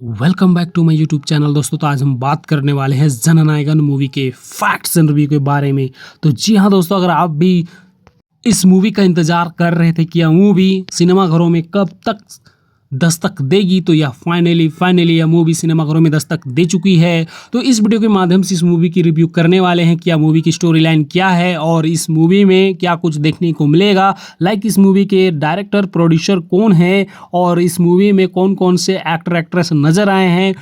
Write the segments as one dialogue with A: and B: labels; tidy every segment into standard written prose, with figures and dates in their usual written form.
A: Welcome back to my YouTube channel. दोस्तों, तो आज हम बात करने वाले हैं जननायकन मूवी के फैक्ट्स एंड रिव्यू के बारे में। तो जी हाँ दोस्तों, अगर आप भी इस मूवी का इंतजार कर रहे थे कि यह मूवी सिनेमाघरों में कब तक दस्तक देगी, तो यह फाइनली यह मूवी सिनेमाघरों में दस्तक दे चुकी है। तो इस वीडियो के माध्यम से इस मूवी की रिव्यू करने वाले हैं कि यह मूवी की स्टोरी लाइन क्या है और इस मूवी में क्या कुछ देखने को मिलेगा। इस मूवी के डायरेक्टर प्रोड्यूसर कौन है और इस मूवी में कौन कौन से एक्टर एक्ट्रेस नज़र आए हैं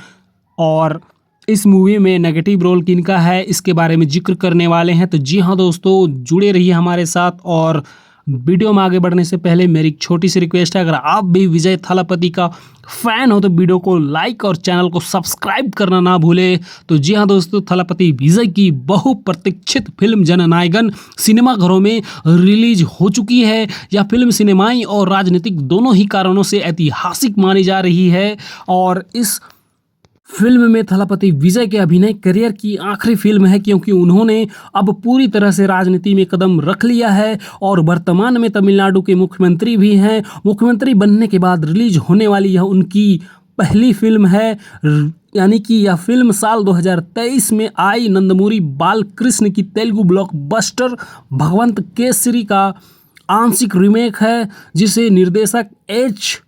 A: और इस मूवी में नेगेटिव रोल किनका है, इसके बारे में जिक्र करने वाले हैं। तो जी हाँ दोस्तों, जुड़े रहिए हमारे साथ। और वीडियो में आगे बढ़ने से पहले मेरी एक छोटी सी रिक्वेस्ट है, अगर आप भी विजय थालापति का फैन हो तो वीडियो को लाइक और चैनल को सब्सक्राइब करना ना भूले। तो जी हाँ दोस्तों, थालापति विजय की बहुप्रतीक्षित फिल्म जननायकन सिनेमाघरों में रिलीज हो चुकी है। यह फिल्म सिनेमाई और राजनीतिक दोनों ही कारणों से ऐतिहासिक मानी जा रही है और इस फिल्म में थालापति विजय के अभिनय करियर की आखिरी फिल्म है, क्योंकि उन्होंने अब पूरी तरह से राजनीति में कदम रख लिया है और वर्तमान में तमिलनाडु के मुख्यमंत्री भी हैं। मुख्यमंत्री बनने के बाद रिलीज होने वाली यह उनकी पहली फिल्म है, यानी कि यह फिल्म साल 2023 में आई नंदमूरी बालकृष्ण की तेलुगु ब्लॉकबस्टर भगवंत केसरी का आंशिक रीमेक है, जिसे निर्देशक एच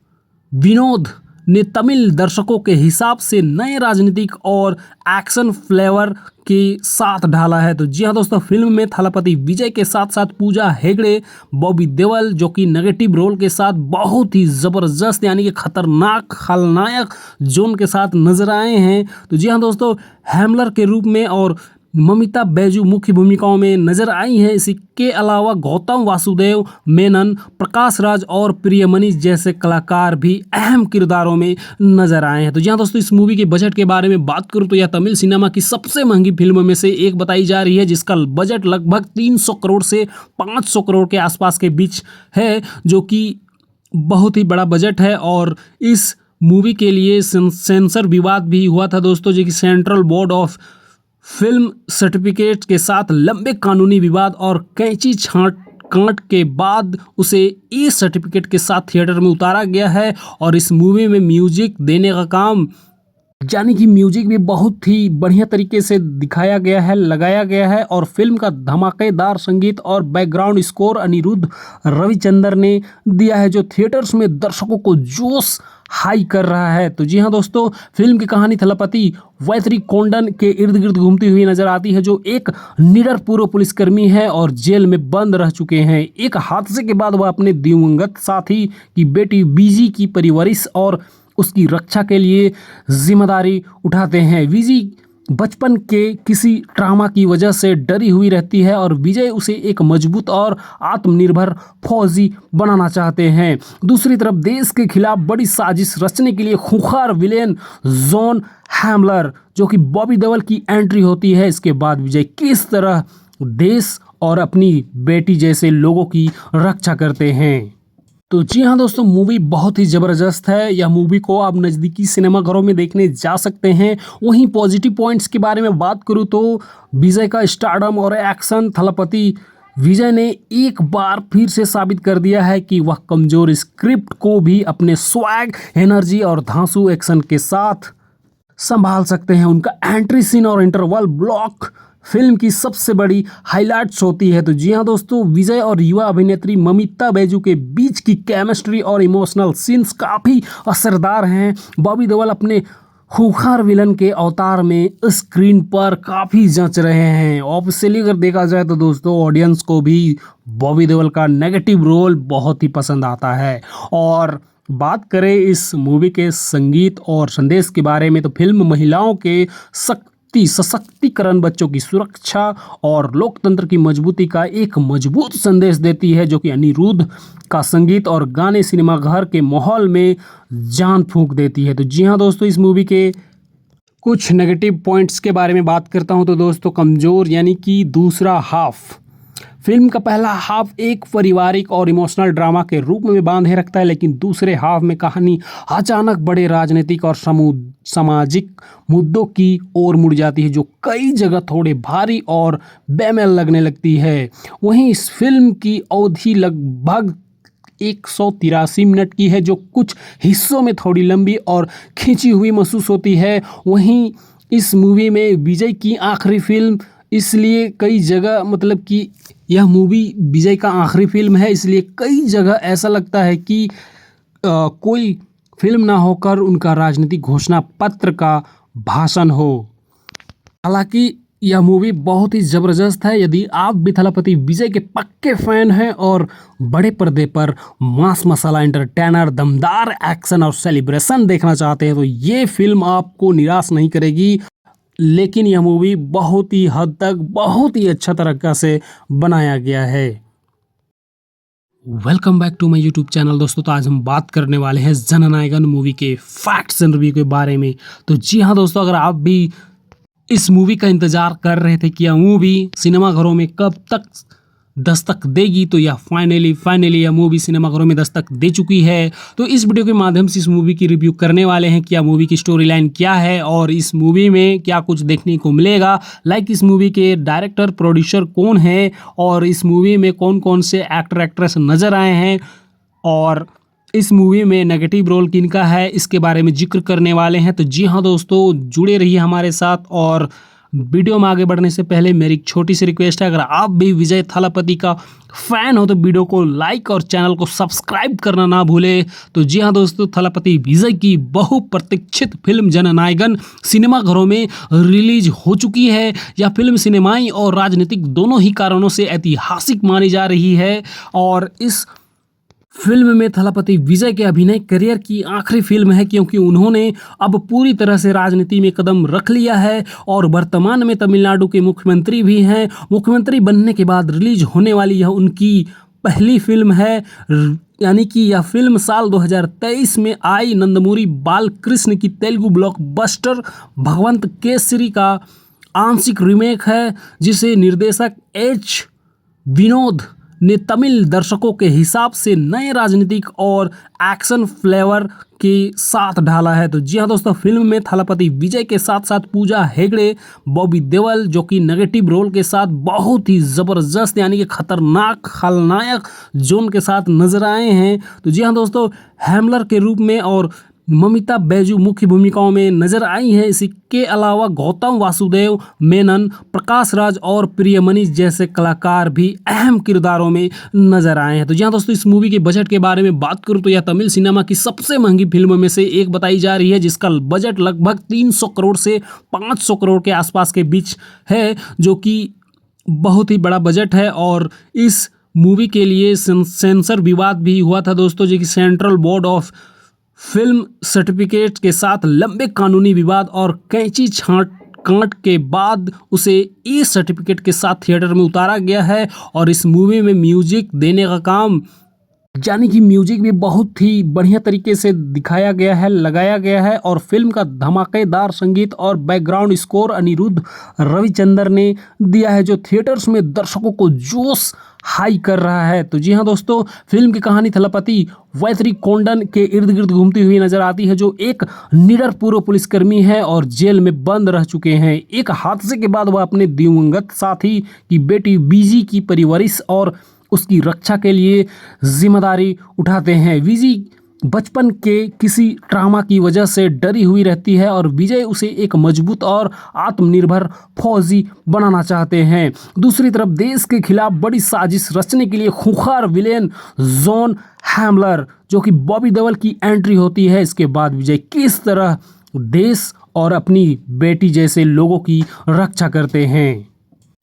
A: विनोद ने तमिल दर्शकों के हिसाब से नए राजनीतिक और एक्शन फ्लेवर के साथ ढाला है। तो जी हाँ दोस्तों, फिल्म में थालापति विजय के साथ साथ पूजा हेगड़े, बॉबी देओल जो कि नेगेटिव रोल के साथ बहुत ही ज़बरदस्त यानी कि खतरनाक खलनायक जोन के साथ नजर आए हैं। तो जी हाँ दोस्तों, हैमलर के रूप में और ममिता बैजू मुख्य भूमिकाओं में नजर आई हैं। इसके अलावा गौतम वासुदेव मेनन, प्रकाश राज और प्रियमणि जैसे कलाकार भी अहम किरदारों में नजर आए हैं। तो जी हाँ दोस्तों, इस मूवी के बजट के बारे में बात करूं तो यह तमिल सिनेमा की सबसे महंगी फिल्मों में से एक बताई जा रही है, जिसका बजट लगभग 300 करोड़ से 500 करोड़ के आसपास के बीच है, जो कि बहुत ही बड़ा बजट है। और इस मूवी के लिए सेंसर विवाद भी हुआ था दोस्तों, जो कि central board of film certificate के साथ लंबे कानूनी विवाद और कैंची छांट कांट के बाद उसे ई सर्टिफिकेट के साथ थिएटर में उतारा गया है। और इस मूवी में म्यूजिक देने का काम, यानी कि म्यूजिक भी बहुत ही बढ़िया तरीके से दिखाया गया है, लगाया गया है। और फिल्म का धमाकेदार संगीत और बैकग्राउंड स्कोर अनिरुद्ध रविचंद्र ने दिया है, जो थिएटर्स में दर्शकों को जोश हाई कर रहा है। तो जी हाँ दोस्तों, फिल्म की कहानी थालापति वैतरी कोंडन के इर्द गिर्द घूमती हुई नजर आती है, जो एक निडर पूर्व पुलिसकर्मी है और जेल में बंद रह चुके हैं। एक हादसे के बाद वह अपने दिवंगत साथी की बेटी बीजी की परवरिश और उसकी रक्षा के लिए जिम्मेदारी उठाते हैं। बीजी बचपन के किसी ट्रामा की वजह से डरी हुई रहती है और विजय उसे एक मजबूत और आत्मनिर्भर फौजी बनाना चाहते हैं। दूसरी तरफ देश के खिलाफ बड़ी साजिश रचने के लिए खूंखार विलेन जॉन हैमलर, जो कि बॉबी देओल की एंट्री होती है। इसके बाद विजय किस तरह देश और अपनी बेटी जैसे लोगों की रक्षा करते हैं। तो जी हाँ दोस्तों, मूवी बहुत ही ज़बरदस्त है। यह मूवी को आप नज़दीकी सिनेमाघरों में देखने जा सकते हैं। वहीं पॉजिटिव पॉइंट्स के बारे में बात करूँ तो विजय का स्टारडम और एक्शन, थालापति विजय ने एक बार फिर से साबित कर दिया है कि वह कमज़ोर स्क्रिप्ट को भी अपने स्वैग, एनर्जी और धांसू एक्शन के साथ संभाल सकते हैं। उनका एंट्री सीन और इंटरवल ब्लॉक फिल्म की सबसे बड़ी हाइलाइट्स होती है। तो जी हाँ दोस्तों, विजय और युवा अभिनेत्री ममिता बैजू के बीच की केमिस्ट्री और इमोशनल सीन्स काफ़ी असरदार हैं। बॉबी देओल अपने खूंखार विलन के अवतार में स्क्रीन पर काफ़ी जंच रहे हैं। ऑब्वियसली अगर देखा जाए तो दोस्तों, ऑडियंस को भी बॉबी देओल का नेगेटिव रोल बहुत ही पसंद आता है। और बात करें इस मूवी के संगीत और संदेश के बारे में, तो फिल्म महिलाओं के सशक्तिकरण, बच्चों की सुरक्षा और लोकतंत्र की मजबूती का एक मजबूत संदेश देती है, जो कि अनिरुद्ध का संगीत और गाने सिनेमाघर के माहौल में जान फूंक देती है। तो जी हाँ दोस्तों, इस मूवी के कुछ नेगेटिव पॉइंट्स के बारे में बात करता हूँ तो दोस्तों, कमज़ोर यानी कि दूसरा हाफ। फिल्म का पहला हाफ एक पारिवारिक और इमोशनल ड्रामा के रूप में बांधे रखता है, लेकिन दूसरे हाफ में कहानी अचानक बड़े राजनीतिक और सामाजिक मुद्दों की ओर मुड़ जाती है, जो कई जगह थोड़े भारी और बेमेल लगने लगती है। वहीं इस फिल्म की अवधि लगभग 183 मिनट की है, जो कुछ हिस्सों में थोड़ी लंबी और खींची हुई महसूस होती है। वहीं इस मूवी में विजय की आखिरी फिल्म, इसलिए कई जगह मतलब कि यह मूवी विजय का आखिरी फिल्म है, इसलिए कई जगह ऐसा लगता है कि कोई फिल्म ना होकर उनका राजनीतिक घोषणा पत्र का भाषण हो। हालांकि यह मूवी बहुत ही ज़बरदस्त है। यदि आप भी थलापति विजय के पक्के फैन हैं और बड़े पर्दे पर मास मसाला एंटरटेनर, दमदार एक्शन और सेलिब्रेशन देखना चाहते हैं तो ये फिल्म आपको निराश नहीं करेगी। लेकिन यह मूवी बहुत ही हद तक बहुत ही अच्छा तरीका से बनाया गया है। Welcome back to my YouTube channel दोस्तों। तो आज हम बात करने वाले हैं जननायकन मूवी के फैक्ट्स एंड रिव्यू के बारे में। तो जी हाँ दोस्तों, अगर आप भी इस मूवी का इंतजार कर रहे थे कि यह मूवी सिनेमाघरों में कब तक दस्तक देगी, तो यह फाइनली यह मूवी सिनेमाघरों में दस्तक दे चुकी है। तो इस वीडियो के माध्यम से इस मूवी की रिव्यू करने वाले हैं कि यह मूवी की स्टोरी लाइन क्या है और इस मूवी में क्या कुछ देखने को मिलेगा। लाइक इस मूवी के डायरेक्टर प्रोड्यूसर कौन है और इस मूवी में कौन कौन से एक्टर एक्ट्रेस नज़र आए हैं और इस मूवी में नेगेटिव रोल किनका है, इसके बारे में जिक्र करने वाले हैं। तो जी हाँ दोस्तों, जुड़े रहिए हमारे साथ। और वीडियो में आगे बढ़ने से पहले मेरी एक छोटी सी रिक्वेस्ट है, अगर आप भी विजय थालापति का फैन हो तो वीडियो को लाइक और चैनल को सब्सक्राइब करना ना भूले। तो जी हाँ दोस्तों, थालापति विजय की बहुप्रतीक्षित फिल्म जननायकन सिनेमाघरों में रिलीज हो चुकी है। यह फिल्म सिनेमाई और राजनीतिक दोनों ही कारणों से ऐतिहासिक मानी जा रही है और इस फिल्म में थलापति विजय के अभिनय करियर की आखिरी फिल्म है, क्योंकि उन्होंने अब पूरी तरह से राजनीति में कदम रख लिया है और वर्तमान में तमिलनाडु के मुख्यमंत्री भी हैं। मुख्यमंत्री बनने के बाद रिलीज होने वाली यह उनकी पहली फिल्म है। यानी कि यह फिल्म साल 2023 में आई नंदमूरी बालकृष्ण की तेलुगु ब्लॉकबस्टर भगवंत केसरी का आंशिक रीमेक है, जिसे निर्देशक एच विनोद ने तमिल दर्शकों के हिसाब से नए राजनीतिक और एक्शन फ्लेवर के साथ ढाला है। तो जी हाँ दोस्तों, फिल्म में थलापति विजय के साथ साथ पूजा हेगड़े, बॉबी देओल जो कि नेगेटिव रोल के साथ बहुत ही ज़बरदस्त यानी कि खतरनाक खलनायक जोन के साथ नजर आए हैं। तो जी हाँ दोस्तों, हैमलर के रूप में और ममिता बैजू मुख्य भूमिकाओं में नजर आई हैं। इसके अलावा गौतम वासुदेव मेनन, प्रकाश राज और प्रियमणि जैसे कलाकार भी अहम किरदारों में नजर आए हैं। तो जी हाँ दोस्तों, इस मूवी के बजट के बारे में बात करूं तो यह तमिल सिनेमा की सबसे महंगी फिल्मों में से एक बताई जा रही है, जिसका बजट लगभग 300 करोड़ से 500 करोड़ के आसपास के बीच है, जो कि बहुत ही बड़ा बजट है। और इस मूवी के लिए सेंसर विवाद भी हुआ था दोस्तों, जो कि central board of film certificate के साथ लंबे कानूनी विवाद और कैंची छांट कांट के बाद उसे ई सर्टिफिकेट के साथ थिएटर में उतारा गया है। और इस मूवी में म्यूजिक देने का काम, यानी कि म्यूजिक भी बहुत ही बढ़िया तरीके से दिखाया गया है, लगाया गया है। और फिल्म का धमाकेदार संगीत और बैकग्राउंड स्कोर अनिरुद्ध रविचंद्र ने दिया है, जो थिएटर्स में दर्शकों को जोश हाई कर रहा है। तो जी हाँ दोस्तों, फिल्म की कहानी थलापति वैतरी कोंडन के इर्द गिर्द घूमती हुई नजर आती है, जो एक निडर पूर्व पुलिसकर्मी है और जेल में बंद रह चुके हैं। एक हादसे के बाद वह अपने दिवंगत साथी की बेटी बीजी की परवरिश और उसकी रक्षा के लिए जिम्मेदारी उठाते हैं। विजी बचपन के किसी ट्रामा की वजह से डरी हुई रहती है और विजय उसे एक मजबूत और आत्मनिर्भर फौजी बनाना चाहते हैं। दूसरी तरफ देश के खिलाफ बड़ी साजिश रचने के लिए खूंखार विलेन जॉन हैमलर, जो कि बॉबी देओल की एंट्री होती है। इसके बाद विजय किस तरह देश और अपनी बेटी जैसे लोगों की रक्षा करते हैं।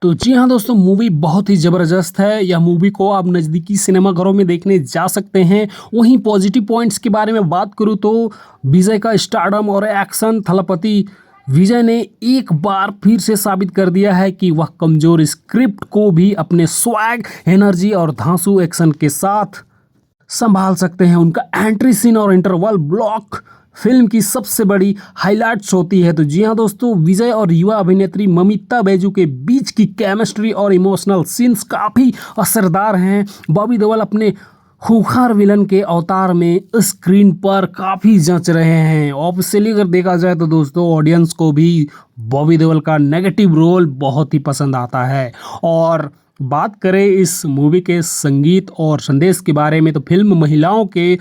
A: तो जी हाँ दोस्तों, मूवी बहुत ही ज़बरदस्त है। यह मूवी को आप नज़दीकी सिनेमाघरों में देखने जा सकते हैं। वहीं पॉजिटिव पॉइंट्स के बारे में बात करूँ तो विजय का स्टारडम और एक्शन, थलापति विजय ने एक बार फिर से साबित कर दिया है कि वह कमज़ोर स्क्रिप्ट को भी अपने स्वैग, एनर्जी और धांसू एक्शन के साथ संभाल सकते हैं। उनका एंट्री सीन और इंटरवल ब्लॉक फिल्म की सबसे बड़ी हाइलाइट्स होती है। तो जी हाँ दोस्तों, विजय और युवा अभिनेत्री ममिता बैजू के बीच की केमिस्ट्री और इमोशनल सीन्स काफ़ी असरदार हैं। बॉबी देओल अपने खूंखार विलन के अवतार में स्क्रीन पर काफ़ी जंच रहे हैं। ऑब्वियसली अगर देखा जाए तो दोस्तों, ऑडियंस को भी बॉबी देओल का नेगेटिव रोल बहुत ही पसंद आता है। और बात करें इस मूवी के संगीत और संदेश के बारे में तो फिल्म महिलाओं के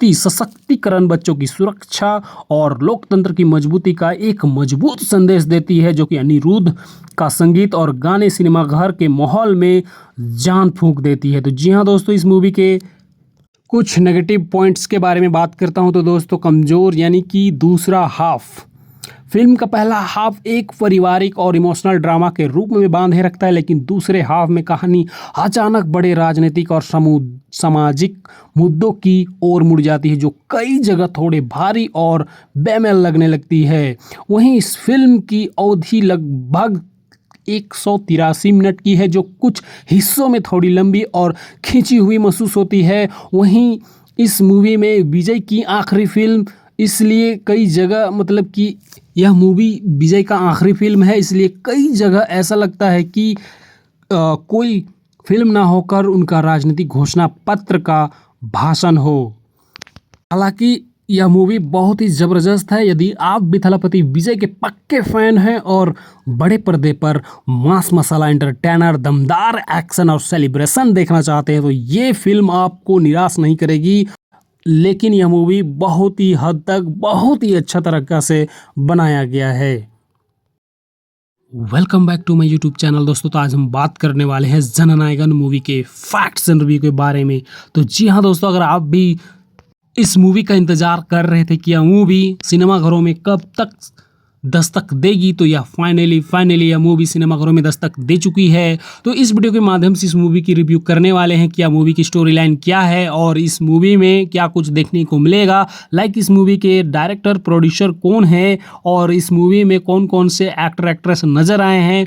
A: सशक्तिकरण, बच्चों की सुरक्षा और लोकतंत्र की मजबूती का एक मजबूत संदेश देती है, जो कि अनिरुद्ध का संगीत और गाने सिनेमा घर के माहौल में जान फूंक देती है। तो जी हाँ दोस्तों, इस मूवी के कुछ नेगेटिव पॉइंट्स के बारे में बात करता हूं तो दोस्तों, कमज़ोर यानी कि दूसरा हाफ। फिल्म का पहला हाफ एक पारिवारिक और इमोशनल ड्रामा के रूप में बांधे रखता है, लेकिन दूसरे हाफ में कहानी अचानक बड़े राजनीतिक और सामाजिक मुद्दों की ओर मुड़ जाती है, जो कई जगह थोड़े भारी और बेमेल लगने लगती है। वहीं इस फिल्म की अवधि लगभग 183 मिनट की है, जो कुछ हिस्सों में थोड़ी लंबी और खिंची हुई महसूस होती है। वहीं इस मूवी में विजय की आखिरी फिल्म, इसलिए कई जगह मतलब कि यह मूवी विजय का आखिरी फिल्म है, इसलिए कई जगह ऐसा लगता है कि कोई फिल्म ना होकर उनका राजनीतिक घोषणा पत्र का भाषण हो। हालांकि यह मूवी बहुत ही ज़बरदस्त है। यदि आप भी थलापति विजय के पक्के फैन हैं और बड़े पर्दे पर मास मसाला एंटरटेनर, दमदार एक्शन और सेलिब्रेशन देखना चाहते हैं तो ये फिल्म आपको निराश नहीं करेगी। लेकिन यह मूवी बहुत ही हद तक बहुत ही अच्छा तरीक़ा से बनाया गया है। Welcome back to my YouTube channel दोस्तों। तो आज हम बात करने वाले हैं जननायकन मूवी के फैक्ट्स एंड रिव्यू के बारे में। तो जी हाँ दोस्तों, अगर आप भी इस मूवी का इंतजार कर रहे थे कि यह मूवी सिनेमाघरों में कब तक दस्तक देगी, तो यह फाइनली यह मूवी सिनेमाघरों में दस्तक दे चुकी है। तो इस वीडियो के माध्यम से इस मूवी की रिव्यू करने वाले हैं कि यह मूवी की स्टोरी लाइन क्या है और इस मूवी में क्या कुछ देखने को मिलेगा, लाइक इस मूवी के डायरेक्टर प्रोड्यूसर कौन है और इस मूवी में कौन कौन से एक्टर एक्ट्रेस नज़र आए हैं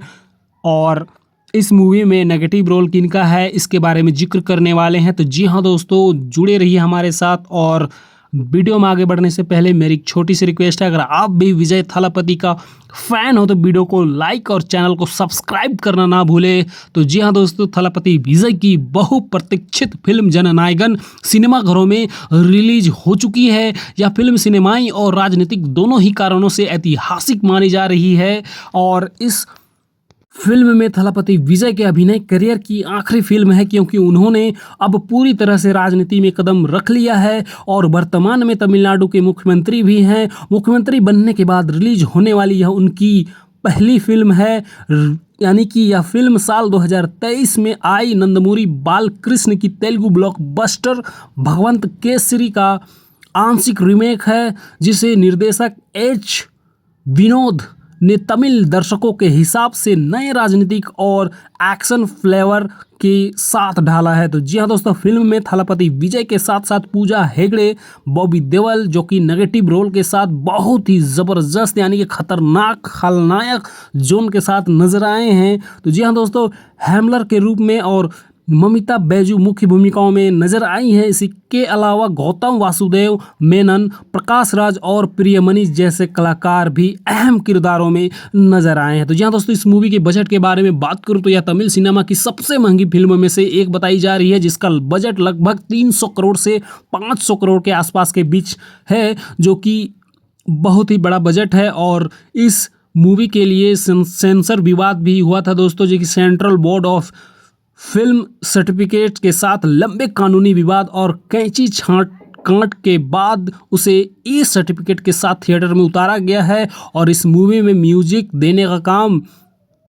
A: और इस मूवी में नेगेटिव रोल किनका है, इसके बारे में जिक्र करने वाले हैं। तो जी हाँ दोस्तों, जुड़े रहिए हमारे साथ। और वीडियो में आगे बढ़ने से पहले मेरी एक छोटी सी रिक्वेस्ट है, अगर आप भी विजय थलापति का फैन हो तो वीडियो को लाइक और चैनल को सब्सक्राइब करना ना भूले। तो जी हाँ दोस्तों, थलापति विजय की बहुप्रतीक्षित फिल्म जननायकन सिनेमाघरों में रिलीज हो चुकी है। यह फिल्म सिनेमाई और राजनीतिक दोनों ही कारणों से ऐतिहासिक मानी जा रही है और इस फिल्म में थलापति विजय के अभिनय करियर की आखिरी फिल्म है, क्योंकि उन्होंने अब पूरी तरह से राजनीति में कदम रख लिया है और वर्तमान में तमिलनाडु के मुख्यमंत्री भी हैं। मुख्यमंत्री बनने के बाद रिलीज होने वाली यह उनकी पहली फिल्म है, यानी कि यह फिल्म साल 2023 में आई नंदमूरी बालकृष्ण की तेलुगु ब्लॉकबस्टर भगवंत केसरी का आंशिक रीमेक है, जिसे निर्देशक एच विनोद ने तमिल दर्शकों के हिसाब से नए राजनीतिक और एक्शन फ्लेवर के साथ ढाला है। तो जी हाँ दोस्तों, फिल्म में थलापति विजय के साथ साथ पूजा हेगड़े, बॉबी देओल जो कि नेगेटिव रोल के साथ बहुत ही ज़बरदस्त यानी कि खतरनाक खलनायक जोन के साथ नजर आए हैं। तो जी हाँ दोस्तों, हैमलर के रूप में और ममिता बैजू मुख्य भूमिकाओं में नजर आई हैं। इसके अलावा गौतम वासुदेव मेनन, प्रकाश राज और प्रियमणि जैसे कलाकार भी अहम किरदारों में नजर आए हैं। तो जी हाँ दोस्तों, इस मूवी के बजट के बारे में बात करूं तो यह तमिल सिनेमा की सबसे महंगी फिल्मों में से एक बताई जा रही है, जिसका बजट लगभग 300 करोड़ से 500 करोड़ के आसपास के बीच है, जो कि बहुत ही बड़ा बजट है। और इस मूवी के लिए सेंसर विवाद भी हुआ था दोस्तों, जो कि central board of film certificate के साथ लंबे कानूनी विवाद और कैंची छांट कांट के बाद उसे ई सर्टिफिकेट के साथ थिएटर में उतारा गया है। और इस मूवी में म्यूजिक देने का काम,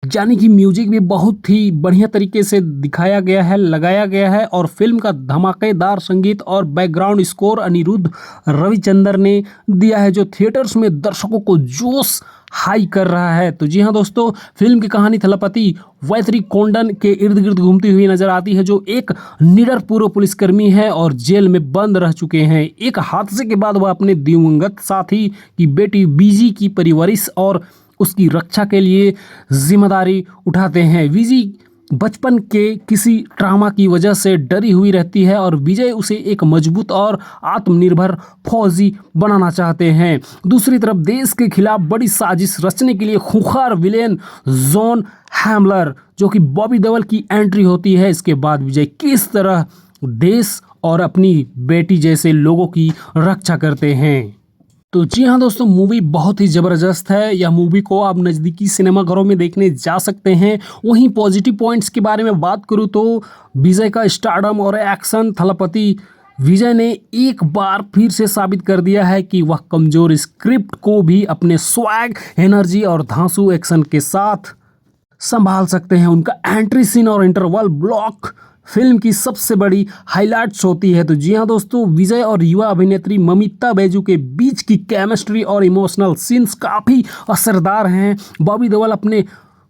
A: यानी कि म्यूजिक भी बहुत ही बढ़िया तरीके से दिखाया गया है, लगाया गया है। और फिल्म का धमाकेदार संगीत और बैकग्राउंड स्कोर अनिरुद्ध रविचंद्र ने दिया है, जो थिएटर्स में दर्शकों को जोश हाई कर रहा है। तो जी हाँ दोस्तों, फिल्म की कहानी थलापति वैतरी कोंडन के इर्द गिर्द घूमती हुई नजर आती है, जो एक निडर पूर्व पुलिसकर्मी है और जेल में बंद रह चुके हैं। एक हादसे के बाद वह अपने दिवंगत साथी की बेटी बीजी की परवरिश और उसकी रक्षा के लिए जिम्मेदारी उठाते हैं। विजी बचपन के किसी ट्रामा की वजह से डरी हुई रहती है और विजय उसे एक मजबूत और आत्मनिर्भर फौजी बनाना चाहते हैं। दूसरी तरफ देश के खिलाफ बड़ी साजिश रचने के लिए खूंखार विलेन जॉन हैमलर, जो कि बॉबी देओल की एंट्री होती है। इसके बाद विजय किस तरह देश और अपनी बेटी जैसे लोगों की रक्षा करते हैं। तो जी हाँ दोस्तों, मूवी बहुत ही ज़बरदस्त है। यह मूवी को आप नज़दीकी सिनेमाघरों में देखने जा सकते हैं। वहीं पॉजिटिव पॉइंट्स के बारे में बात करूँ तो विजय का स्टारडम और एक्शन। थलपति विजय ने एक बार फिर से साबित कर दिया है कि वह कमज़ोर स्क्रिप्ट को भी अपने स्वैग, एनर्जी और धांसू एक्शन के साथ संभाल सकते हैं। उनका एंट्री सीन और इंटरवल ब्लॉक फिल्म की सबसे बड़ी हाइलाइट्स होती है। तो जी हाँ दोस्तों, विजय और युवा अभिनेत्री ममिता बैजू के बीच की केमिस्ट्री और इमोशनल सीन्स काफ़ी असरदार हैं। बॉबी देओल अपने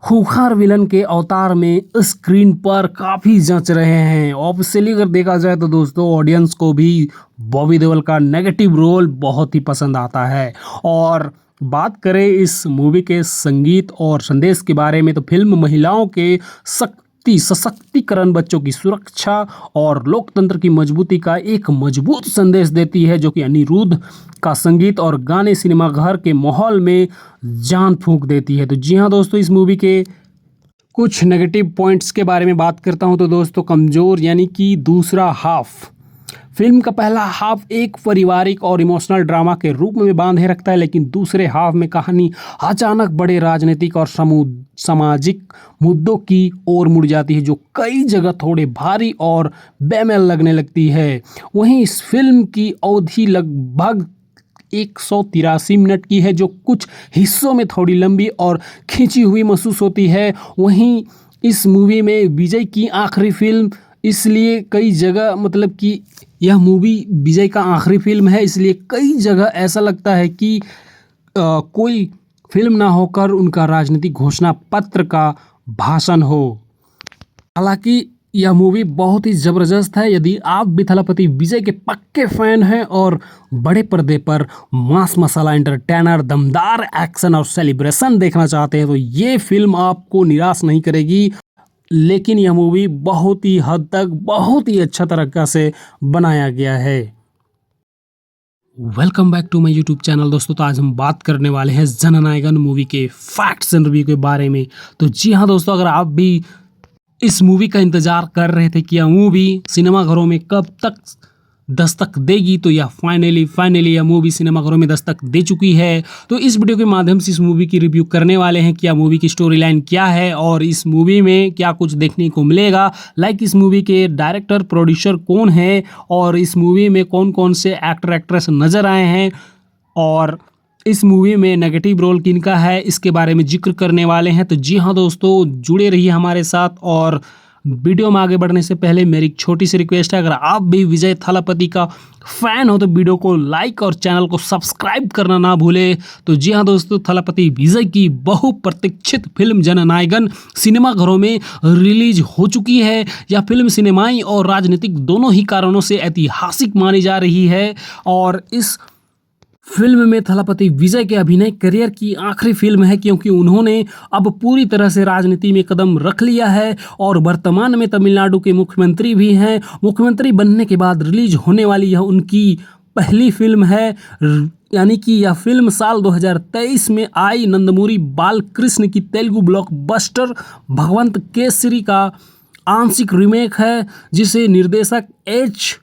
A: खूंखार विलन के अवतार में स्क्रीन पर काफ़ी जंच रहे हैं। ऑब्वियसली अगर देखा जाए तो दोस्तों, ऑडियंस को भी बॉबी देओल का नेगेटिव रोल बहुत ही पसंद आता है। और बात करें इस मूवी के संगीत और संदेश के बारे में तो फिल्म महिलाओं के सशक्तिकरण, बच्चों की सुरक्षा और लोकतंत्र की मजबूती का एक मजबूत संदेश देती है, जो कि अनिरुद्ध का संगीत और गाने सिनेमाघर के माहौल में जान फूंक देती है। तो जी हाँ दोस्तों, इस मूवी के कुछ नेगेटिव पॉइंट्स के बारे में बात करता हूं तो दोस्तों, कमज़ोर यानी कि दूसरा हाफ। फिल्म का पहला हाफ एक पारिवारिक और इमोशनल ड्रामा के रूप में बांधे रखता है, लेकिन दूसरे हाफ में कहानी अचानक बड़े राजनीतिक और सामाजिक मुद्दों की ओर मुड़ जाती है, जो कई जगह थोड़े भारी और बेमेल लगने लगती है। वहीं इस फिल्म की अवधि लगभग 183 मिनट की है, जो कुछ हिस्सों में थोड़ी लंबी और खींची हुई महसूस होती है। वहीं इस मूवी में विजय की आखिरी फिल्म, इसलिए कई जगह मतलब कि यह मूवी विजय का आखिरी फिल्म है, इसलिए कई जगह ऐसा लगता है कि कोई फिल्म ना होकर उनका राजनीतिक घोषणा पत्र का भाषण हो। हालांकि यह मूवी बहुत ही ज़बरदस्त है। यदि आप भी थलपति विजय के पक्के फैन हैं और बड़े पर्दे पर मास मसाला एंटरटेनर, दमदार एक्शन और सेलिब्रेशन देखना चाहते हैं तो ये फिल्म आपको निराश नहीं करेगी। लेकिन यह मूवी बहुत ही हद तक बहुत ही अच्छा तरीक़ा से बनाया गया है। Welcome back to my YouTube channel दोस्तों। तो आज हम बात करने वाले हैं जननायकन मूवी के फैक्ट्स एंड रिव्यू के बारे में। तो जी हाँ दोस्तों, अगर आप भी इस मूवी का इंतज़ार कर रहे थे कि यह मूवी सिनेमाघरों में कब तक दस्तक देगी, तो यह फाइनली यह मूवी सिनेमाघरों में दस्तक दे चुकी है। तो इस वीडियो के माध्यम से इस मूवी की रिव्यू करने वाले हैं कि यह मूवी की स्टोरी लाइन क्या है और इस मूवी में क्या कुछ देखने को मिलेगा। लाइक इस मूवी के डायरेक्टर प्रोड्यूसर कौन है और इस मूवी में कौन कौन से एक्टर एक्ट्रेस नज़र आए हैं और इस मूवी में नेगेटिव रोल किनका है, इसके बारे में जिक्र करने वाले हैं। तो जी हाँ दोस्तों, जुड़े रहिए हमारे साथ। और वीडियो में आगे बढ़ने से पहले मेरी छोटी सी रिक्वेस्ट है, अगर आप भी विजय थलपति का फैन हो तो वीडियो को लाइक और चैनल को सब्सक्राइब करना ना भूले। तो जी हाँ दोस्तों, थलपति विजय की बहुप्रतीक्षित फिल्म जननायकन सिनेमाघरों में रिलीज हो चुकी है। यह फिल्म सिनेमाई और राजनीतिक दोनों ही कारणों से ऐतिहासिक मानी जा रही है और इस फिल्म में थलपति विजय के अभिनय करियर की आखिरी फिल्म है, क्योंकि उन्होंने अब पूरी तरह से राजनीति में कदम रख लिया है और वर्तमान में तमिलनाडु के मुख्यमंत्री भी हैं। मुख्यमंत्री बनने के बाद रिलीज होने वाली यह उनकी पहली फिल्म है। यानी कि यह फिल्म साल 2023 में आई नंदमूरी बालकृष्ण की तेलुगु ब्लॉकबस्टर भगवंत केसरी का आंशिक रीमेक है, जिसे निर्देशक एच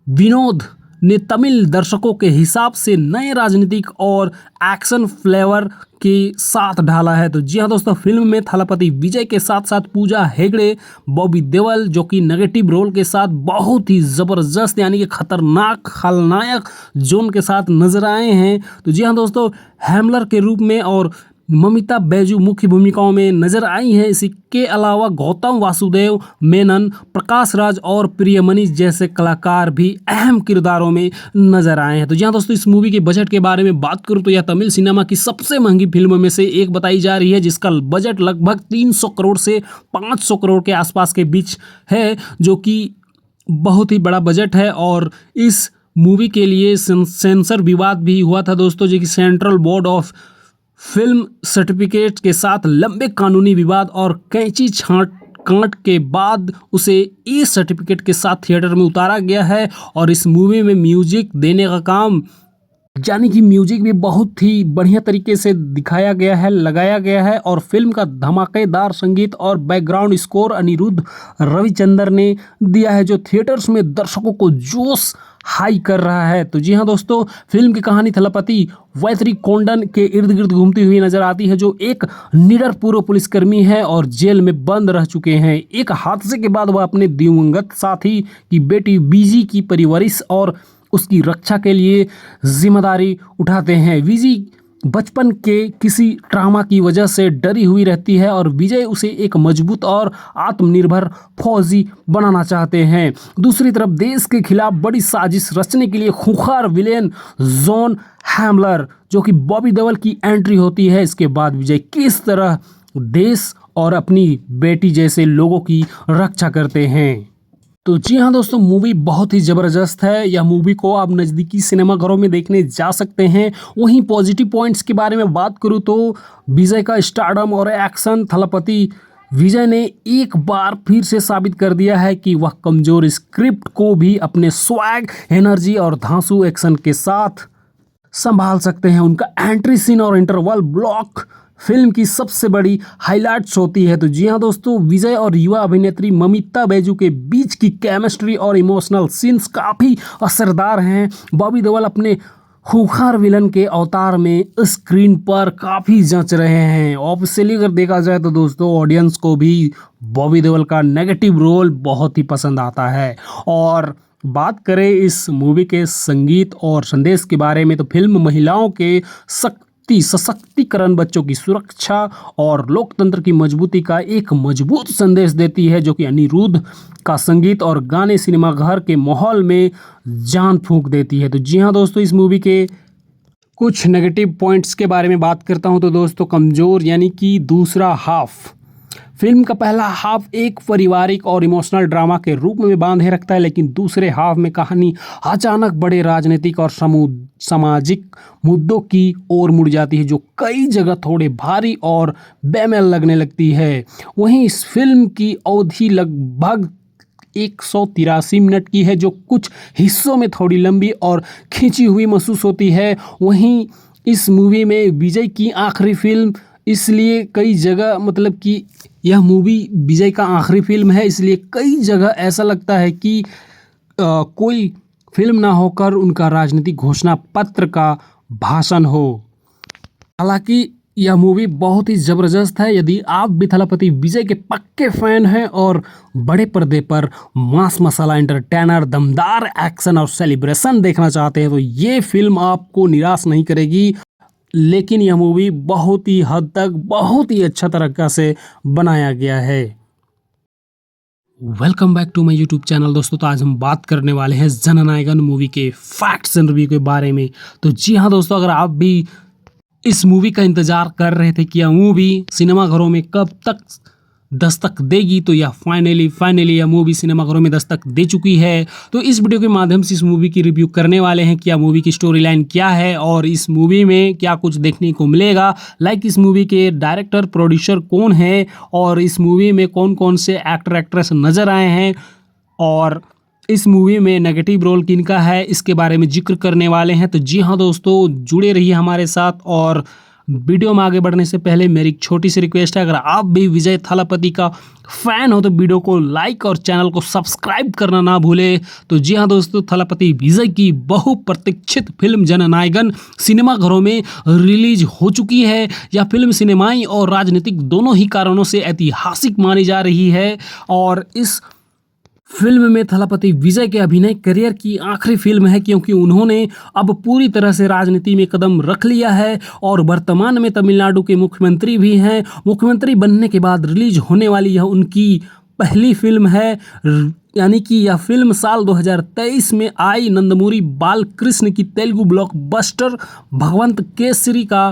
A: विनोद ने तमिल दर्शकों के हिसाब से नए राजनीतिक और एक्शन फ्लेवर के साथ ढाला है। तो जी हाँ दोस्तों, फिल्म में थलपति विजय के साथ साथ पूजा हेगड़े, बॉबी देओल जो कि नेगेटिव रोल के साथ बहुत ही ज़बरदस्त यानी कि खतरनाक खलनायक जोन के साथ नजर आए हैं। तो जी हाँ दोस्तों, हैमलर के रूप में और ममिता बैजू मुख्य भूमिकाओं में नजर आई है। इसके अलावा गौतम वासुदेव मेनन, प्रकाश राज और प्रियमणि जैसे कलाकार भी अहम किरदारों में नजर आए हैं। तो जी हाँ दोस्तों, इस मूवी के बजट के बारे में बात करूँ तो यह तमिल सिनेमा की सबसे महंगी फिल्मों में से एक बताई जा रही है, जिसका बजट लगभग 300 करोड़ से 500 करोड़ के आसपास के बीच है, जो कि बहुत ही बड़ा बजट है। और इस मूवी के लिए सेंसर विवाद भी हुआ था दोस्तों, जो कि central board of film certificate के साथ लंबे कानूनी विवाद और कैंची छांट कांट के बाद उसे ई सर्टिफिकेट के साथ थिएटर में उतारा गया है। और इस मूवी में म्यूजिक देने का काम, यानी कि म्यूजिक भी बहुत ही बढ़िया तरीके से दिखाया गया है, लगाया गया है। और फिल्म का धमाकेदार संगीत और बैकग्राउंड स्कोर अनिरुद्ध रविचंद्र ने दिया है, जो थिएटर्स में दर्शकों को जोश हाई कर रहा है। तो जी हाँ दोस्तों, फिल्म की कहानी थलपति वैतरिकोंडन के इर्द गिर्द घूमती हुई नजर आती है, जो एक निडर पूर्व पुलिसकर्मी है और जेल में बंद रह चुके हैं। एक हादसे के बाद वह अपने दिवंगत साथी की बेटी बीजी की परवरिश और उसकी रक्षा के लिए जिम्मेदारी उठाते हैं। बीजी बचपन के किसी ट्रॉमा की वजह से डरी हुई रहती है और विजय उसे एक मजबूत और आत्मनिर्भर फौजी बनाना चाहते हैं। दूसरी तरफ देश के खिलाफ बड़ी साजिश रचने के लिए खूंखार विलेन जॉन हैमलर, जो कि बॉबी देओल की एंट्री होती है। इसके बाद विजय किस तरह देश और अपनी बेटी जैसे लोगों की रक्षा करते हैं। तो जी हाँ दोस्तों, मूवी बहुत ही ज़बरदस्त है। यह मूवी को आप नज़दीकी सिनेमाघरों में देखने जा सकते हैं। वहीं पॉजिटिव पॉइंट्स के बारे में बात करूँ तो विजय का स्टारडम और एक्शन। थलपति विजय ने एक बार फिर से साबित कर दिया है कि वह कमज़ोर स्क्रिप्ट को भी अपने स्वैग, एनर्जी और धांसू एक्शन के साथ संभाल सकते हैं। उनका एंट्री सीन और इंटरवल ब्लॉक फिल्म की सबसे बड़ी हाइलाइट्स होती है। तो जी हाँ दोस्तों, विजय और युवा अभिनेत्री ममिता बैजू के बीच की केमिस्ट्री और इमोशनल सीन्स काफ़ी असरदार हैं। बॉबी देओल अपने खूंखार विलन के अवतार में स्क्रीन पर काफ़ी जंच रहे हैं। ऑब्वियसली अगर देखा जाए तो दोस्तों, ऑडियंस को भी बॉबी देओल का नेगेटिव रोल बहुत ही पसंद आता है। और बात करें इस मूवी के संगीत और संदेश के बारे में, तो फिल्म महिलाओं के सशक्तिकरण, बच्चों की सुरक्षा और लोकतंत्र की मजबूती का एक मजबूत संदेश देती है, जो कि अनिरुद्ध का संगीत और गाने सिनेमाघर के माहौल में जान फूंक देती है। तो जी हाँ दोस्तों, इस मूवी के कुछ नेगेटिव पॉइंट्स के बारे में बात करता हूं तो दोस्तों, कमज़ोर यानी कि दूसरा हाफ। फिल्म का पहला हाफ एक पारिवारिक और इमोशनल ड्रामा के रूप में बांधे रखता है, लेकिन दूसरे हाफ में कहानी अचानक बड़े राजनीतिक और सामाजिक मुद्दों की ओर मुड़ जाती है, जो कई जगह थोड़े भारी और बेमेल लगने लगती है। वहीं इस फिल्म की अवधि लगभग 183 मिनट की है, जो कुछ हिस्सों में थोड़ी लंबी और खींची हुई महसूस होती है। वहीं इस मूवी में विजय की आखिरी फिल्म, इसलिए कई जगह मतलब कि यह मूवी विजय का आखिरी फिल्म है, इसलिए कई जगह ऐसा लगता है कि कोई फिल्म ना होकर उनका राजनीतिक घोषणा पत्र का भाषण हो। हालांकि यह मूवी बहुत ही ज़बरदस्त है। यदि आप भी थलपति विजय के पक्के फैन हैं और बड़े पर्दे पर मास मसाला एंटरटेनर, दमदार एक्शन और सेलिब्रेशन देखना चाहते हैं, तो ये फिल्म आपको निराश नहीं करेगी। लेकिन यह मूवी बहुत ही हद तक बहुत ही अच्छा तरीक़ा से बनाया गया है। Welcome back to my YouTube channel दोस्तों। तो आज हम बात करने वाले हैं जननायकन मूवी के फैक्ट्स एंड रिव्यू के बारे में। तो जी हाँ दोस्तों, अगर आप भी इस मूवी का इंतज़ार कर रहे थे कि यह मूवी सिनेमाघरों में कब तक दस्तक देगी, तो यह फाइनली यह मूवी सिनेमाघरों में दस्तक दे चुकी है। तो इस वीडियो के माध्यम से इस मूवी की रिव्यू करने वाले हैं कि यह मूवी की स्टोरी लाइन क्या है और इस मूवी में क्या कुछ देखने को मिलेगा। लाइक इस मूवी के डायरेक्टर प्रोड्यूसर कौन है और इस मूवी में कौन कौन से एक्टर एक्ट्रेस नज़र आए हैं और इस मूवी में नेगेटिव रोल किनका है, इसके बारे में जिक्र करने वाले हैं। तो जी हाँ दोस्तों, जुड़े रहिए हमारे साथ। और वीडियो में आगे बढ़ने से पहले मेरी एक छोटी सी रिक्वेस्ट है, अगर आप भी विजय थलपति का फैन हो तो वीडियो को लाइक और चैनल को सब्सक्राइब करना ना भूले। तो जी हाँ दोस्तों, थलपति विजय की बहुप्रतीक्षित फिल्म जननायकन सिनेमाघरों में रिलीज हो चुकी है। यह फिल्म सिनेमाई और राजनीतिक दोनों ही कारणों से ऐतिहासिक मानी जा रही है और इस फिल्म में थलपति विजय के अभिनय करियर की आखिरी फिल्म है, क्योंकि उन्होंने अब पूरी तरह से राजनीति में कदम रख लिया है और वर्तमान में तमिलनाडु के मुख्यमंत्री भी हैं। मुख्यमंत्री बनने के बाद रिलीज होने वाली यह उनकी पहली फिल्म है, यानी कि यह फिल्म साल 2023 में आई नंदमूरी बालकृष्ण की तेलुगु ब्लॉकबस्टर भगवंत केसरी का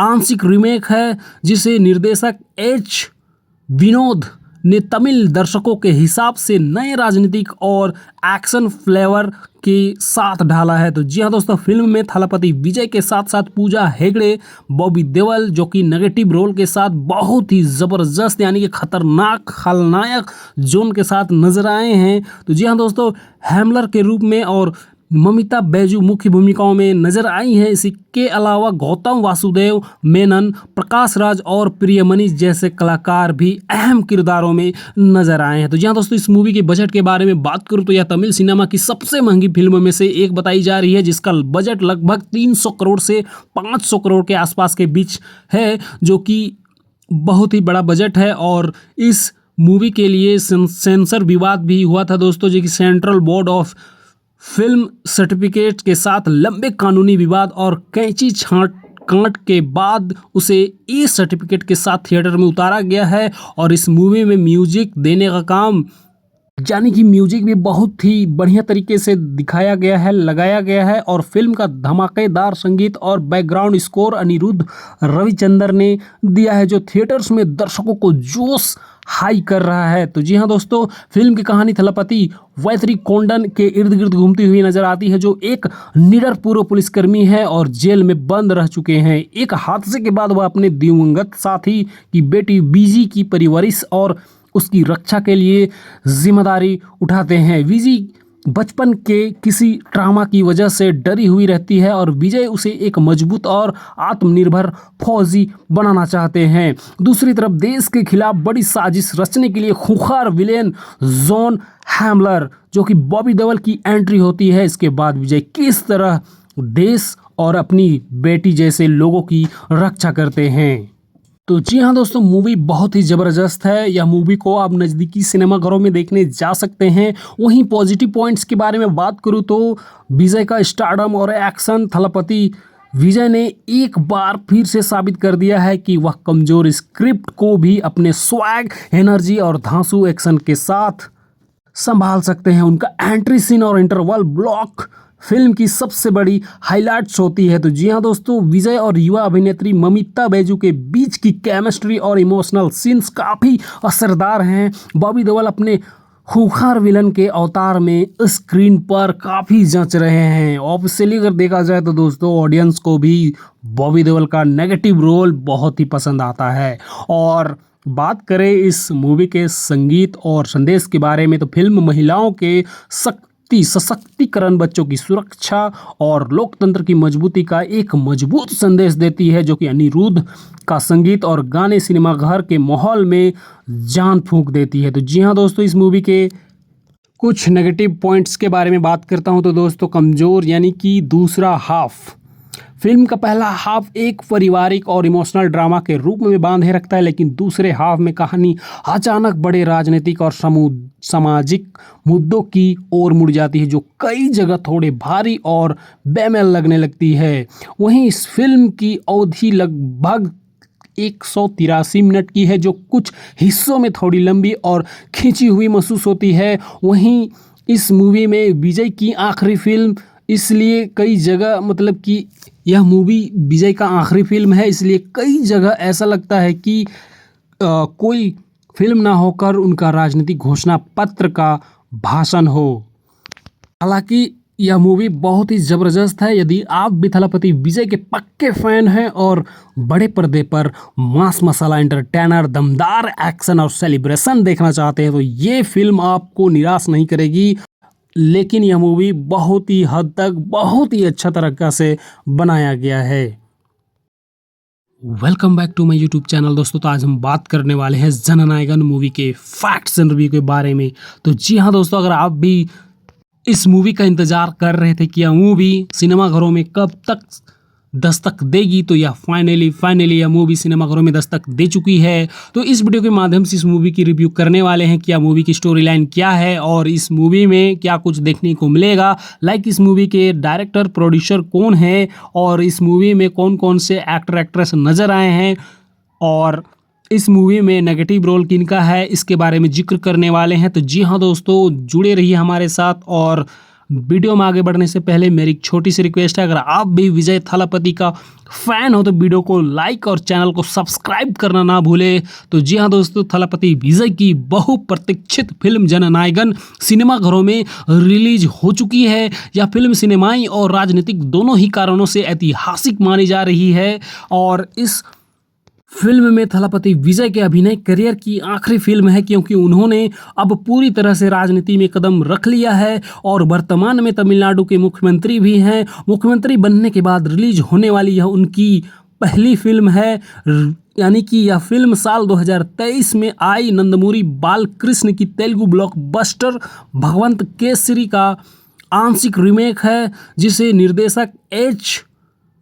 A: आंशिक रीमेक है, जिसे निर्देशक एच विनोद ने तमिल दर्शकों के हिसाब से नए राजनीतिक और एक्शन फ्लेवर के साथ ढाला है। तो जी हाँ दोस्तों, फिल्म में थलपति विजय के साथ साथ पूजा हेगड़े, बॉबी देओल, जो कि नेगेटिव रोल के साथ बहुत ही ज़बरदस्त यानी कि खतरनाक खलनायक जोन के साथ नजर आए हैं। तो जी हाँ दोस्तों, हैमलर के रूप में और ममिता बैजू मुख्य भूमिकाओं में नजर आई हैं। इसके अलावा गौतम वासुदेव मेनन, प्रकाश राज और प्रियमणि जैसे कलाकार भी अहम किरदारों में नजर आए हैं। तो जी हाँ दोस्तों, इस मूवी के बजट के बारे में बात करूं तो यह तमिल सिनेमा की सबसे महंगी फिल्मों में से एक बताई जा रही है, जिसका बजट लगभग 300 करोड़ से 500 करोड़ के आसपास के बीच है, जो कि बहुत ही बड़ा बजट है। और इस मूवी के लिए सेंसर विवाद भी हुआ था दोस्तों, जो कि central board of film certificate के साथ लंबे कानूनी विवाद और कैंची छांट कांट के बाद उसे ई सर्टिफिकेट के साथ थिएटर में उतारा गया है। और इस मूवी में म्यूजिक देने का काम, यानी कि म्यूजिक भी बहुत ही बढ़िया तरीके से दिखाया गया है, लगाया गया है। और फिल्म का धमाकेदार संगीत और बैकग्राउंड स्कोर अनिरुद्ध रविचंद्र ने दिया है, जो थिएटर्स में दर्शकों को जोश हाई कर रहा है। तो जी हाँ दोस्तों, फिल्म की कहानी थलपति वैतरी कोंडन के इर्द गिर्द घूमती हुई नजर आती है, जो एक निडर पूर्व पुलिसकर्मी है और जेल में बंद रह चुके हैं। एक हादसे के बाद वह अपने दिवंगत साथी की बेटी बीजी की परवरिश और उसकी रक्षा के लिए जिम्मेदारी उठाते हैं। विजी बचपन के किसी ट्रामा की वजह से डरी हुई रहती है और विजय उसे एक मजबूत और आत्मनिर्भर फौजी बनाना चाहते हैं। दूसरी तरफ देश के खिलाफ बड़ी साजिश रचने के लिए खूंखार विलेन जॉन हैमलर, जो कि बॉबी देओल की एंट्री होती है। इसके बाद विजय किस तरह देश और अपनी बेटी जैसे लोगों की रक्षा करते हैं। तो जी हाँ दोस्तों, मूवी बहुत ही ज़बरदस्त है। यह मूवी को आप नज़दीकी सिनेमाघरों में देखने जा सकते हैं। वहीं पॉजिटिव पॉइंट्स के बारे में बात करूँ तो विजय का स्टारडम और एक्शन, थलपति विजय ने एक बार फिर से साबित कर दिया है कि वह कमज़ोर स्क्रिप्ट को भी अपने स्वैग, एनर्जी और धांसू एक्शन के साथ संभाल सकते हैं। उनका एंट्री सीन और इंटरवल ब्लॉक फिल्म की सबसे बड़ी हाइलाइट्स होती है। तो जी हाँ दोस्तों, विजय और युवा अभिनेत्री ममिता बैजू के बीच की केमिस्ट्री और इमोशनल सीन्स काफ़ी असरदार हैं। बॉबी देओल अपने खूंखार विलन के अवतार में स्क्रीन पर काफ़ी जंच रहे हैं। ऑब्वियसली अगर देखा जाए तो दोस्तों, ऑडियंस को भी बॉबी देओल का नेगेटिव रोल बहुत ही पसंद आता है। और बात करें इस मूवी के संगीत और संदेश के बारे में, तो फिल्म महिलाओं के सशक्तिकरण, बच्चों की सुरक्षा और लोकतंत्र की मजबूती का एक मजबूत संदेश देती है, जो कि अनिरुद्ध का संगीत और गाने सिनेमाघर के माहौल में जान फूंक देती है। तो जी हाँ दोस्तों, इस मूवी के कुछ नेगेटिव पॉइंट्स के बारे में बात करता हूँ तो दोस्तों, कमज़ोर यानी कि दूसरा हाफ। फिल्म का पहला हाफ एक पारिवारिक और इमोशनल ड्रामा के रूप में बांधे रखता है, लेकिन दूसरे हाफ में कहानी अचानक बड़े राजनीतिक और सामाजिक मुद्दों की ओर मुड़ जाती है, जो कई जगह थोड़े भारी और बेमेल लगने लगती है। वहीं इस फिल्म की अवधि लगभग 183 मिनट की है, जो कुछ हिस्सों में थोड़ी लंबी और खींची हुई महसूस होती है। वहीं इस मूवी में विजय की आखिरी फिल्म, इसलिए कई जगह मतलब कि यह मूवी विजय का आखिरी फिल्म है, इसलिए कई जगह ऐसा लगता है कि कोई फिल्म ना होकर उनका राजनीतिक घोषणा पत्र का भाषण हो। हालांकि यह मूवी बहुत ही ज़बरदस्त है। यदि आप भी थलपति विजय के पक्के फैन हैं और बड़े पर्दे पर मास मसाला एंटरटेनर, दमदार एक्शन और सेलिब्रेशन देखना चाहते हैं, तो ये फिल्म आपको निराश नहीं करेगी। लेकिन यह मूवी बहुत ही हद तक बहुत ही अच्छा तरीक़ा से बनाया गया है। Welcome back to my YouTube channel दोस्तों। तो आज हम बात करने वाले हैं जननायकन मूवी के फैक्ट्स एंड रिव्यू के बारे में। तो जी हाँ दोस्तों, अगर आप भी इस मूवी का इंतज़ार कर रहे थे कि यह मूवी सिनेमाघरों में कब तक दस्तक देगी, तो यह फाइनली यह मूवी सिनेमाघरों में दस्तक दे चुकी है। तो इस वीडियो के माध्यम से इस मूवी की रिव्यू करने वाले हैं कि यह मूवी की स्टोरी लाइन क्या है और इस मूवी में क्या कुछ देखने को मिलेगा। इस मूवी के डायरेक्टर प्रोड्यूसर कौन है और इस मूवी में कौन कौन से एक्टर एक्ट्रेस नज़र आए हैं और इस मूवी में नेगेटिव रोल किनका है, इसके बारे में जिक्र करने वाले हैं। तो जी हाँ दोस्तों, जुड़े रहिए हमारे साथ। और वीडियो में आगे बढ़ने से पहले मेरी एक छोटी सी रिक्वेस्ट है, अगर आप भी विजय थलपति का फैन हो तो वीडियो को लाइक और चैनल को सब्सक्राइब करना ना भूले। तो जी हाँ दोस्तों, थलपति विजय की बहुप्रतीक्षित फिल्म जननायकन सिनेमाघरों में रिलीज हो चुकी है। यह फिल्म सिनेमाई और राजनीतिक दोनों ही कारणों से ऐतिहासिक मानी जा रही है और इस फिल्म में थलपति विजय के अभिनय करियर की आखिरी फिल्म है, क्योंकि उन्होंने अब पूरी तरह से राजनीति में कदम रख लिया है और वर्तमान में तमिलनाडु के मुख्यमंत्री भी हैं। मुख्यमंत्री बनने के बाद रिलीज होने वाली यह उनकी पहली फिल्म है, यानी कि यह फिल्म साल 2023 में आई नंदमूरी बालकृष्ण की तेलुगु ब्लॉकबस्टर भगवंत केसरी का आंशिक रीमेक है, जिसे निर्देशक एच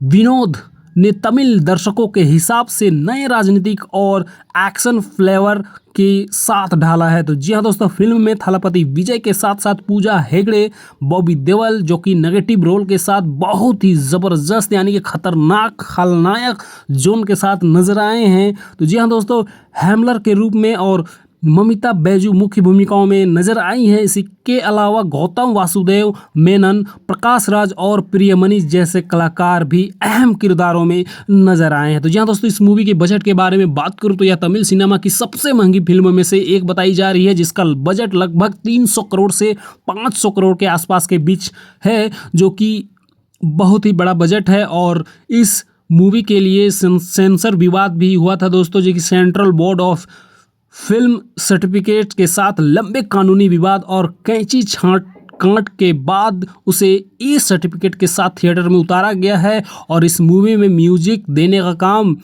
A: विनोद ने तमिल दर्शकों के हिसाब से नए राजनीतिक और एक्शन फ्लेवर के साथ ढाला है। तो जी हाँ दोस्तों, फिल्म में थलपति विजय के साथ साथ पूजा हेगड़े, बॉबी देओल जो कि नेगेटिव रोल के साथ बहुत ही ज़बरदस्त यानी कि खतरनाक खलनायक जोन के साथ नजर आए हैं। तो जी हाँ दोस्तों, हैमलर के रूप में और ममिता बैजू मुख्य भूमिकाओं में नजर आई हैं। इसी के अलावा गौतम वासुदेव मेनन, प्रकाश राज और प्रियमणि जैसे कलाकार भी अहम किरदारों में नजर आए हैं। तो जी हाँ दोस्तों, इस मूवी के बजट के बारे में बात करूं तो यह तमिल सिनेमा की सबसे महंगी फिल्मों में से एक बताई जा रही है, जिसका बजट लगभग 300 करोड़ से 500 करोड़ के आसपास के बीच है, जो कि बहुत ही बड़ा बजट है। और इस मूवी के लिए सेंसर विवाद भी हुआ था दोस्तों, जो कि central board of film certificate के साथ लंबे कानूनी विवाद और कैंची छांट कांट के बाद उसे ई सर्टिफिकेट के साथ थिएटर में उतारा गया है। और इस मूवी में म्यूजिक देने का काम,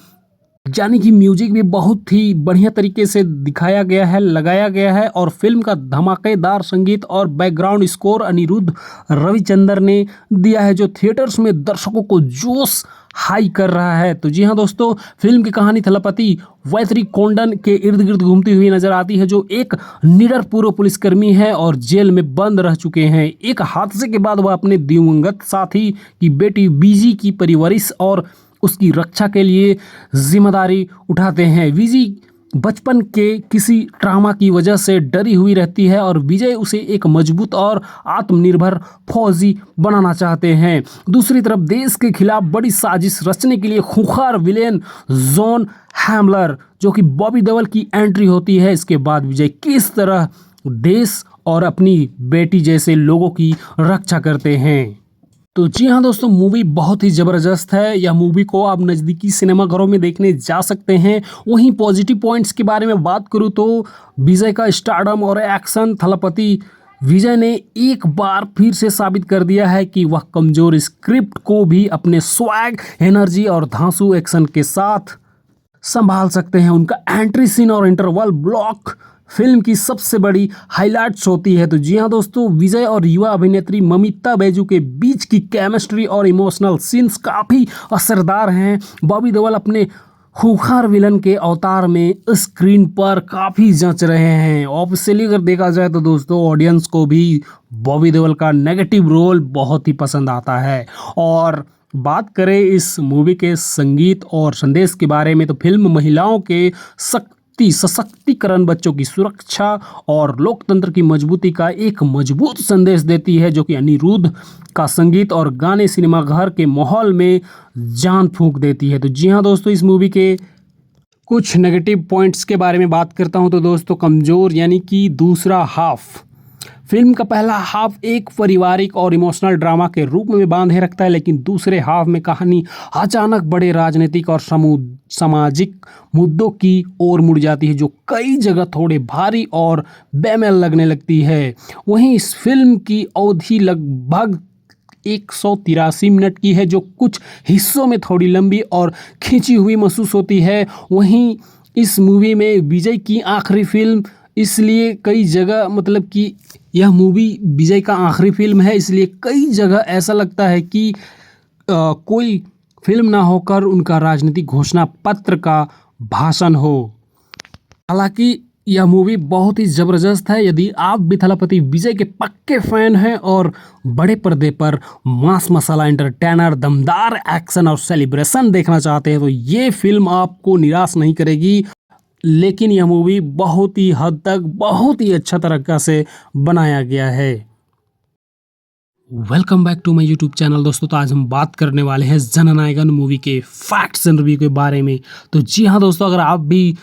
A: यानी कि म्यूजिक भी बहुत ही बढ़िया तरीके से दिखाया गया है, लगाया गया है। और फिल्म का धमाकेदार संगीत और बैकग्राउंड स्कोर अनिरुद्ध रविचंद्र ने दिया है, जो थिएटर्स में दर्शकों को जोश हाई कर रहा है। तो जी हाँ दोस्तों, फिल्म की कहानी थलपति वैतरी कोंडन के इर्द गिर्द घूमती हुई नजर आती है, जो एक निडर पूर्व पुलिसकर्मी है और जेल में बंद रह चुके हैं। एक हादसे के बाद वह अपने दिवंगत साथी की बेटी बीजी की परवरिश और उसकी रक्षा के लिए जिम्मेदारी उठाते हैं। विजी बचपन के किसी ट्रामा की वजह से डरी हुई रहती है और विजय उसे एक मजबूत और आत्मनिर्भर फौजी बनाना चाहते हैं। दूसरी तरफ देश के खिलाफ बड़ी साजिश रचने के लिए खूंखार विलेन जॉन हैमलर, जो कि बॉबी देओल की एंट्री होती है। इसके बाद विजय किस तरह देश और अपनी बेटी जैसे लोगों की रक्षा करते हैं। तो जी हाँ दोस्तों, मूवी बहुत ही ज़बरदस्त है। यह मूवी को आप नज़दीकी सिनेमाघरों में देखने जा सकते हैं। वहीं पॉजिटिव पॉइंट्स के बारे में बात करूँ तो विजय का स्टारडम और एक्शन, थलपति विजय ने एक बार फिर से साबित कर दिया है कि वह कमज़ोर स्क्रिप्ट को भी अपने स्वैग, एनर्जी और धांसू एक्शन के साथ संभाल सकते हैं। उनका एंट्री सीन और इंटरवल ब्लॉक फिल्म की सबसे बड़ी हाइलाइट्स होती है। तो जी हाँ दोस्तों, विजय और युवा अभिनेत्री ममिता बैजू के बीच की केमिस्ट्री और इमोशनल सीन्स काफ़ी असरदार हैं। बॉबी देओल अपने खूंखार विलन के अवतार में स्क्रीन पर काफ़ी जंच रहे हैं। ऑब्वियसली अगर देखा जाए तो दोस्तों, ऑडियंस को भी बॉबी देओल का नेगेटिव रोल बहुत ही पसंद आता है। और बात करें इस मूवी के संगीत और संदेश के बारे में तो फिल्म महिलाओं के सशक्तिकरण, बच्चों की सुरक्षा और लोकतंत्र की मजबूती का एक मजबूत संदेश देती है, जो कि अनिरुद्ध का संगीत और गाने सिनेमाघर के माहौल में जान फूंक देती है। तो जी हाँ दोस्तों, इस मूवी के कुछ नेगेटिव पॉइंट्स के बारे में बात करता हूं तो दोस्तों, कमज़ोर यानी कि दूसरा हाफ। फिल्म का पहला हाफ एक पारिवारिक और इमोशनल ड्रामा के रूप में बांधे रखता है, लेकिन दूसरे हाफ में कहानी अचानक बड़े राजनीतिक और सामाजिक मुद्दों की ओर मुड़ जाती है, जो कई जगह थोड़े भारी और बेमेल लगने लगती है। वहीं इस फिल्म की अवधि लगभग 183 मिनट की है, जो कुछ हिस्सों में थोड़ी लंबी और खींची हुई महसूस होती है। वहीं इस मूवी में विजय की आखिरी फिल्म, इसलिए कई जगह मतलब कि यह मूवी विजय का आखिरी फिल्म है, इसलिए कई जगह ऐसा लगता है कि कोई फिल्म ना होकर उनका राजनीतिक घोषणा पत्र का भाषण हो। हालांकि यह मूवी बहुत ही ज़बरदस्त है। यदि आप भी थलपति विजय के पक्के फैन हैं और बड़े पर्दे पर मास मसाला एंटरटेनर, दमदार एक्शन और सेलिब्रेशन देखना चाहते हैं तो ये फिल्म आपको निराश नहीं करेगी। लेकिन यह मूवी बहुत ही हद तक बहुत ही अच्छा तरीका से बनाया गया है। Welcome back to my YouTube channel दोस्तों। तो आज हम बात करने वाले हैं जननायकन मूवी के फैक्ट्स एंड रिव्यू के बारे में। तो जी हाँ दोस्तों, अगर आप भी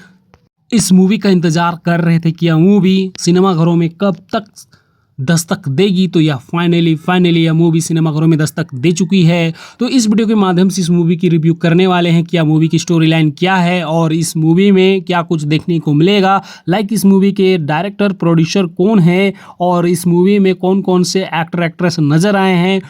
A: इस मूवी का इंतज़ार कर रहे थे कि यह मूवी सिनेमाघरों में कब तक दस्तक देगी, तो यह फाइनली यह मूवी सिनेमाघरों में दस्तक दे चुकी है। तो इस वीडियो के माध्यम से इस मूवी की रिव्यू करने वाले हैं, क्या मूवी की स्टोरी लाइन क्या है और इस मूवी में क्या कुछ देखने को मिलेगा, लाइक इस मूवी के डायरेक्टर प्रोड्यूसर कौन है और इस मूवी में कौन कौन से एक्टर एक्ट्रेस नज़र आए हैं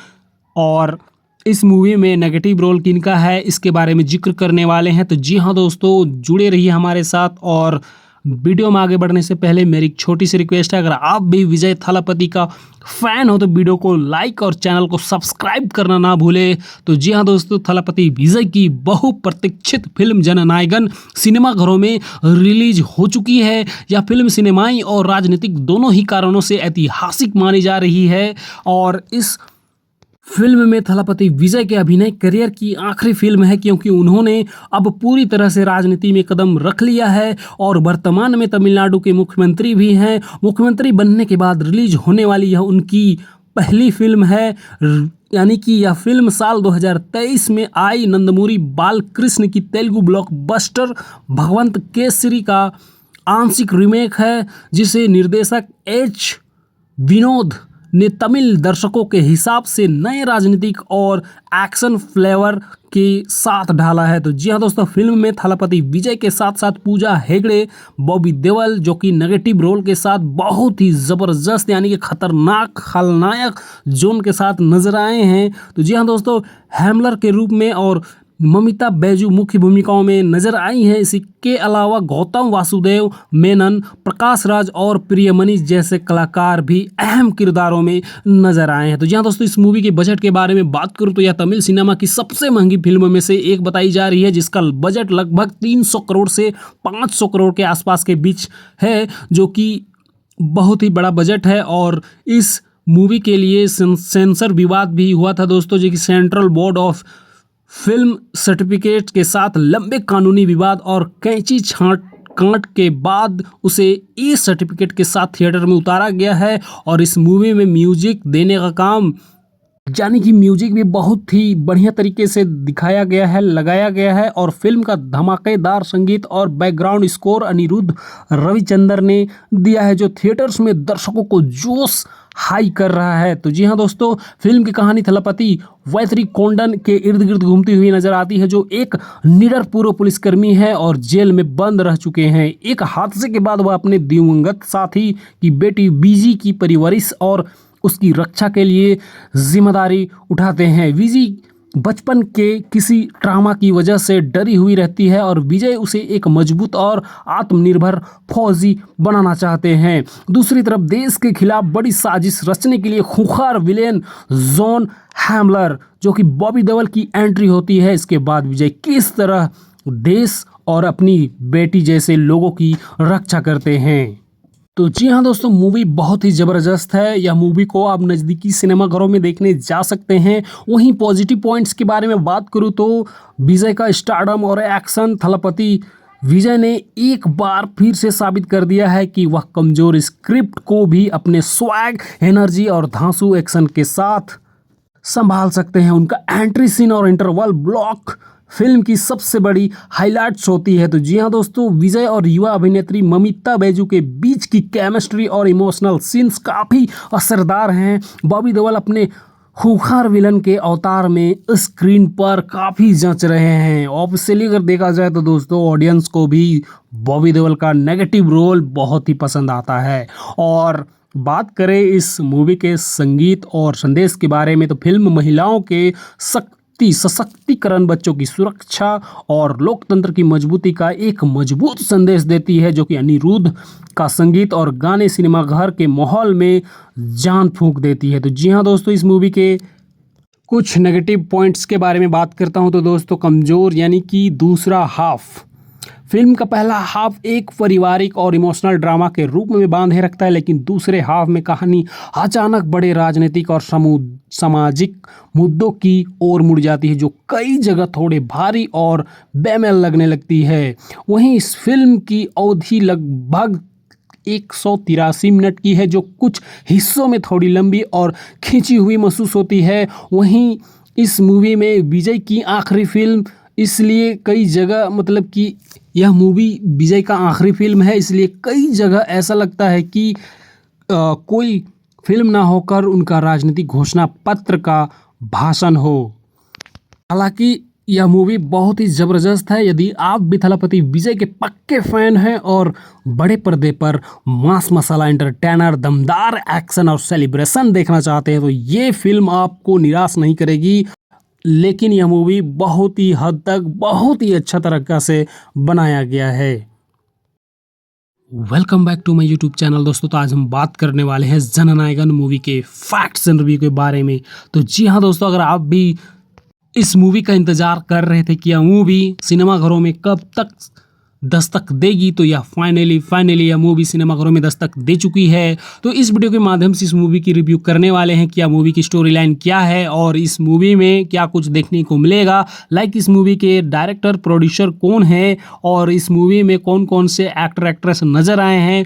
A: और इस मूवी में नेगेटिव रोल किनका है, इसके बारे में जिक्र करने वाले हैं। तो जी हाँ दोस्तों, जुड़े रहिए हमारे साथ। और वीडियो में आगे बढ़ने से पहले मेरी एक छोटी सी रिक्वेस्ट है, अगर आप भी विजय थालापति का फैन हो तो वीडियो को लाइक और चैनल को सब्सक्राइब करना ना भूले। तो जी हाँ दोस्तों, थालापति विजय की बहुप्रतीक्षित फिल्म जननायकन सिनेमाघरों में रिलीज हो चुकी है। यह फिल्म सिनेमाई और राजनीतिक दोनों ही कारणों से ऐतिहासिक मानी जा रही है और इस फिल्म में थालापति विजय के अभिनय करियर की आखिरी फिल्म है, क्योंकि उन्होंने अब पूरी तरह से राजनीति में कदम रख लिया है और वर्तमान में तमिलनाडु के मुख्यमंत्री भी हैं। मुख्यमंत्री बनने के बाद रिलीज होने वाली यह उनकी पहली फिल्म है, यानी कि यह फिल्म साल 2023 में आई नंदमूरी बालकृष्ण की तेलुगु ब्लॉकबस्टर भगवंत केसरी का आंशिक रीमेक है, जिसे निर्देशक एच विनोद ने तमिल दर्शकों के हिसाब से नए राजनीतिक और एक्शन फ्लेवर के साथ ढाला है। तो जी हाँ दोस्तों, फिल्म में थालापति विजय के साथ साथ पूजा हेगड़े, बॉबी देओल जो कि नेगेटिव रोल के साथ बहुत ही ज़बरदस्त यानी कि खतरनाक खलनायक जोन के साथ नजर आए हैं। तो जी हाँ दोस्तों, हैमलर के रूप में और ममिता बैजू मुख्य भूमिकाओं में नजर आई हैं। इसके अलावा गौतम वासुदेव मेनन, प्रकाश राज और प्रियमणि जैसे कलाकार भी अहम किरदारों में नजर आए हैं। तो जी हाँ दोस्तों, इस मूवी के बजट के बारे में बात करूँ तो यह तमिल सिनेमा की सबसे महंगी फिल्मों में से एक बताई जा रही है, जिसका बजट लगभग 300 करोड़ से 500 करोड़ के आसपास के बीच है, जो कि बहुत ही बड़ा बजट है। और इस मूवी के लिए सेंसर विवाद भी हुआ था दोस्तों, जो कि central board of film certificate के साथ लंबे कानूनी विवाद और कैंची छांट कांट के बाद उसे ई सर्टिफिकेट के साथ थिएटर में उतारा गया है। और इस मूवी में म्यूजिक देने का काम, यानी कि म्यूजिक भी बहुत ही बढ़िया तरीके से दिखाया गया है, लगाया गया है। और फिल्म का धमाकेदार संगीत और बैकग्राउंड स्कोर अनिरुद्ध रविचंद्र ने दिया है, जो थिएटर्स में दर्शकों को जोश हाई कर रहा है। तो जी हाँ दोस्तों, फिल्म की कहानी थलापति वैथरी कोंडन के इर्द गिर्द घूमती हुई नजर आती है, जो एक निडर पूर्व पुलिसकर्मी है और जेल में बंद रह चुके हैं। एक हादसे के बाद वह अपने दिवंगत साथी की बेटी बीजी की परवरिश और उसकी रक्षा के लिए जिम्मेदारी उठाते हैं। बीजी बचपन के किसी ट्रामा की वजह से डरी हुई रहती है और विजय उसे एक मजबूत और आत्मनिर्भर फौजी बनाना चाहते हैं। दूसरी तरफ देश के खिलाफ बड़ी साजिश रचने के लिए खूंखार विलेन जॉन हैमलर, जो कि बॉबी देओल की एंट्री होती है। इसके बाद विजय किस तरह देश और अपनी बेटी जैसे लोगों की रक्षा करते हैं। तो जी हाँ दोस्तों, मूवी बहुत ही ज़बरदस्त है। यह मूवी को आप नज़दीकी सिनेमाघरों में देखने जा सकते हैं। वहीं पॉजिटिव पॉइंट्स के बारे में बात करूँ तो विजय का स्टारडम और एक्शन, थालापति विजय ने एक बार फिर से साबित कर दिया है कि वह कमज़ोर स्क्रिप्ट को भी अपने स्वैग, एनर्जी और धांसू एक्शन के साथ संभाल सकते हैं। उनका एंट्री सीन और इंटरवल ब्लॉक फिल्म की सबसे बड़ी हाइलाइट्स होती है। तो जी हाँ दोस्तों, विजय और युवा अभिनेत्री ममिता बैजू के बीच की केमिस्ट्री और इमोशनल सीन्स काफ़ी असरदार हैं। बॉबी देओल अपने खूंखार विलन के अवतार में स्क्रीन पर काफ़ी जंच रहे हैं। ऑब्वियसली अगर देखा जाए तो दोस्तों, ऑडियंस को भी बॉबी देओल का नेगेटिव रोल बहुत ही पसंद आता है। और बात करें इस मूवी के संगीत और संदेश के बारे में, तो फिल्म महिलाओं के सशक्तिकरण, बच्चों की सुरक्षा और लोकतंत्र की मजबूती का एक मजबूत संदेश देती है, जो कि अनिरुद्ध का संगीत और गाने सिनेमाघर के माहौल में जान फूंक देती है। तो जी हाँ दोस्तों, इस मूवी के कुछ नेगेटिव पॉइंट्स के बारे में बात करता हूं तो दोस्तों, कमज़ोर यानी कि दूसरा हाफ। फिल्म का पहला हाफ एक पारिवारिक और इमोशनल ड्रामा के रूप में बांधे रखता है, लेकिन दूसरे हाफ में कहानी अचानक बड़े राजनीतिक और सामाजिक मुद्दों की ओर मुड़ जाती है, जो कई जगह थोड़े भारी और बेमेल लगने लगती है। वहीं इस फिल्म की अवधि लगभग 183 मिनट की है, जो कुछ हिस्सों में थोड़ी लंबी और खींची हुई महसूस होती है। वहीं इस मूवी में विजय की आखिरी फिल्म, इसलिए कई जगह मतलब कि यह मूवी विजय का आखिरी फिल्म है, इसलिए कई जगह ऐसा लगता है कि कोई फिल्म ना होकर उनका राजनीतिक घोषणा पत्र का भाषण हो। हालांकि यह मूवी बहुत ही ज़बरदस्त है। यदि आप भी थलापति विजय के पक्के फैन हैं और बड़े पर्दे पर मास मसाला एंटरटेनर, दमदार एक्शन और सेलिब्रेशन देखना चाहते हैं तो ये फिल्म आपको निराश नहीं करेगी। लेकिन यह मूवी बहुत ही हद तक बहुत ही अच्छा तरीका से बनाया गया है। Welcome back to my YouTube channel दोस्तों। तो आज हम बात करने वाले हैं जननायकन मूवी के फैक्ट्स एंड रिव्यू के बारे में। तो जी हाँ दोस्तों, अगर आप भी इस मूवी का इंतजार कर रहे थे कि यह मूवी सिनेमाघरों में कब तक दस्तक देगी, तो यह फाइनली यह मूवी सिनेमाघरों में दस्तक दे चुकी है। तो इस वीडियो के माध्यम से इस मूवी की रिव्यू करने वाले हैं कि यह मूवी की स्टोरी लाइन क्या है और इस मूवी में क्या कुछ देखने को मिलेगा। लाइक इस मूवी के डायरेक्टर प्रोड्यूसर कौन है और इस मूवी में कौन कौन से एक्टर एक्ट्रेस नज़र आए हैं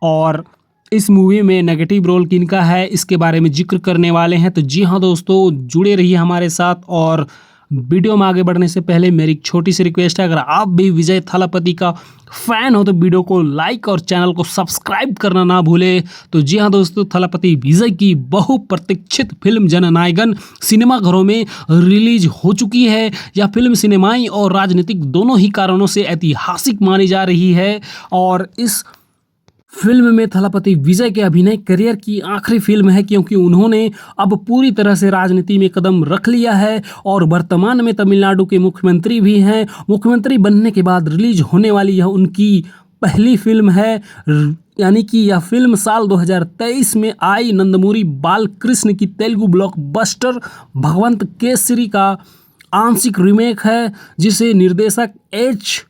A: और इस मूवी में नेगेटिव रोल किनका है, इसके बारे में जिक्र करने वाले हैं। तो जी हाँ दोस्तों, जुड़े रहिए हमारे साथ। और वीडियो में आगे बढ़ने से पहले मेरी एक छोटी सी रिक्वेस्ट है, अगर आप भी विजय थालापति का फैन हो तो वीडियो को लाइक और चैनल को सब्सक्राइब करना ना भूले। तो जी हाँ दोस्तों, थालापति विजय की बहुप्रतीक्षित फिल्म जननायकन सिनेमाघरों में रिलीज हो चुकी है। यह फिल्म सिनेमाई और राजनीतिक दोनों ही कारणों से ऐतिहासिक मानी जा रही है और इस फिल्म में थलापति विजय के अभिनय करियर की आखिरी फिल्म है, क्योंकि उन्होंने अब पूरी तरह से राजनीति में कदम रख लिया है और वर्तमान में तमिलनाडु के मुख्यमंत्री भी हैं। मुख्यमंत्री बनने के बाद रिलीज होने वाली यह उनकी पहली फिल्म है, यानी कि यह फिल्म साल 2023 में आई नंदमूरी बालकृष्ण की तेलुगु ब्लॉकबस्टर भगवंत केसरी का आंशिक रीमेक है, जिसे निर्देशक एच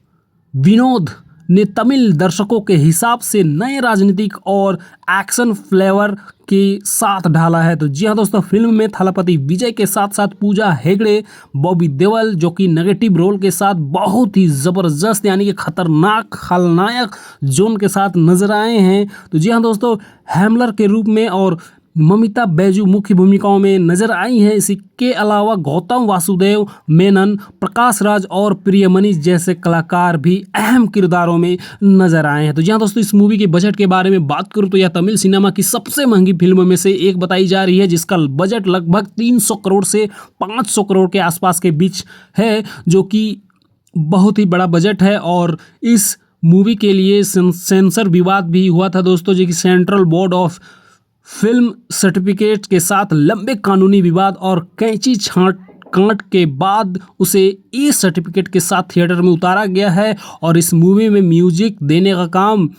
A: विनोद ने तमिल दर्शकों के हिसाब से नए राजनीतिक और एक्शन फ्लेवर के साथ ढाला है। तो जी हाँ दोस्तों, फिल्म में थलापति विजय के साथ साथ पूजा हेगड़े, बॉबी देओल जो कि नेगेटिव रोल के साथ बहुत ही ज़बरदस्त यानी कि खतरनाक खलनायक जोन के साथ नजर आए हैं। तो जी हाँ दोस्तों, हैमलर के रूप में और ममिता बैजू मुख्य भूमिकाओं में नजर आई हैं। इसके अलावा गौतम वासुदेव मेनन, प्रकाश राज और प्रियमणि जैसे कलाकार भी अहम किरदारों में नजर आए हैं। तो जी हाँ दोस्तों, इस मूवी के बजट के बारे में बात करूँ तो यह तमिल सिनेमा की सबसे महंगी फिल्मों में से एक बताई जा रही है, जिसका बजट लगभग 300 करोड़ से 500 करोड़ के आसपास के बीच है, जो कि बहुत ही बड़ा बजट है। और इस मूवी के लिए सेंसर विवाद भी हुआ था दोस्तों, जो कि central board of film certificate के साथ लंबे कानूनी विवाद और कैंची छांट कांट के बाद उसे ई सर्टिफिकेट के साथ थिएटर में उतारा गया है। और इस मूवी में म्यूजिक देने का काम,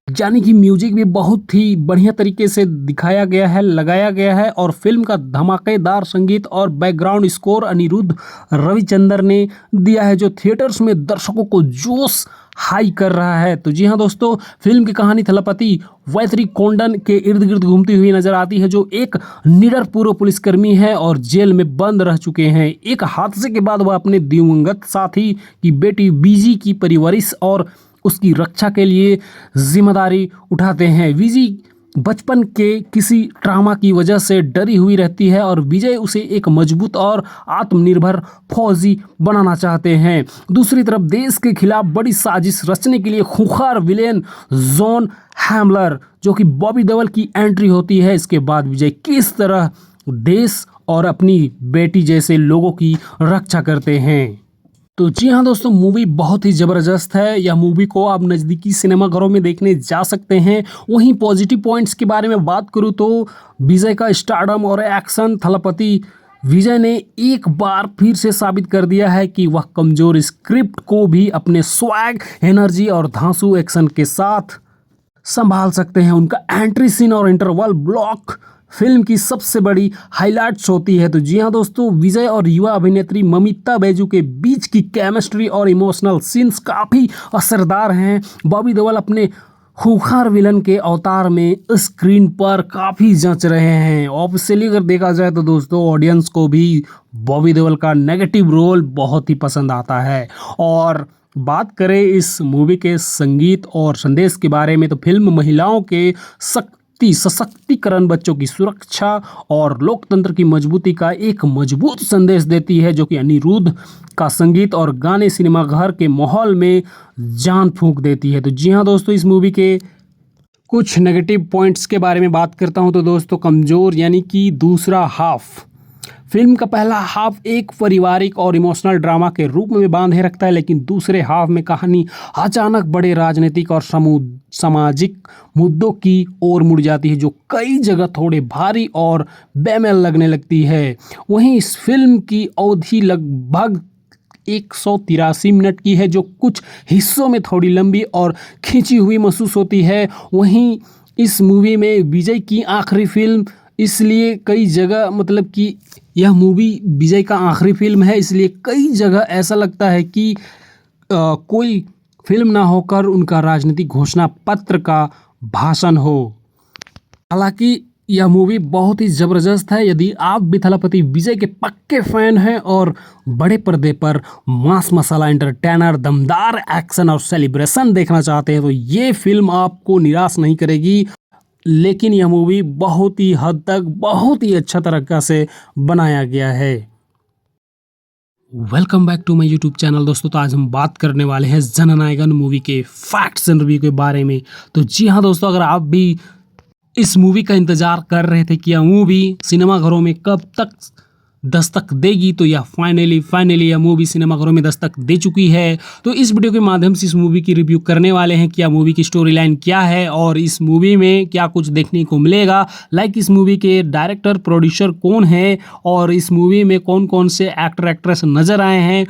A: यानी कि म्यूजिक भी बहुत ही बढ़िया तरीके से दिखाया गया है, लगाया गया है। और फिल्म का धमाकेदार संगीत और बैकग्राउंड स्कोर अनिरुद्ध रविचंद्र ने दिया है, जो थिएटर्स में दर्शकों को जोश हाई कर रहा है। तो जी हाँ दोस्तों, फिल्म की कहानी थलापति वैतरी कोंडन के इर्द गिर्द घूमती हुई नजर आती है, जो एक निडर पूर्व पुलिसकर्मी है और जेल में बंद रह चुके हैं। एक हादसे के बाद वह अपने दिवंगत साथी की बेटी बीजी की परवरिश और उसकी रक्षा के लिए जिम्मेदारी उठाते हैं। विजी बचपन के किसी ट्रामा की वजह से डरी हुई रहती है और विजय उसे एक मजबूत और आत्मनिर्भर फौजी बनाना चाहते हैं। दूसरी तरफ देश के खिलाफ बड़ी साजिश रचने के लिए खूंखार विलेन जॉन हैमलर, जो कि बॉबी देओल की एंट्री होती है। इसके बाद विजय किस तरह देश और अपनी बेटी जैसे लोगों की रक्षा करते हैं। तो जी हाँ दोस्तों, मूवी बहुत ही ज़बरदस्त है। यह मूवी को आप नज़दीकी सिनेमाघरों में देखने जा सकते हैं। वहीं पॉजिटिव पॉइंट्स के बारे में बात करूँ तो विजय का स्टारडम और एक्शन, थलापति विजय ने एक बार फिर से साबित कर दिया है कि वह कमज़ोर स्क्रिप्ट को भी अपने स्वैग, एनर्जी और धांसू एक्शन के साथ संभाल सकते हैं। उनका एंट्री सीन और इंटरवल ब्लॉक फिल्म की सबसे बड़ी हाइलाइट्स होती है। तो जी हाँ दोस्तों, विजय और युवा अभिनेत्री ममिता बैजू के बीच की केमिस्ट्री और इमोशनल सीन्स काफ़ी असरदार हैं। बॉबी देओल अपने खूंखार विलन के अवतार में स्क्रीन पर काफ़ी जंच रहे हैं। ऑब्वियसली अगर देखा जाए तो दोस्तों, ऑडियंस को भी बॉबी देओल का नेगेटिव रोल बहुत ही पसंद आता है। और बात करें इस मूवी के संगीत और संदेश के बारे में तो फिल्म महिलाओं के सशक्तिकरण, बच्चों की सुरक्षा और लोकतंत्र की मजबूती का एक मजबूत संदेश देती है, जो कि अनिरुद्ध का संगीत और गाने सिनेमाघर के माहौल में जान फूंक देती है। तो जी हाँ दोस्तों, इस मूवी के कुछ नेगेटिव पॉइंट्स के बारे में बात करता हूं तो दोस्तों, कमज़ोर यानी कि दूसरा हाफ। फिल्म का पहला हाफ एक पारिवारिक और इमोशनल ड्रामा के रूप में बांधे रखता है, लेकिन दूसरे हाफ में कहानी अचानक बड़े राजनीतिक और सामाजिक मुद्दों की ओर मुड़ जाती है, जो कई जगह थोड़े भारी और बेमेल लगने लगती है। वहीं इस फिल्म की अवधि लगभग 183 मिनट की है, जो कुछ हिस्सों में थोड़ी लंबी और खींची हुई महसूस होती है। वहीं इस मूवी में विजय की आखिरी फिल्म, इसलिए कई जगह मतलब कि यह मूवी विजय का आखिरी फिल्म है, इसलिए कई जगह ऐसा लगता है कि कोई फिल्म ना होकर उनका राजनीतिक घोषणा पत्र का भाषण हो। हालांकि यह मूवी बहुत ही ज़बरदस्त है। यदि आप भी थलापति विजय के पक्के फैन हैं और बड़े पर्दे पर मास मसाला एंटरटेनर, दमदार एक्शन और सेलिब्रेशन देखना चाहते हैं तो ये फिल्म आपको निराश नहीं करेगी। लेकिन यह मूवी बहुत ही हद तक बहुत ही अच्छा तरीका से बनाया गया है। Welcome back to my YouTube channel दोस्तों। तो आज हम बात करने वाले हैं जननायकन मूवी के फैक्ट्स एंड रिव्यू के बारे में। तो जी हाँ दोस्तों, अगर आप भी इस मूवी का इंतजार कर रहे थे कि यह मूवी सिनेमाघरों में कब तक दस्तक देगी, तो यह फाइनली यह मूवी सिनेमाघरों में दस्तक दे चुकी है। तो इस वीडियो के माध्यम से इस मूवी की रिव्यू करने वाले हैं कि यह मूवी की स्टोरी लाइन क्या है और इस मूवी में क्या कुछ देखने को मिलेगा। इस मूवी के डायरेक्टर प्रोड्यूसर कौन है और इस मूवी में कौन कौन से एक्टर एक्ट्रेस नज़र आए हैं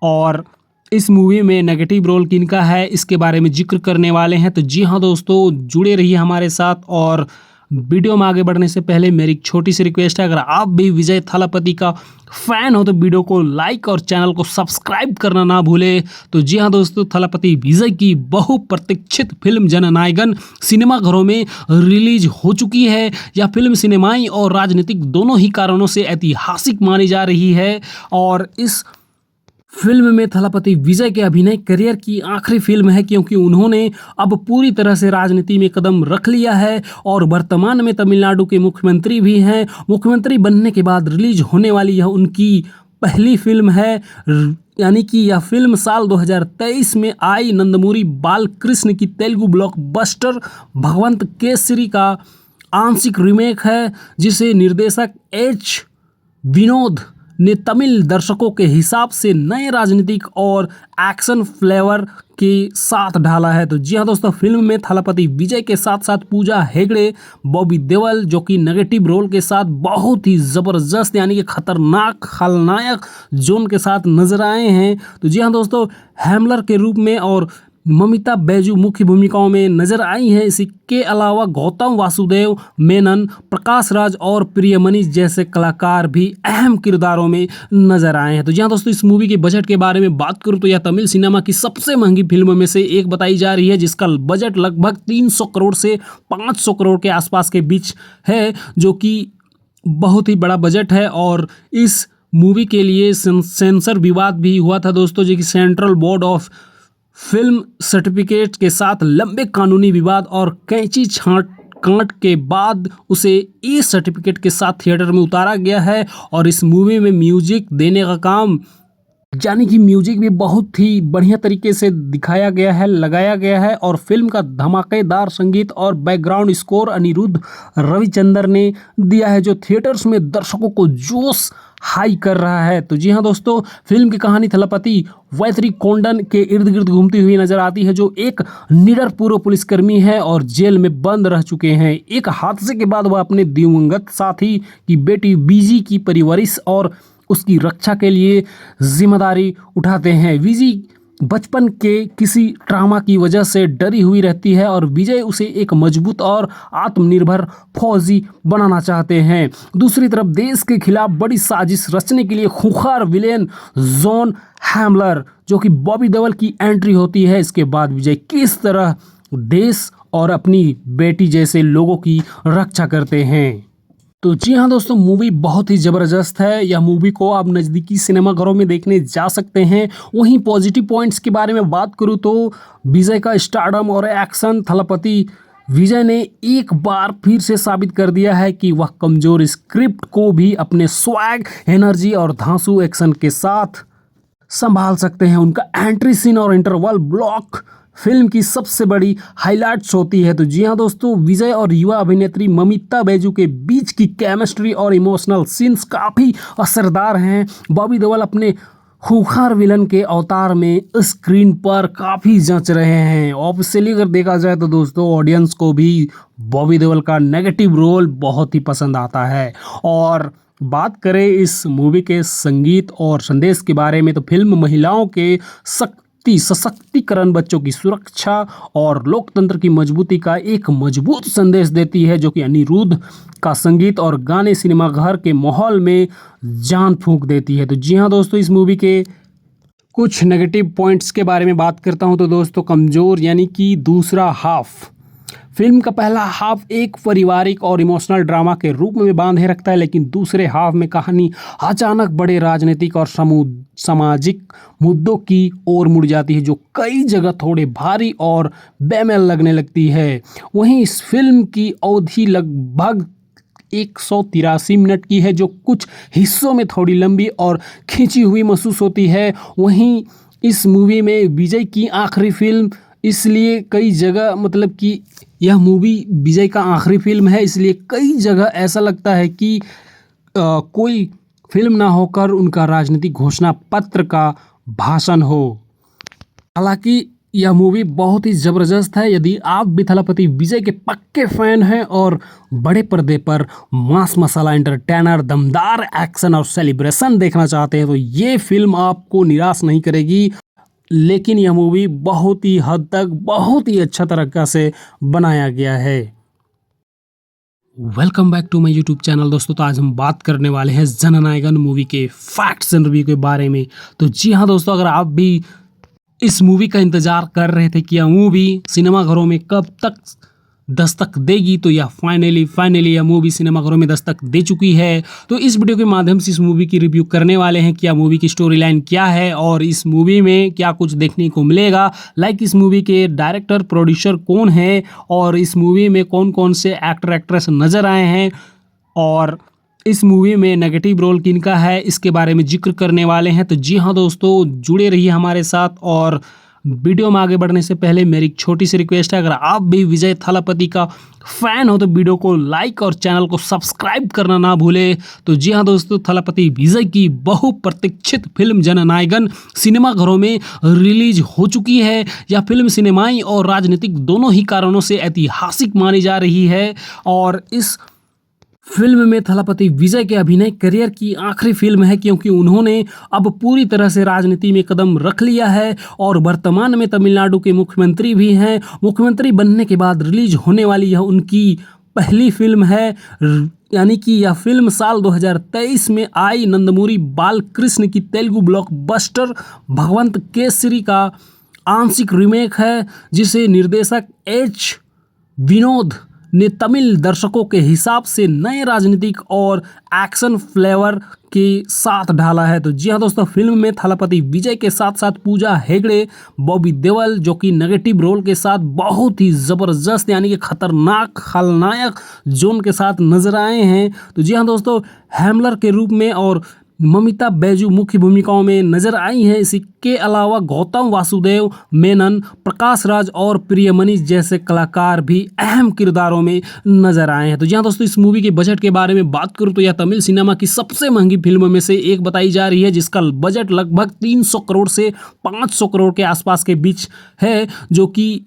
A: और इस मूवी में नेगेटिव रोल किनका है, इसके बारे में जिक्र करने वाले हैं। तो जी हाँ दोस्तों, जुड़े रहिए हमारे साथ। और वीडियो में आगे बढ़ने से पहले मेरी एक छोटी सी रिक्वेस्ट है, अगर आप भी विजय थालापति का फैन हो तो वीडियो को लाइक और चैनल को सब्सक्राइब करना ना भूले। तो जी हाँ दोस्तों, थालापति विजय की बहुप्रतीक्षित फिल्म जननायकन सिनेमाघरों में रिलीज हो चुकी है। यह फिल्म सिनेमाई और राजनीतिक दोनों ही कारणों से ऐतिहासिक मानी जा रही है और इस फिल्म में थलापति विजय के अभिनय करियर की आखिरी फिल्म है, क्योंकि उन्होंने अब पूरी तरह से राजनीति में कदम रख लिया है और वर्तमान में तमिलनाडु के मुख्यमंत्री भी हैं। मुख्यमंत्री बनने के बाद रिलीज होने वाली यह उनकी पहली फिल्म है, यानी कि यह फिल्म साल 2023 में आई नंदमूरी बालकृष्ण की तेलुगु ब्लॉकबस्टर भगवंत केसरी का आंशिक रीमेक है, जिसे निर्देशक एच विनोद ने तमिल दर्शकों के हिसाब से नए राजनीतिक और एक्शन फ्लेवर के साथ ढाला है। तो जी हाँ दोस्तों, फिल्म में थलापति विजय के साथ साथ पूजा हेगड़े, बॉबी देओल जो कि नेगेटिव रोल के साथ बहुत ही ज़बरदस्त यानी कि खतरनाक खलनायक जोन के साथ नजर आए हैं। तो जी हाँ दोस्तों, हैमलर के रूप में और ममिता बैजू मुख्य भूमिकाओं में नजर आई है। इसके अलावा गौतम वासुदेव मेनन, प्रकाश राज और प्रियमणि जैसे कलाकार भी अहम किरदारों में नजर आए हैं। तो जी हाँ दोस्तों, इस मूवी के बजट के बारे में बात करूँ तो यह तमिल सिनेमा की सबसे महंगी फिल्मों में से एक बताई जा रही है, जिसका बजट लगभग 300 करोड़ से 500 करोड़ के आसपास के बीच है, जो कि बहुत ही बड़ा बजट है। और इस मूवी के लिए सेंसर विवाद भी हुआ था दोस्तों, जो कि central board of film certificate के साथ लंबे कानूनी विवाद और कैंची छांट कांट के बाद उसे ई सर्टिफिकेट के साथ थिएटर में उतारा गया है। और इस मूवी में म्यूजिक देने का काम, यानी कि म्यूजिक भी बहुत ही बढ़िया तरीके से दिखाया गया है, लगाया गया है। और फिल्म का धमाकेदार संगीत और बैकग्राउंड स्कोर अनिरुद्ध रविचंद्र ने दिया है, जो थिएटर्स में दर्शकों को जोश हाई कर रहा है। तो जी हाँ दोस्तों, फिल्म की कहानी थलापति वैतरी कोंडन के इर्द गिर्द घूमती हुई नजर आती है, जो एक निडर पूर्व पुलिसकर्मी है और जेल में बंद रह चुके हैं। एक हादसे के बाद वह अपने दिवंगत साथी की बेटी बीजी की परवरिश और उसकी रक्षा के लिए जिम्मेदारी उठाते हैं। विजी बचपन के किसी ट्रामा की वजह से डरी हुई रहती है और विजय उसे एक मजबूत और आत्मनिर्भर फौजी बनाना चाहते हैं। दूसरी तरफ देश के खिलाफ बड़ी साजिश रचने के लिए खूंखार विलेन जॉन हैमलर, जो कि बॉबी देओल की एंट्री होती है। इसके बाद विजय किस तरह देश और अपनी बेटी जैसे लोगों की रक्षा करते हैं। तो जी हाँ दोस्तों, मूवी बहुत ही ज़बरदस्त है। यह मूवी को आप नज़दीकी सिनेमाघरों में देखने जा सकते हैं। वहीं पॉजिटिव पॉइंट्स के बारे में बात करूँ तो विजय का स्टारडम और एक्शन, थलापति विजय ने एक बार फिर से साबित कर दिया है कि वह कमज़ोर स्क्रिप्ट को भी अपने स्वैग, एनर्जी और धांसू एक्शन के साथ संभाल सकते हैं। उनका एंट्री सीन और इंटरवल ब्लॉक फिल्म की सबसे बड़ी हाइलाइट्स होती है। तो जी हाँ दोस्तों, विजय और युवा अभिनेत्री ममिता बैजू के बीच की केमिस्ट्री और इमोशनल सीन्स काफ़ी असरदार हैं। बॉबी देओल अपने खूंखार विलन के अवतार में स्क्रीन पर काफ़ी जंच रहे हैं। ऑब्वियसली अगर देखा जाए तो दोस्तों, ऑडियंस को भी बॉबी देओल का नेगेटिव रोल बहुत ही पसंद आता है। और बात करें इस मूवी के संगीत और संदेश के बारे में, तो फिल्म महिलाओं के सशक्तिकरण, बच्चों की सुरक्षा और लोकतंत्र की मजबूती का एक मजबूत संदेश देती है, जो कि अनिरुद्ध का संगीत और गाने सिनेमा घर के माहौल में जान फूंक देती है। तो जी हाँ दोस्तों, इस मूवी के कुछ नेगेटिव पॉइंट्स के बारे में बात करता हूं तो दोस्तों, कमज़ोर यानी कि दूसरा हाफ। फिल्म का पहला हाफ एक पारिवारिक और इमोशनल ड्रामा के रूप में बांधे रखता है, लेकिन दूसरे हाफ में कहानी अचानक बड़े राजनीतिक और सामाजिक मुद्दों की ओर मुड़ जाती है, जो कई जगह थोड़े भारी और बेमेल लगने लगती है। वहीं इस फिल्म की अवधि लगभग 183 मिनट की है, जो कुछ हिस्सों में थोड़ी लंबी और खींची हुई महसूस होती है। वहीं इस मूवी में विजय की आखिरी फिल्म, इसलिए कई जगह मतलब कि यह मूवी विजय का आखिरी फिल्म है, इसलिए कई जगह ऐसा लगता है कि कोई फिल्म ना होकर उनका राजनीतिक घोषणा पत्र का भाषण हो। हालांकि यह मूवी बहुत ही ज़बरदस्त है। यदि आप भी थलापति विजय के पक्के फैन हैं और बड़े पर्दे पर मास मसाला एंटरटेनर, दमदार एक्शन और सेलिब्रेशन देखना चाहते हैं, तो ये फिल्म आपको निराश नहीं करेगी। लेकिन यह मूवी बहुत ही हद तक बहुत ही अच्छा तरीका से बनाया गया है। Welcome back to my YouTube channel दोस्तों। तो आज हम बात करने वाले हैं जननायकन मूवी के फैक्ट्स एंड रिव्यू के बारे में। तो जी हाँ दोस्तों, अगर आप भी इस मूवी का इंतजार कर रहे थे कि यह मूवी सिनेमाघरों में कब तक दस्तक देगी, तो यह फाइनली यह मूवी सिनेमाघरों में दस्तक दे चुकी है। तो इस वीडियो के माध्यम से इस मूवी की रिव्यू करने वाले हैं कि यह मूवी की स्टोरी लाइन क्या है और इस मूवी में क्या कुछ देखने को मिलेगा। लाइक इस मूवी के डायरेक्टर प्रोड्यूसर कौन है और इस मूवी में कौन कौन से एक्टर एक्ट्रेस नज़र आए हैं और इस मूवी में नेगेटिव रोल किनका है, इसके बारे में जिक्र करने वाले हैं। तो जी हाँ दोस्तों, जुड़े रहिए हमारे साथ। और वीडियो में आगे बढ़ने से पहले मेरी एक छोटी सी रिक्वेस्ट है, अगर आप भी विजय थालापति का फैन हो तो वीडियो को लाइक और चैनल को सब्सक्राइब करना ना भूले। तो जी हाँ दोस्तों, थालापति विजय की बहुप्रतीक्षित फिल्म जननायकन सिनेमाघरों में रिलीज हो चुकी है। यह फिल्म सिनेमाई और राजनीतिक दोनों ही कारणों से ऐतिहासिक मानी जा रही है और इस फिल्म में थलापति विजय के अभिनय करियर की आखिरी फिल्म है, क्योंकि उन्होंने अब पूरी तरह से राजनीति में कदम रख लिया है और वर्तमान में तमिलनाडु के मुख्यमंत्री भी हैं। मुख्यमंत्री बनने के बाद रिलीज होने वाली यह उनकी पहली फिल्म है, यानी कि यह फिल्म साल 2023 में आई नंदमूरी बालकृष्ण की तेलुगु ब्लॉकबस्टर भगवंत केसरी का आंशिक रीमेक है, जिसे निर्देशक एच विनोद ने तमिल दर्शकों के हिसाब से नए राजनीतिक और एक्शन फ्लेवर के साथ ढाला है। तो जी हाँ दोस्तों, फिल्म में थलापति विजय के साथ साथ पूजा हेगड़े, बॉबी देओल जो कि नेगेटिव रोल के साथ बहुत ही ज़बरदस्त यानी कि खतरनाक खलनायक जोन के साथ नजर आए हैं। तो जी हाँ दोस्तों, हैमलर के रूप में और ममिता बैजू मुख्य भूमिकाओं में नजर आई हैं। इसके अलावा गौतम वासुदेव मेनन, प्रकाश राज और प्रियमणि जैसे कलाकार भी अहम किरदारों में नजर आए हैं। तो जहाँ दोस्तों, इस मूवी के बजट के बारे में बात करूँ तो यह तमिल सिनेमा की सबसे महंगी फिल्मों में से एक बताई जा रही है, जिसका बजट लगभग 300 करोड़ से 500 करोड़ के आसपास के बीच है, जो कि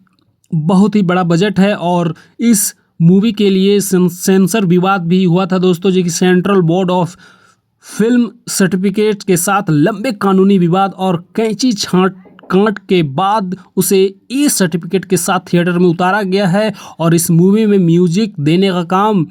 A: बहुत ही बड़ा बजट है। और इस मूवी के लिए सेंसर विवाद भी हुआ था दोस्तों, जो कि central board of film certificate के साथ लंबे कानूनी विवाद और कैंची छांट कांट के बाद उसे ई सर्टिफिकेट के साथ थिएटर में उतारा गया है। और इस मूवी में म्यूजिक देने का काम,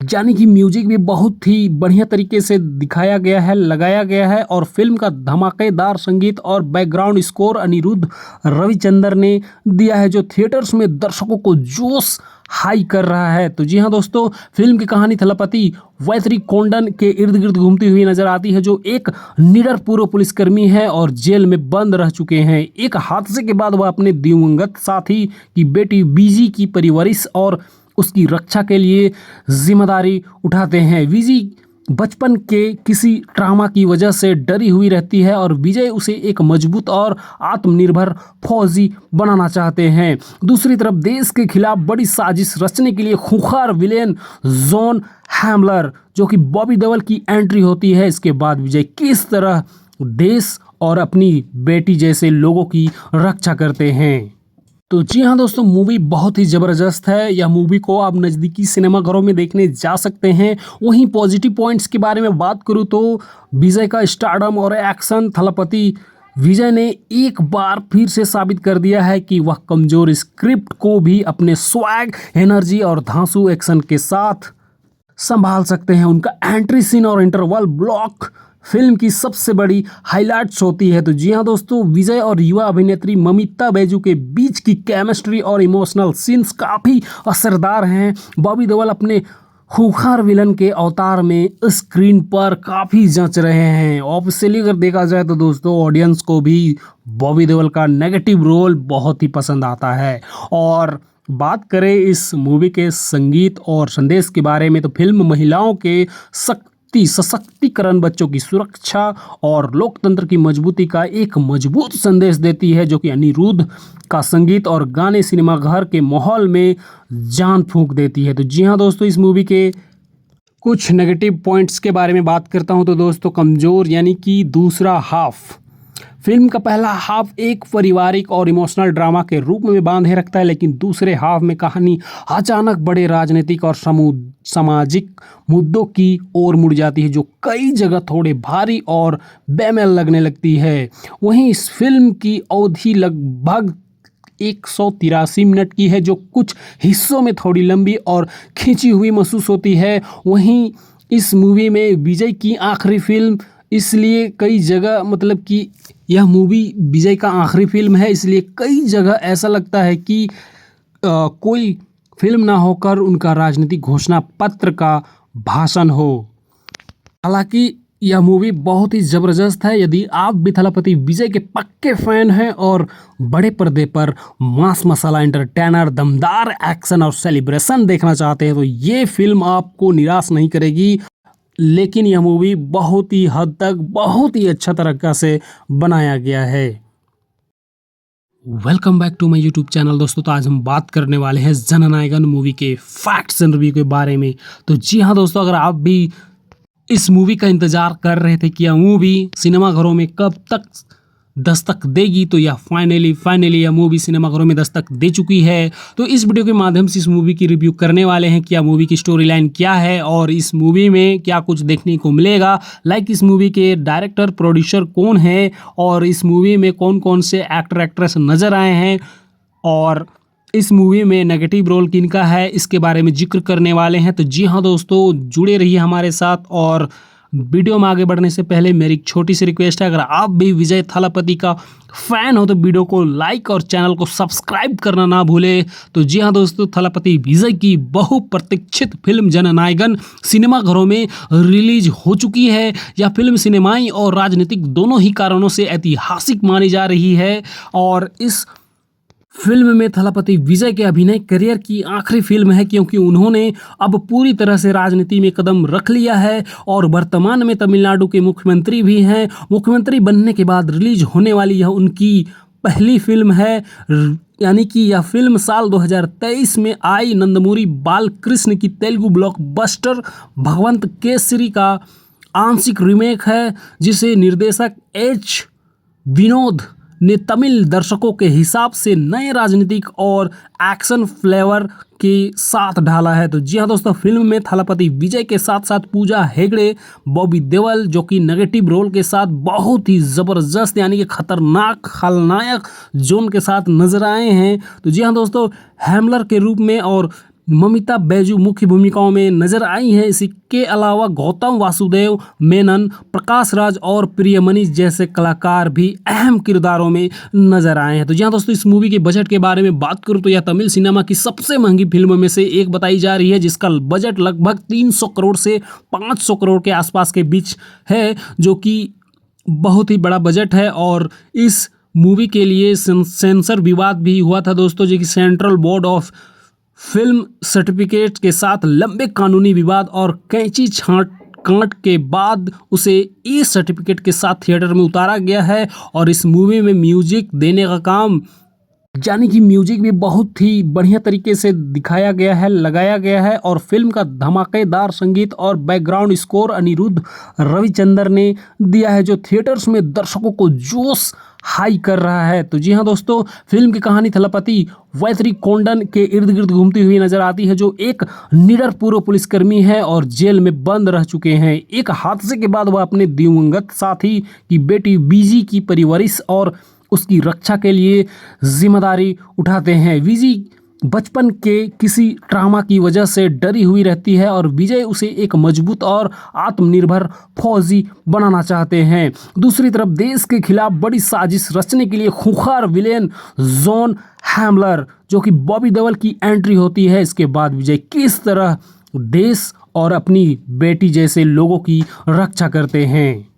A: यानी कि म्यूजिक भी बहुत ही बढ़िया तरीके से दिखाया गया है, लगाया गया है। और फिल्म का धमाकेदार संगीत और बैकग्राउंड स्कोर अनिरुद्ध रविचंद्र ने दिया है, जो थिएटर्स में दर्शकों को जोश हाई कर रहा है। तो जी हाँ दोस्तों, फिल्म की कहानी थलापति वैतरी कोंडन के इर्द गिर्द घूमती हुई नजर आती है, जो एक निडर पूर्व पुलिसकर्मी है और जेल में बंद रह चुके हैं। एक हादसे के बाद वह अपने दिवंगत साथी की बेटी बीजी की परवरिश और उसकी रक्षा के लिए जिम्मेदारी उठाते हैं। बचपन के किसी ट्रामा की वजह से डरी हुई रहती है और विजय उसे एक मजबूत और आत्मनिर्भर फौजी बनाना चाहते हैं। दूसरी तरफ देश के खिलाफ बड़ी साजिश रचने के लिए खूंखार विलेन जॉन हैमलर जो कि बॉबी देओल की एंट्री होती है। इसके बाद विजय किस तरह देश और अपनी बेटी जैसे लोगों की रक्षा करते हैं। तो जी हाँ दोस्तों, मूवी बहुत ही ज़बरदस्त है। यह मूवी को आप नज़दीकी सिनेमाघरों में देखने जा सकते हैं। वहीं पॉजिटिव पॉइंट्स के बारे में बात करूँ तो विजय का स्टारडम और एक्शन। थलपति विजय ने एक बार फिर से साबित कर दिया है कि वह कमज़ोर स्क्रिप्ट को भी अपने स्वैग, एनर्जी और धांसू एक्शन के साथ संभाल सकते हैं। उनका एंट्री सीन और इंटरवल ब्लॉक फिल्म की सबसे बड़ी हाइलाइट्स होती है। तो जी हाँ दोस्तों, विजय और युवा अभिनेत्री ममिता बैजू के बीच की केमिस्ट्री और इमोशनल सीन्स काफ़ी असरदार हैं। बॉबी देओल अपने खूंखार विलन के अवतार में स्क्रीन पर काफ़ी जंच रहे हैं। ऑब्वियसली अगर देखा जाए तो दोस्तों, ऑडियंस को भी बॉबी देओल का नेगेटिव रोल बहुत ही पसंद आता है। और बात करें इस मूवी के संगीत और संदेश के बारे में तो फिल्म महिलाओं के सशक्तिकरण, बच्चों की सुरक्षा और लोकतंत्र की मजबूती का एक मजबूत संदेश देती है, जो कि अनिरुद्ध का संगीत और गाने सिनेमाघर के माहौल में जान फूंक देती है। तो जी हाँ दोस्तों, इस मूवी के कुछ नेगेटिव पॉइंट्स के बारे में बात करता हूँ तो दोस्तों, कमज़ोर यानी कि दूसरा हाफ। फिल्म का पहला हाफ एक पारिवारिक और इमोशनल ड्रामा के रूप में बांधे रखता है, लेकिन दूसरे हाफ में कहानी अचानक बड़े राजनीतिक और सामाजिक मुद्दों की ओर मुड़ जाती है, जो कई जगह थोड़े भारी और बेमेल लगने लगती है। वहीं इस फिल्म की अवधि लगभग 183 मिनट की है, जो कुछ हिस्सों में थोड़ी लंबी और खींची हुई महसूस होती है। वहीं इस मूवी में विजय की आखिरी फिल्म, इसलिए कई जगह मतलब कि यह मूवी विजय का आखिरी फिल्म है, इसलिए कई जगह ऐसा लगता है कि कोई फिल्म ना होकर उनका राजनीतिक घोषणा पत्र का भाषण हो। हालांकि यह मूवी बहुत ही ज़बरदस्त है। यदि आप भी थलपति विजय के पक्के फैन हैं और बड़े पर्दे पर मास मसाला एंटरटेनर, दमदार एक्शन और सेलिब्रेशन देखना चाहते हैं तो ये फिल्म आपको निराश नहीं करेगी। लेकिन यह मूवी बहुत ही हद तक बहुत ही अच्छा तरीक़ा से बनाया गया है। Welcome back to my YouTube channel दोस्तों। तो आज हम बात करने वाले हैं जननायकन मूवी के फैक्ट्स एंड रिव्यू के बारे में। तो जी हाँ दोस्तों, अगर आप भी इस मूवी का इंतज़ार कर रहे थे कि यह मूवी सिनेमाघरों में कब तक दस्तक देगी, तो यह फाइनली यह मूवी सिनेमाघरों में दस्तक दे चुकी है। तो इस वीडियो के माध्यम से इस मूवी की रिव्यू करने वाले हैं कि यह मूवी की स्टोरी लाइन क्या है और इस मूवी में क्या कुछ देखने को मिलेगा। इस मूवी के डायरेक्टर प्रोड्यूसर कौन है और इस मूवी में कौन कौन से एक्टर एक्ट्रेस नज़र आए हैं और इस मूवी में नेगेटिव रोल किनका है, इसके बारे में जिक्र करने वाले हैं। तो जी हाँ दोस्तों, जुड़े रहिए हमारे साथ। और वीडियो में आगे बढ़ने से पहले मेरी एक छोटी सी रिक्वेस्ट है, अगर आप भी विजय थलपति का फैन हो तो वीडियो को लाइक और चैनल को सब्सक्राइब करना ना भूले। तो जी हाँ दोस्तों, थलपति विजय की बहुप्रतीक्षित फिल्म जननायकन सिनेमाघरों में रिलीज हो चुकी है। यह फिल्म सिनेमाई और राजनीतिक दोनों ही कारणों से ऐतिहासिक मानी जा रही है और इस फिल्म में थलपति विजय के अभिनय करियर की आखिरी फिल्म है, क्योंकि उन्होंने अब पूरी तरह से राजनीति में कदम रख लिया है और वर्तमान में तमिलनाडु के मुख्यमंत्री भी हैं। मुख्यमंत्री बनने के बाद रिलीज होने वाली यह उनकी पहली फिल्म है, यानी कि यह फिल्म साल 2023 में आई नंदमूरी बालकृष्ण की तेलुगु ब्लॉकबस्टर भगवंत केसरी का आंशिक रीमेक है, जिसे निर्देशक एच विनोद ने तमिल दर्शकों के हिसाब से नए राजनीतिक और एक्शन फ्लेवर के साथ ढाला है। तो जी हाँ दोस्तों, फिल्म में थलपति विजय के साथ साथ पूजा हेगड़े, बॉबी देओल जो कि नेगेटिव रोल के साथ बहुत ही ज़बरदस्त यानी कि खतरनाक खलनायक जोन के साथ नजर आए हैं। तो जी हाँ दोस्तों, हैमलर के रूप में और ममिता बैजू मुख्य भूमिकाओं में नजर आई हैं। इसके अलावा गौतम वासुदेव मेनन, प्रकाश राज और प्रियमणि जैसे कलाकार भी अहम किरदारों में नजर आए हैं। तो जी हाँ दोस्तों, इस मूवी के बजट के बारे में बात करूँ तो यह तमिल सिनेमा की सबसे महंगी फिल्मों में से एक बताई जा रही है, जिसका बजट लगभग 300 करोड़ से 500 करोड़ के आसपास के बीच है, जो कि बहुत ही बड़ा बजट है। और इस मूवी के लिए सेंसर विवाद भी हुआ था दोस्तों, जो कि central board of film certificate के साथ लंबे कानूनी विवाद और कैंची छांट कांड के बाद उसे ए सर्टिफिकेट के साथ थिएटर में उतारा गया है। और इस मूवी में म्यूजिक देने का काम, यानी कि म्यूजिक भी बहुत ही बढ़िया तरीके से दिखाया गया है, लगाया गया है। और फिल्म का धमाकेदार संगीत और बैकग्राउंड स्कोर अनिरुद्ध रविचंद्र ने दिया है, जो थिएटर्स में दर्शकों को जोश हाई कर रहा है। तो जी हाँ दोस्तों, फिल्म की कहानी थलपति वैत्रिकोंडन के इर्द गिर्द घूमती हुई नजर आती है, जो एक निडर पूर्व पुलिसकर्मी है और जेल में बंद रह चुके हैं। एक हादसे के बाद वह अपने दिवंगत साथी की बेटी बीजी की परवरिश और उसकी रक्षा के लिए जिम्मेदारी उठाते हैं। विजी बचपन के किसी ट्रॉमा की वजह से डरी हुई रहती है और विजय उसे एक मजबूत और आत्मनिर्भर फौजी बनाना चाहते हैं। दूसरी तरफ देश के खिलाफ बड़ी साजिश रचने के लिए खूंखार विलेन जॉन हैमलर, जो कि बॉबी देओल की एंट्री होती है। इसके बाद विजय किस तरह देश और अपनी बेटी जैसे लोगों की रक्षा करते हैं।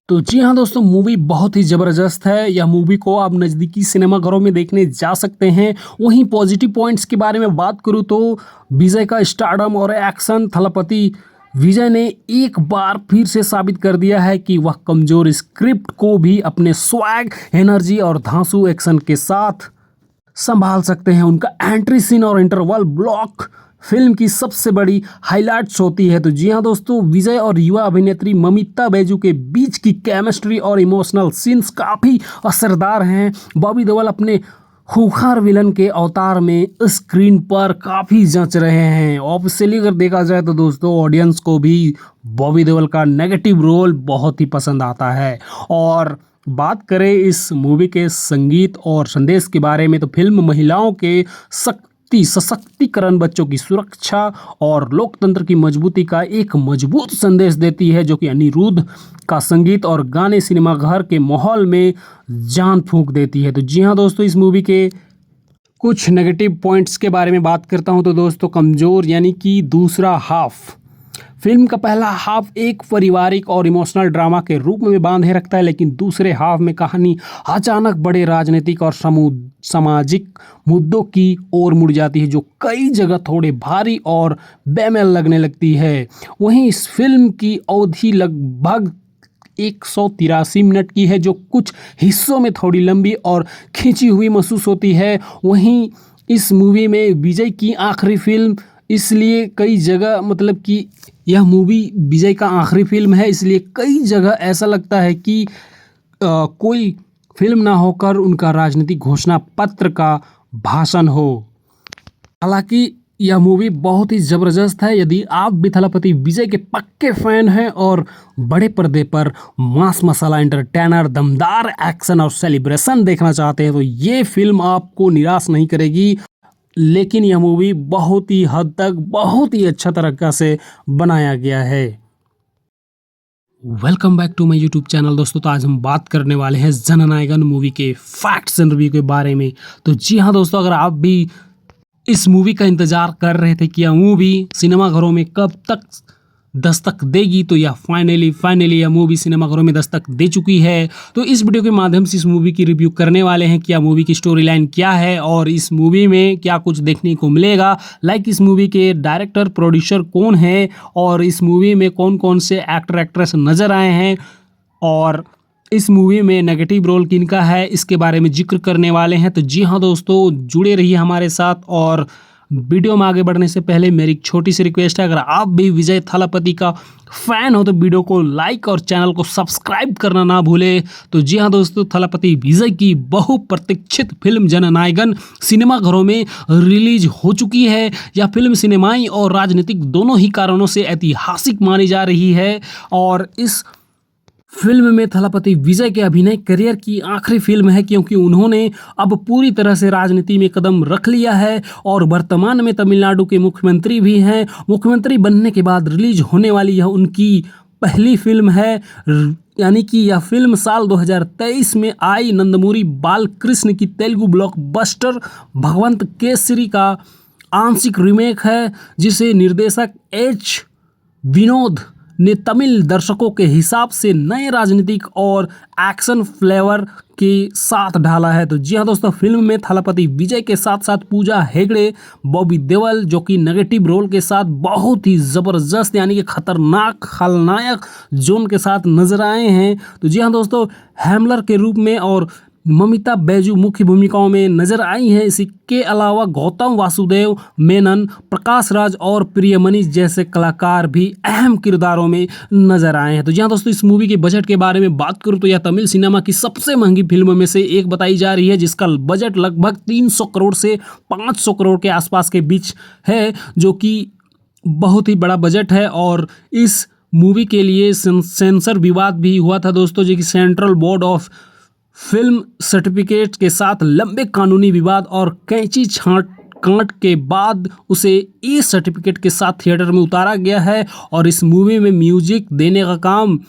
A: तो जी हाँ दोस्तों, मूवी बहुत ही ज़बरदस्त है। यह मूवी को आप नज़दीकी सिनेमाघरों में देखने जा सकते हैं। वहीं पॉजिटिव पॉइंट्स के बारे में बात करूँ तो विजय का स्टारडम और एक्शन, थलपति विजय ने एक बार फिर से साबित कर दिया है कि वह कमज़ोर स्क्रिप्ट को भी अपने स्वैग, एनर्जी और धांसू एक्शन के साथ संभाल सकते हैं। उनका एंट्री सीन और इंटरवल ब्लॉक फिल्म की सबसे बड़ी हाइलाइट्स होती है। तो जी हाँ दोस्तों, विजय और युवा अभिनेत्री ममिता बैजू के बीच की केमिस्ट्री और इमोशनल सीन्स काफ़ी असरदार हैं। बॉबी देओल अपने खूंखार विलन के अवतार में स्क्रीन पर काफ़ी जंच रहे हैं। ऑब्वियसली अगर देखा जाए तो दोस्तों, ऑडियंस को भी बॉबी देओल का नेगेटिव रोल बहुत ही पसंद आता है। और बात करें इस मूवी के संगीत और संदेश के बारे में, तो फिल्म महिलाओं के सशक्तिकरण, बच्चों की सुरक्षा और लोकतंत्र की मजबूती का एक मजबूत संदेश देती है, जो कि अनिरुद्ध का संगीत और गाने सिनेमाघर के माहौल में जान फूंक देती है। तो जी हाँ दोस्तों, इस मूवी के कुछ नेगेटिव पॉइंट्स के बारे में बात करता हूं तो दोस्तों, कमज़ोर यानी कि दूसरा हाफ। फिल्म का पहला हाफ एक पारिवारिक और इमोशनल ड्रामा के रूप में बांधे रखता है, लेकिन दूसरे हाफ में कहानी अचानक बड़े राजनीतिक और सामाजिक मुद्दों की ओर मुड़ जाती है, जो कई जगह थोड़े भारी और बेमेल लगने लगती है। वहीं इस फिल्म की अवधि लगभग 183 मिनट की है, जो कुछ हिस्सों में थोड़ी लंबी और खींची हुई महसूस होती है। वहीं इस मूवी में विजय की आखिरी फिल्म, इसलिए कई जगह मतलब कि यह मूवी विजय का आखिरी फिल्म है, इसलिए कई जगह ऐसा लगता है कि कोई फिल्म ना होकर उनका राजनीतिक घोषणा पत्र का भाषण हो। हालांकि यह मूवी बहुत ही ज़बरदस्त है। यदि आप भी थलपति विजय के पक्के फैन हैं और बड़े पर्दे पर मास मसाला एंटरटेनर, दमदार एक्शन और सेलिब्रेशन देखना चाहते हैं, तो ये फिल्म आपको निराश नहीं करेगी। लेकिन यह मूवी बहुत ही हद तक बहुत ही अच्छा तरीका से बनाया गया है। Welcome back to my YouTube channel दोस्तों। तो आज हम बात करने वाले हैं जननायकन मूवी के फैक्ट्स एंड रिव्यू के बारे में। तो जी हाँ दोस्तों, अगर आप भी इस मूवी का इंतजार कर रहे थे कि यह मूवी सिनेमाघरों में कब तक दस्तक देगी, तो यह फाइनली यह मूवी सिनेमाघरों में दस्तक दे चुकी है। तो इस वीडियो के माध्यम से इस मूवी की रिव्यू करने वाले हैं कि यह मूवी की स्टोरी लाइन क्या है और इस मूवी में क्या कुछ देखने को मिलेगा। लाइक इस मूवी के डायरेक्टर, प्रोड्यूसर कौन है और इस मूवी में कौन कौन से एक्टर एक्ट्रेस नज़र आए हैं और इस मूवी में नेगेटिव रोल किनका है, इसके बारे में जिक्र करने वाले हैं। तो जी हाँ दोस्तों, जुड़े रहिए हमारे साथ। और वीडियो में आगे बढ़ने से पहले मेरी एक छोटी सी रिक्वेस्ट है, अगर आप भी विजय थलपति का फैन हो तो वीडियो को लाइक और चैनल को सब्सक्राइब करना ना भूले। तो जी हाँ दोस्तों, थलपति विजय की बहुप्रतीक्षित फिल्म जननायकन सिनेमाघरों में रिलीज हो चुकी है। यह फिल्म सिनेमाई और राजनीतिक दोनों ही कारणों से ऐतिहासिक मानी जा रही है और इस फिल्म में थलपति विजय के अभिनय करियर की आखिरी फिल्म है, क्योंकि उन्होंने अब पूरी तरह से राजनीति में कदम रख लिया है और वर्तमान में तमिलनाडु के मुख्यमंत्री भी हैं। मुख्यमंत्री बनने के बाद रिलीज होने वाली यह उनकी पहली फिल्म है, यानी कि यह फिल्म साल 2023 में आई नंदमूरी बालकृष्ण की तेलुगु ब्लॉकबस्टर भगवंत केसरी का आंशिक रीमेक है, जिसे निर्देशक एच विनोद ने तमिल दर्शकों के हिसाब से नए राजनीतिक और एक्शन फ्लेवर के साथ ढाला है। तो जी हाँ दोस्तों, फिल्म में थलपति विजय के साथ साथ पूजा हेगड़े, बॉबी देओल जो कि नेगेटिव रोल के साथ बहुत ही ज़बरदस्त यानी कि खतरनाक खलनायक जोन के साथ नजर आए हैं। तो जी हाँ दोस्तों, हैमलर के रूप में और ममिता बैजू मुख्य भूमिकाओं में नजर आई हैं। इसके अलावा गौतम वासुदेव मेनन, प्रकाश राज और प्रियमणि जैसे कलाकार भी अहम किरदारों में नजर आए हैं। तो जी हाँ दोस्तों, इस मूवी के बजट के बारे में बात करूँ तो यह तमिल सिनेमा की सबसे महंगी फिल्मों में से एक बताई जा रही है, जिसका बजट लगभग 300 करोड़ से 500 करोड़ के आसपास के बीच है, जो कि बहुत ही बड़ा बजट है। और इस मूवी के लिए सेंसर विवाद भी हुआ था दोस्तों, जो कि central board of film certificate के साथ लंबे कानूनी विवाद और कैंची छांट कांट के बाद उसे ई सर्टिफिकेट के साथ थिएटर में उतारा गया है। और इस मूवी में म्यूजिक देने का काम,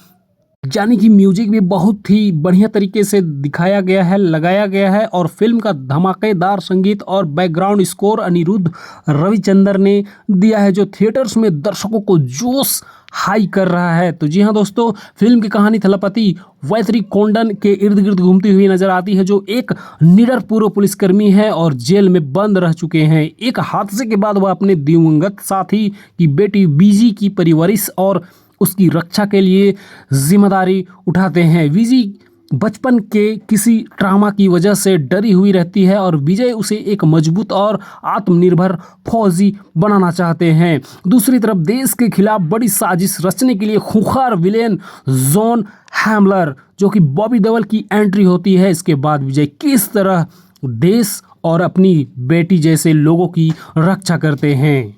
A: यानी कि म्यूजिक भी बहुत ही बढ़िया तरीके से दिखाया गया है, लगाया गया है। और फिल्म का धमाकेदार संगीत और बैकग्राउंड स्कोर अनिरुद्ध रविचंद्र ने दिया है, जो थिएटर्स में दर्शकों को जोश हाई कर रहा है। तो जी हाँ दोस्तों, फिल्म की कहानी थलपति वैथरी कोंडन के इर्द गिर्द घूमती हुई नजर आती है, जो एक निडर पूर्व पुलिसकर्मी है और जेल में बंद रह चुके हैं। एक हादसे के बाद वह अपने दिवंगत साथी की बेटी बीजी की परवरिश और उसकी रक्षा के लिए जिम्मेदारी उठाते हैं। विजी बचपन के किसी ट्रामा की वजह से डरी हुई रहती है और विजय उसे एक मजबूत और आत्मनिर्भर फौजी बनाना चाहते हैं। दूसरी तरफ देश के खिलाफ बड़ी साजिश रचने के लिए खूंखार विलेन जॉन हैमलर, जो कि बॉबी देओल की एंट्री होती है। इसके बाद विजय किस तरह देश और अपनी बेटी जैसे लोगों की रक्षा करते हैं।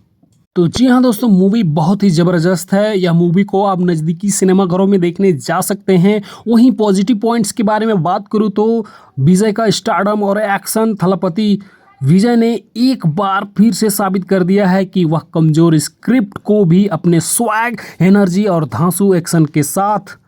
A: तो जी हाँ दोस्तों, मूवी बहुत ही ज़बरदस्त है। यह मूवी को आप नज़दीकी सिनेमाघरों में देखने जा सकते हैं। वहीं पॉजिटिव पॉइंट्स के बारे में बात करूँ तो विजय का स्टारडम और एक्शन, थलपति विजय ने एक बार फिर से साबित कर दिया है कि वह कमज़ोर स्क्रिप्ट को भी अपने स्वैग, एनर्जी और धांसू एक्शन के साथ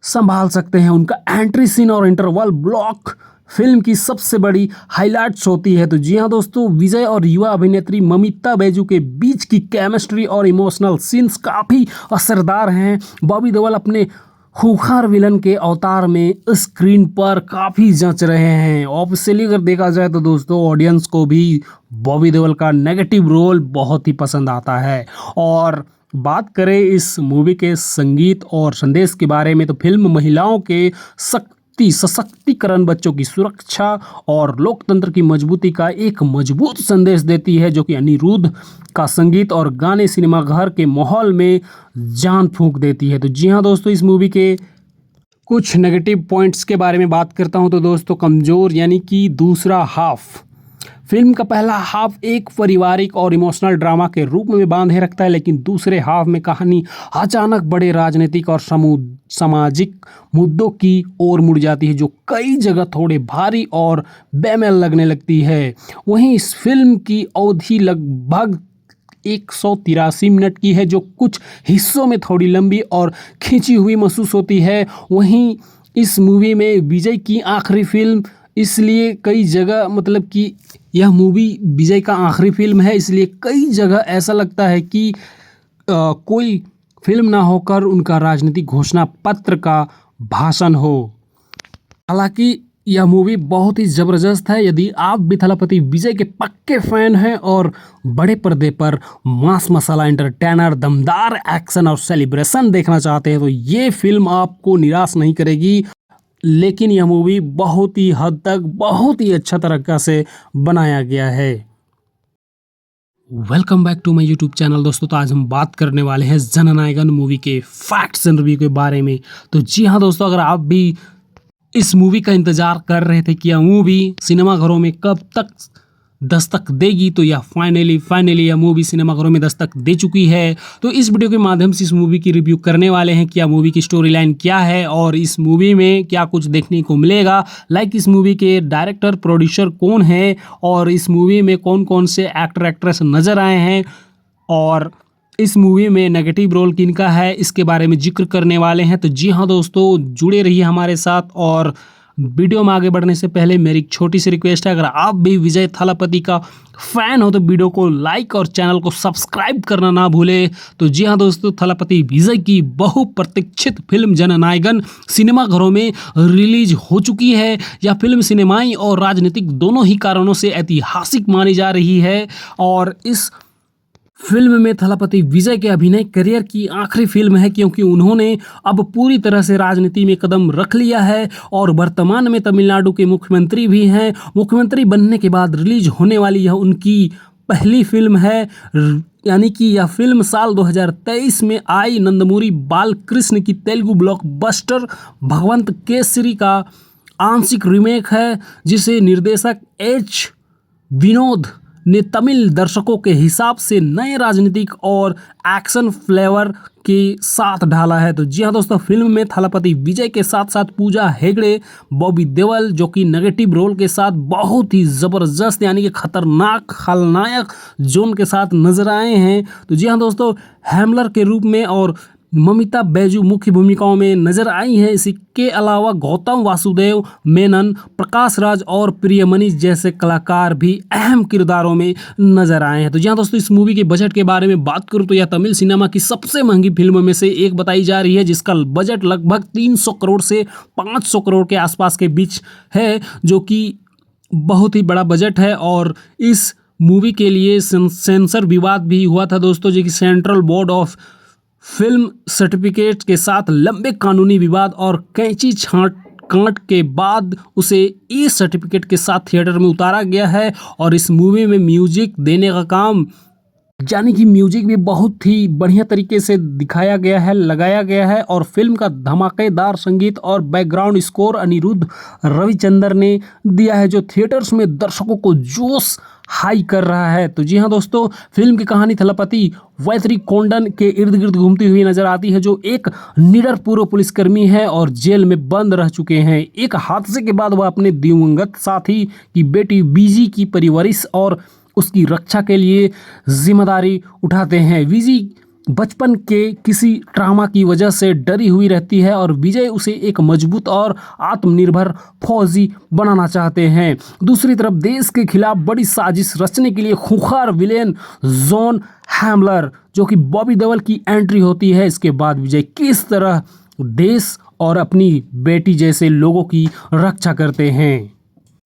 A: संभाल सकते हैं। उनका एंट्री सीन और इंटरवल ब्लॉक फिल्म की सबसे बड़ी हाइलाइट्स होती है। तो जी हाँ दोस्तों, विजय और युवा अभिनेत्री ममिता बैजू के बीच की केमिस्ट्री और इमोशनल सीन्स काफ़ी असरदार हैं। बॉबी देओल अपने खूंखार विलन के अवतार में स्क्रीन पर काफ़ी जंच रहे हैं। ऑब्वियसली अगर देखा जाए तो दोस्तों, ऑडियंस को भी बॉबी देओल का नेगेटिव रोल बहुत ही पसंद आता है। और बात करें इस मूवी के संगीत और संदेश के बारे में, तो फिल्म महिलाओं के सशक्तिकरण, बच्चों की सुरक्षा और लोकतंत्र की मजबूती का एक मजबूत संदेश देती है, जो कि अनिरुद्ध का संगीत और गाने सिनेमाघर के माहौल में जान फूंक देती है। तो जी हाँ दोस्तों, इस मूवी के कुछ नेगेटिव पॉइंट्स के बारे में बात करता हूं तो दोस्तों, कमज़ोर यानी कि दूसरा हाफ। फिल्म का पहला हाफ एक पारिवारिक और इमोशनल ड्रामा के रूप में बांधे रखता है, लेकिन दूसरे हाफ में कहानी अचानक बड़े राजनीतिक और सामाजिक मुद्दों की ओर मुड़ जाती है, जो कई जगह थोड़े भारी और बेमेल लगने लगती है। वहीं इस फिल्म की अवधि लगभग 183 मिनट की है, जो कुछ हिस्सों में थोड़ी लंबी और खिंची हुई महसूस होती है। वहीं इस मूवी में विजय की आखिरी फिल्म, इसलिए कई जगह मतलब कि यह मूवी विजय का आखिरी फिल्म है, इसलिए कई जगह ऐसा लगता है कि कोई फिल्म ना होकर उनका राजनीतिक घोषणा पत्र का भाषण हो। हालांकि यह मूवी बहुत ही ज़बरदस्त है। यदि आप भी थलपति विजय के पक्के फैन हैं और बड़े पर्दे पर मास मसाला एंटरटेनर, दमदार एक्शन और सेलिब्रेशन देखना चाहते हैं, तो ये फिल्म आपको निराश नहीं करेगी। लेकिन यह मूवी बहुत ही हद तक बहुत ही अच्छा तरीक़ा से बनाया गया है। Welcome back to my YouTube channel दोस्तों। तो आज हम बात करने वाले हैं जननायकन मूवी के फैक्ट्स एंड रिव्यू के बारे में। तो जी हाँ दोस्तों, अगर आप भी इस मूवी का इंतज़ार कर रहे थे कि यह मूवी सिनेमाघरों में कब तक दस्तक देगी, तो यह फाइनली यह मूवी सिनेमाघरों में दस्तक दे चुकी है। तो इस वीडियो के माध्यम से इस मूवी की रिव्यू करने वाले हैं कि यह मूवी की स्टोरी लाइन क्या है और इस मूवी में क्या कुछ देखने को मिलेगा। लाइक इस मूवी के डायरेक्टर प्रोड्यूसर कौन है और इस मूवी में कौन कौन से एक्टर एक्ट्रेस नज़र आए हैं और इस मूवी में नेगेटिव रोल किनका है, इसके बारे में जिक्र करने वाले हैं। तो जी हाँ दोस्तों, जुड़े रहिए हमारे साथ और वीडियो में आगे बढ़ने से पहले मेरी एक छोटी सी रिक्वेस्ट है, अगर आप भी विजय थालापति का फैन हो तो वीडियो को लाइक और चैनल को सब्सक्राइब करना ना भूले। तो जी हाँ दोस्तों, थालापति विजय की बहुप्रतीक्षित फिल्म जननायकन सिनेमाघरों में रिलीज हो चुकी है। यह फिल्म सिनेमाई और राजनीतिक दोनों ही कारणों से ऐतिहासिक मानी जा रही है और इस फिल्म में थालापति विजय के अभिनय करियर की आखिरी फिल्म है, क्योंकि उन्होंने अब पूरी तरह से राजनीति में कदम रख लिया है और वर्तमान में तमिलनाडु के मुख्यमंत्री भी हैं। मुख्यमंत्री बनने के बाद रिलीज होने वाली यह उनकी पहली फिल्म है, यानी कि यह फिल्म साल 2023 में आई नंदमूरी बालकृष्ण की तेलुगु ब्लॉकबस्टर भगवंत केसरी का आंशिक रीमेक है, जिसे निर्देशक एच विनोद ने तमिल दर्शकों के हिसाब से नए राजनीतिक और एक्शन फ्लेवर के साथ ढाला है। तो जी हाँ दोस्तों, फिल्म में थालापति विजय के साथ साथ पूजा हेगड़े, बॉबी देओल जो कि नेगेटिव रोल के साथ बहुत ही ज़बरदस्त यानी कि खतरनाक खलनायक जोन के साथ नजर आए हैं। तो जी हाँ दोस्तों, हैमलर के रूप में और ममिता बैजू मुख्य भूमिकाओं में नजर आई हैं। इसी के अलावा गौतम वासुदेव मेनन, प्रकाश राज और प्रियमणि जैसे कलाकार भी अहम किरदारों में नजर आए हैं। तो जी हाँ दोस्तों, इस मूवी के बजट के बारे में बात करूं तो यह तमिल सिनेमा की सबसे महंगी फिल्मों में से एक बताई जा रही है, जिसका बजट लगभग 300 करोड़ से 500 करोड़ के आसपास के बीच है, जो कि बहुत ही बड़ा बजट है। और इस मूवी के लिए सेंसर विवाद भी हुआ था दोस्तों, जो कि central board of film certificate के साथ लंबे कानूनी विवाद और कैंची छांट कांट के बाद उसे ई सर्टिफिकेट के साथ थिएटर में उतारा गया है। और इस मूवी में म्यूजिक देने का काम, यानी कि म्यूजिक भी बहुत ही बढ़िया तरीके से दिखाया गया है, लगाया गया है। और फिल्म का धमाकेदार संगीत और बैकग्राउंड स्कोर अनिरुद्ध रविचंद्र ने दिया है, जो थिएटर्स में दर्शकों को जोश हाई कर रहा है। तो जी हाँ दोस्तों, फिल्म की कहानी थलापति वैतरी कोंडन के इर्द गिर्द घूमती हुई नजर आती है, जो एक निडर पूर्व पुलिसकर्मी है और जेल में बंद रह चुके हैं। एक हादसे के बाद वह अपने दिवंगत साथी की बेटी बीजी की परवरिश और उसकी रक्षा के लिए जिम्मेदारी उठाते हैं। विजी बचपन के किसी ट्रामा की वजह से डरी हुई रहती है और विजय उसे एक मजबूत और आत्मनिर्भर फौजी बनाना चाहते हैं। दूसरी तरफ देश के खिलाफ बड़ी साजिश रचने के लिए खूंखार विलेन जॉन हैमलर, जो कि बॉबी देओल की एंट्री होती है। इसके बाद विजय किस तरह देश और अपनी बेटी जैसे लोगों की रक्षा करते हैं।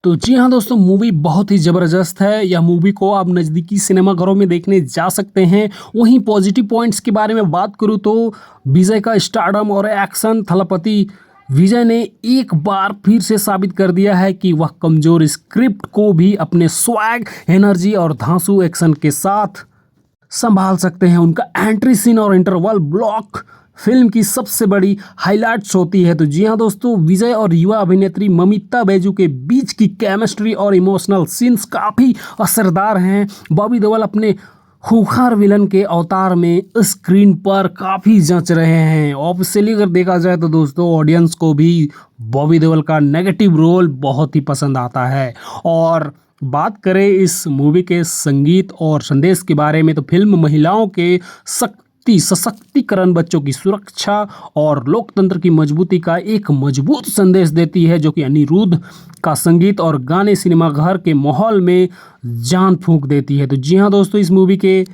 A: तो जी हाँ दोस्तों, मूवी बहुत ही ज़बरदस्त है। यह मूवी को आप नज़दीकी सिनेमाघरों में देखने जा सकते हैं। वहीं पॉजिटिव पॉइंट्स के बारे में बात करूँ तो विजय का स्टारडम और एक्शन, थलापति विजय ने एक बार फिर से साबित कर दिया है कि वह कमज़ोर स्क्रिप्ट को भी अपने स्वैग, एनर्जी और धांसू एक्शन के साथ संभाल सकते हैं। उनका एंट्री सीन और इंटरवल ब्लॉक फिल्म की सबसे बड़ी हाइलाइट्स होती है। तो जी हाँ दोस्तों, विजय और युवा अभिनेत्री ममिता बैजू के बीच की केमिस्ट्री और इमोशनल सीन्स काफ़ी असरदार हैं। बॉबी देओल अपने खूंखार विलन के अवतार में स्क्रीन पर काफ़ी जंच रहे हैं। ऑब्वियसली अगर देखा जाए तो दोस्तों, ऑडियंस को भी बॉबी देओल का नेगेटिव रोल बहुत ही पसंद आता है। और बात करें इस मूवी के संगीत और संदेश के बारे में तो फिल्म महिलाओं के सशक्तिकरण, बच्चों की सुरक्षा और लोकतंत्र की मजबूती का एक मजबूत संदेश देती है, जो कि अनिरुद्ध का संगीत और गाने सिनेमाघर के माहौल में जान फूंक देती है। तो जी हाँ दोस्तों, इस मूवी के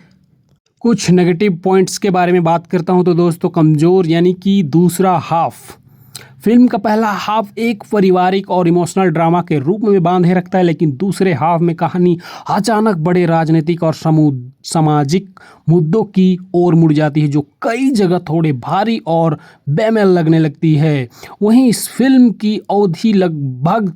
A: कुछ नेगेटिव पॉइंट्स के बारे में बात करता हूं तो दोस्तों, कमज़ोर यानी कि दूसरा हाफ। फिल्म का पहला हाफ एक पारिवारिक और इमोशनल ड्रामा के रूप में बांधे रखता है, लेकिन दूसरे हाफ में कहानी अचानक बड़े राजनीतिक और सामाजिक मुद्दों की ओर मुड़ जाती है, जो कई जगह थोड़े भारी और बेमेल लगने लगती है। वहीं इस फिल्म की अवधि लगभग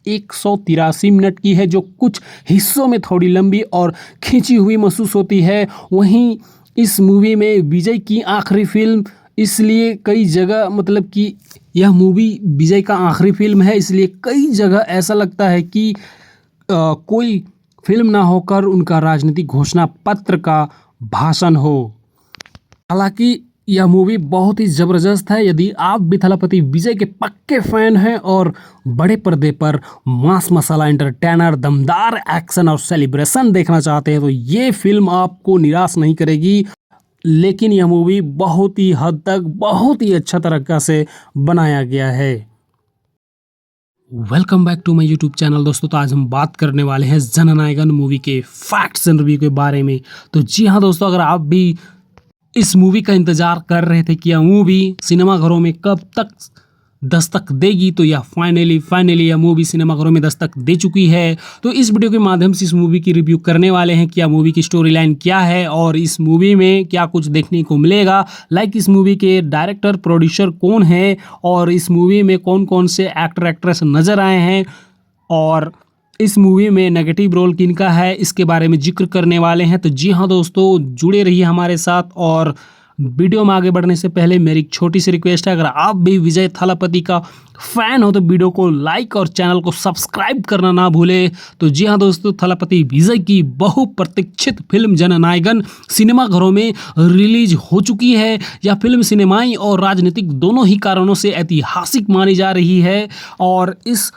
A: 183 मिनट की है, जो कुछ हिस्सों में थोड़ी लंबी और खींची हुई महसूस होती है। वहीं इस मूवी में विजय की आखिरी फिल्म, इसलिए कई जगह मतलब कि यह मूवी विजय का आखिरी फिल्म है, इसलिए कई जगह ऐसा लगता है कि कोई फिल्म ना होकर उनका राजनीतिक घोषणा पत्र का भाषण हो। हालांकि यह मूवी बहुत ही ज़बरदस्त है। यदि आप भी थलापति विजय के पक्के फैन हैं और बड़े पर्दे पर मास मसाला एंटरटेनर, दमदार एक्शन और सेलिब्रेशन देखना चाहते हैं तो ये फिल्म आपको निराश नहीं करेगी। लेकिन यह मूवी बहुत ही हद तक बहुत ही अच्छा तरीक़ा से बनाया गया है। Welcome back to my YouTube channel दोस्तों। तो आज हम बात करने वाले हैं जननायकन मूवी के फैक्ट्स एंड रिव्यू के बारे में। तो जी हाँ दोस्तों, अगर आप भी इस मूवी का इंतजार कर रहे थे कि यह मूवी सिनेमाघरों में कब तक दस्तक देगी, तो यह फाइनली यह मूवी सिनेमाघरों में दस्तक दे चुकी है। तो इस वीडियो के माध्यम से इस मूवी की रिव्यू करने वाले हैं कि यह मूवी की स्टोरी लाइन क्या है और इस मूवी में क्या कुछ देखने को मिलेगा। इस मूवी के डायरेक्टर प्रोड्यूसर कौन है और इस मूवी में कौन कौन से एक्टर एक्ट्रेस नज़र आए हैं और इस मूवी में नेगेटिव रोल किनका है, इसके बारे में जिक्र करने वाले हैं। तो जी हाँ दोस्तों, जुड़े रहिए हमारे साथ। और वीडियो में आगे बढ़ने से पहले मेरी एक छोटी सी रिक्वेस्ट है, अगर आप भी विजय थालापति का फैन हो तो वीडियो को लाइक और चैनल को सब्सक्राइब करना ना भूले। तो जी हाँ दोस्तों, थालापति विजय की बहुप्रतीक्षित फिल्म जननायकन सिनेमाघरों में रिलीज हो चुकी है। यह फिल्म सिनेमाई और राजनीतिक दोनों ही कारणों से ऐतिहासिक मानी जा रही है और इस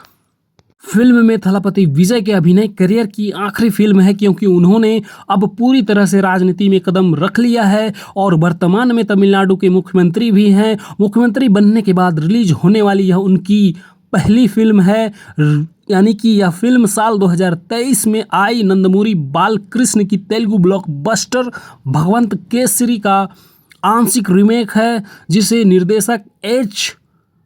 A: फिल्म में थालापति विजय के अभिनय करियर की आखिरी फिल्म है, क्योंकि उन्होंने अब पूरी तरह से राजनीति में कदम रख लिया है और वर्तमान में तमिलनाडु के मुख्यमंत्री भी हैं। मुख्यमंत्री बनने के बाद रिलीज होने वाली यह उनकी पहली फिल्म है, यानी कि यह फिल्म साल 2023 में आई नंदमूरी बालकृष्ण की तेलुगु ब्लॉकबस्टर भगवंत केसरी का आंशिक रीमेक है, जिसे निर्देशक एच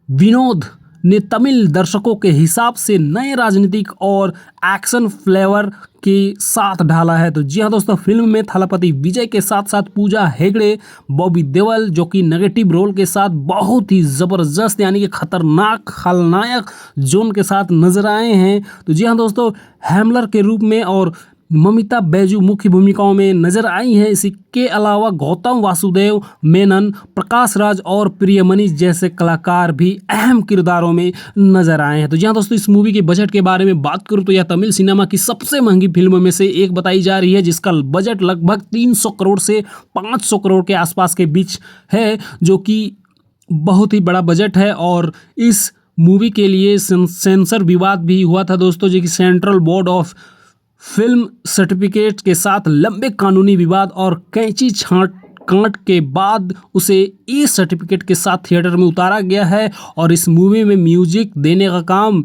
A: विनोद ने तमिल दर्शकों के हिसाब से नए राजनीतिक और एक्शन फ्लेवर के साथ ढाला है। तो जी हाँ दोस्तों, फिल्म में थालापति विजय के साथ साथ पूजा हेगड़े, बॉबी देओल जो कि नेगेटिव रोल के साथ बहुत ही ज़बरदस्त यानी कि खतरनाक खलनायक जोन के साथ नजर आए हैं। तो जी हाँ दोस्तों, हैमलर के रूप में और ममिता बैजू मुख्य भूमिकाओं में नजर आई हैं। इसके अलावा गौतम वासुदेव मेनन, प्रकाश राज और प्रियमणि जैसे कलाकार भी अहम किरदारों में नजर आए हैं। तो जी हाँ दोस्तों, इस मूवी के बजट के बारे में बात करूँ तो यह तमिल सिनेमा की सबसे महंगी फिल्मों में से एक बताई जा रही है, जिसका बजट लगभग 300 करोड़ से 500 करोड़ के आसपास के बीच है, जो कि बहुत ही बड़ा बजट है। और इस मूवी के लिए सेंसर विवाद भी हुआ था दोस्तों, जो कि central board of film certificate के साथ लंबे कानूनी विवाद और कैंची छांट कांट के बाद उसे ई सर्टिफिकेट के साथ थिएटर में उतारा गया है। और इस मूवी में म्यूजिक देने का काम,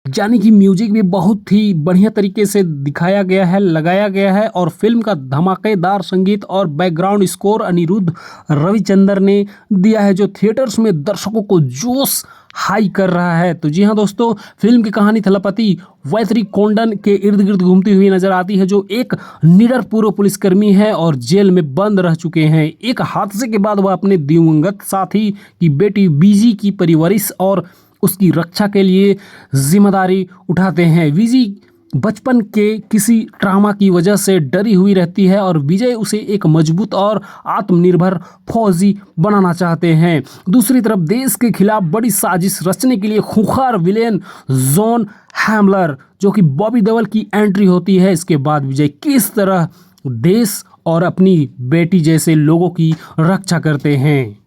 A: यानी कि म्यूजिक भी बहुत ही बढ़िया तरीके से दिखाया गया है, लगाया गया है। और फिल्म का धमाकेदार संगीत और बैकग्राउंड स्कोर अनिरुद्ध रविचंद्र ने दिया है, जो थिएटर्स में दर्शकों को जोश हाई कर रहा है। तो जी हाँ दोस्तों, फिल्म की कहानी थालापति वैतरी कोंडन के इर्द गिर्द घूमती हुई नजर आती है, जो एक निडर पूर्व पुलिसकर्मी है और जेल में बंद रह चुके हैं। एक हादसे के बाद वह अपने दिवंगत साथी की बेटी बीजी की परवरिश और उसकी रक्षा के लिए जिम्मेदारी उठाते हैं। विजी बचपन के किसी ट्रामा की वजह से डरी हुई रहती है और विजय उसे एक मजबूत और आत्मनिर्भर फौजी बनाना चाहते हैं। दूसरी तरफ देश के खिलाफ बड़ी साजिश रचने के लिए खूंखार विलेन जॉन हैमलर, जो कि बॉबी देओल की एंट्री होती है। इसके बाद विजय किस तरह देश और अपनी बेटी जैसे लोगों की रक्षा करते हैं।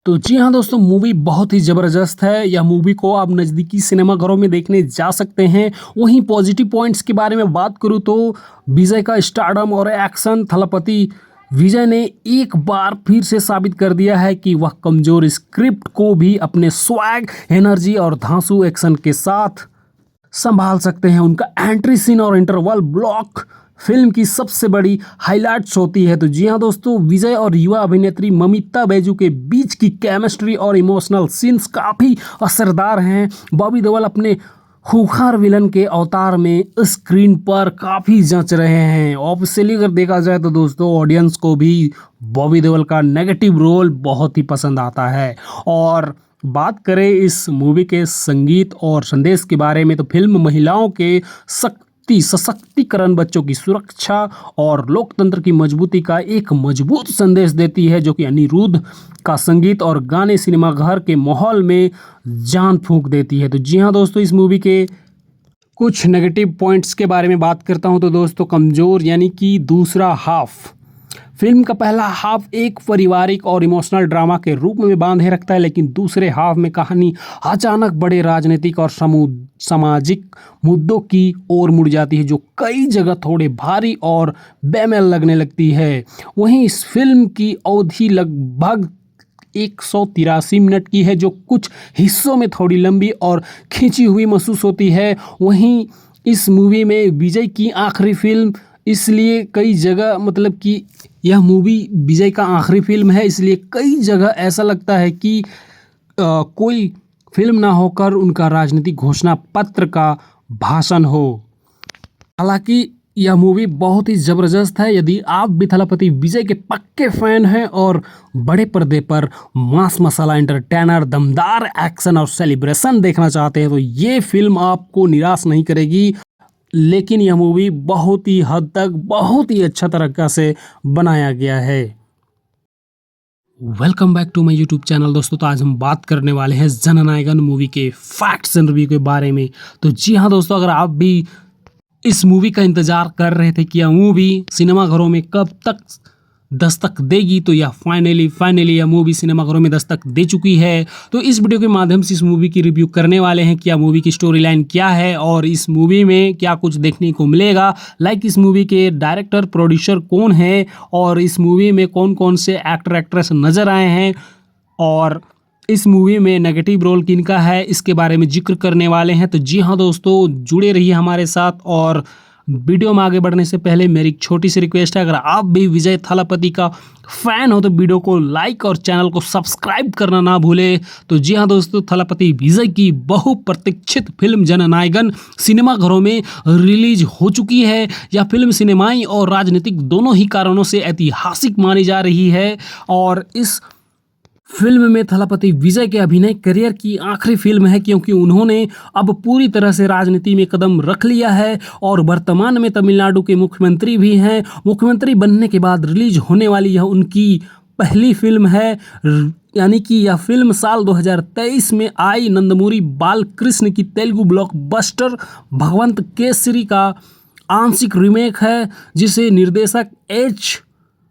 A: तो जी हाँ दोस्तों, मूवी बहुत ही ज़बरदस्त है। यह मूवी को आप नज़दीकी सिनेमाघरों में देखने जा सकते हैं। वहीं पॉजिटिव पॉइंट्स के बारे में बात करूँ तो विजय का स्टारडम और एक्शन, थालापति विजय ने एक बार फिर से साबित कर दिया है कि वह कमज़ोर स्क्रिप्ट को भी अपने स्वैग, एनर्जी और धांसू एक्शन के साथ संभाल सकते हैं। उनका एंट्री सीन और इंटरवल ब्लॉक फिल्म की सबसे बड़ी हाइलाइट्स होती है। तो जी हाँ दोस्तों, विजय और युवा अभिनेत्री ममिता बैजू के बीच की केमिस्ट्री और इमोशनल सीन्स काफ़ी असरदार हैं। बॉबी देओल अपने खूंखार विलन के अवतार में स्क्रीन पर काफ़ी जंच रहे हैं। ऑब्वियसली अगर देखा जाए तो दोस्तों, ऑडियंस को भी बॉबी देओल का नेगेटिव रोल बहुत ही पसंद आता है। और बात करें इस मूवी के संगीत और संदेश के बारे में, तो फिल्म महिलाओं के सशक्तिकरण, बच्चों की सुरक्षा और लोकतंत्र की मजबूती का एक मजबूत संदेश देती है, जो कि अनिरुद्ध का संगीत और गाने सिनेमाघर के माहौल में जान फूंक देती है। तो जी हाँ दोस्तों, इस मूवी के कुछ नेगेटिव पॉइंट्स के बारे में बात करता हूं तो दोस्तों, कमज़ोर यानी कि दूसरा हाफ। फिल्म का पहला हाफ एक पारिवारिक और इमोशनल ड्रामा के रूप में बांधे रखता है, लेकिन दूसरे हाफ में कहानी अचानक बड़े राजनीतिक और सामाजिक मुद्दों की ओर मुड़ जाती है, जो कई जगह थोड़े भारी और बेमेल लगने लगती है। वहीं इस फिल्म की अवधि लगभग 183 मिनट की है, जो कुछ हिस्सों में थोड़ी लंबी और खींची हुई महसूस होती है। वहीं इस मूवी में विजय की आखिरी फिल्म, इसलिए कई जगह मतलब कि यह मूवी विजय का आखिरी फिल्म है, इसलिए कई जगह ऐसा लगता है कि कोई फिल्म ना होकर उनका राजनीतिक घोषणा पत्र का भाषण हो। हालांकि यह मूवी बहुत ही ज़बरदस्त है। यदि आप भी थलापति विजय के पक्के फैन हैं और बड़े पर्दे पर मास मसाला एंटरटेनर, दमदार एक्शन और सेलिब्रेशन देखना चाहते हैं तो ये फिल्म आपको निराश नहीं करेगी। लेकिन यह मूवी बहुत ही हद तक बहुत ही अच्छा तरीका से बनाया गया है। Welcome back to my YouTube channel दोस्तों। तो आज हम बात करने वाले हैं जननायकन मूवी के फैक्ट्स एंड रिव्यू के बारे में। तो जी हाँ दोस्तों, अगर आप भी इस मूवी का इंतजार कर रहे थे कि यह मूवी सिनेमाघरों में कब तक दस्तक देगी, तो यह फाइनली यह मूवी सिनेमाघरों में दस्तक दे चुकी है। तो इस वीडियो के माध्यम से इस मूवी की रिव्यू करने वाले हैं कि यह मूवी की स्टोरी लाइन क्या है और इस मूवी में क्या कुछ देखने को मिलेगा। लाइक इस मूवी के डायरेक्टर प्रोड्यूसर कौन है और इस मूवी में कौन कौन से एक्टर एक्ट्रेस नज़र आए हैं और इस मूवी में नेगेटिव रोल किनका है, इसके बारे में जिक्र करने वाले हैं। तो जी हाँ दोस्तों, जुड़े रहिए हमारे साथ। और वीडियो में आगे बढ़ने से पहले मेरी एक छोटी सी रिक्वेस्ट है, अगर आप भी विजय थालापति का फैन हो तो वीडियो को लाइक और चैनल को सब्सक्राइब करना ना भूले। तो जी हाँ दोस्तों, थालापति विजय की बहुप्रतीक्षित फिल्म जननायकन सिनेमाघरों में रिलीज हो चुकी है। यह फिल्म सिनेमाई और राजनीतिक दोनों ही कारणों से ऐतिहासिक मानी जा रही है और इस फिल्म में थलापति विजय के अभिनय करियर की आखिरी फिल्म है, क्योंकि उन्होंने अब पूरी तरह से राजनीति में कदम रख लिया है और वर्तमान में तमिलनाडु के मुख्यमंत्री भी हैं। मुख्यमंत्री बनने के बाद रिलीज होने वाली यह उनकी पहली फिल्म है, यानी कि यह फिल्म साल 2023 में आई नंदमूरी बालकृष्ण की तेलुगु ब्लॉकबस्टर भगवंत केसरी का आंशिक रीमेक है, जिसे निर्देशक एच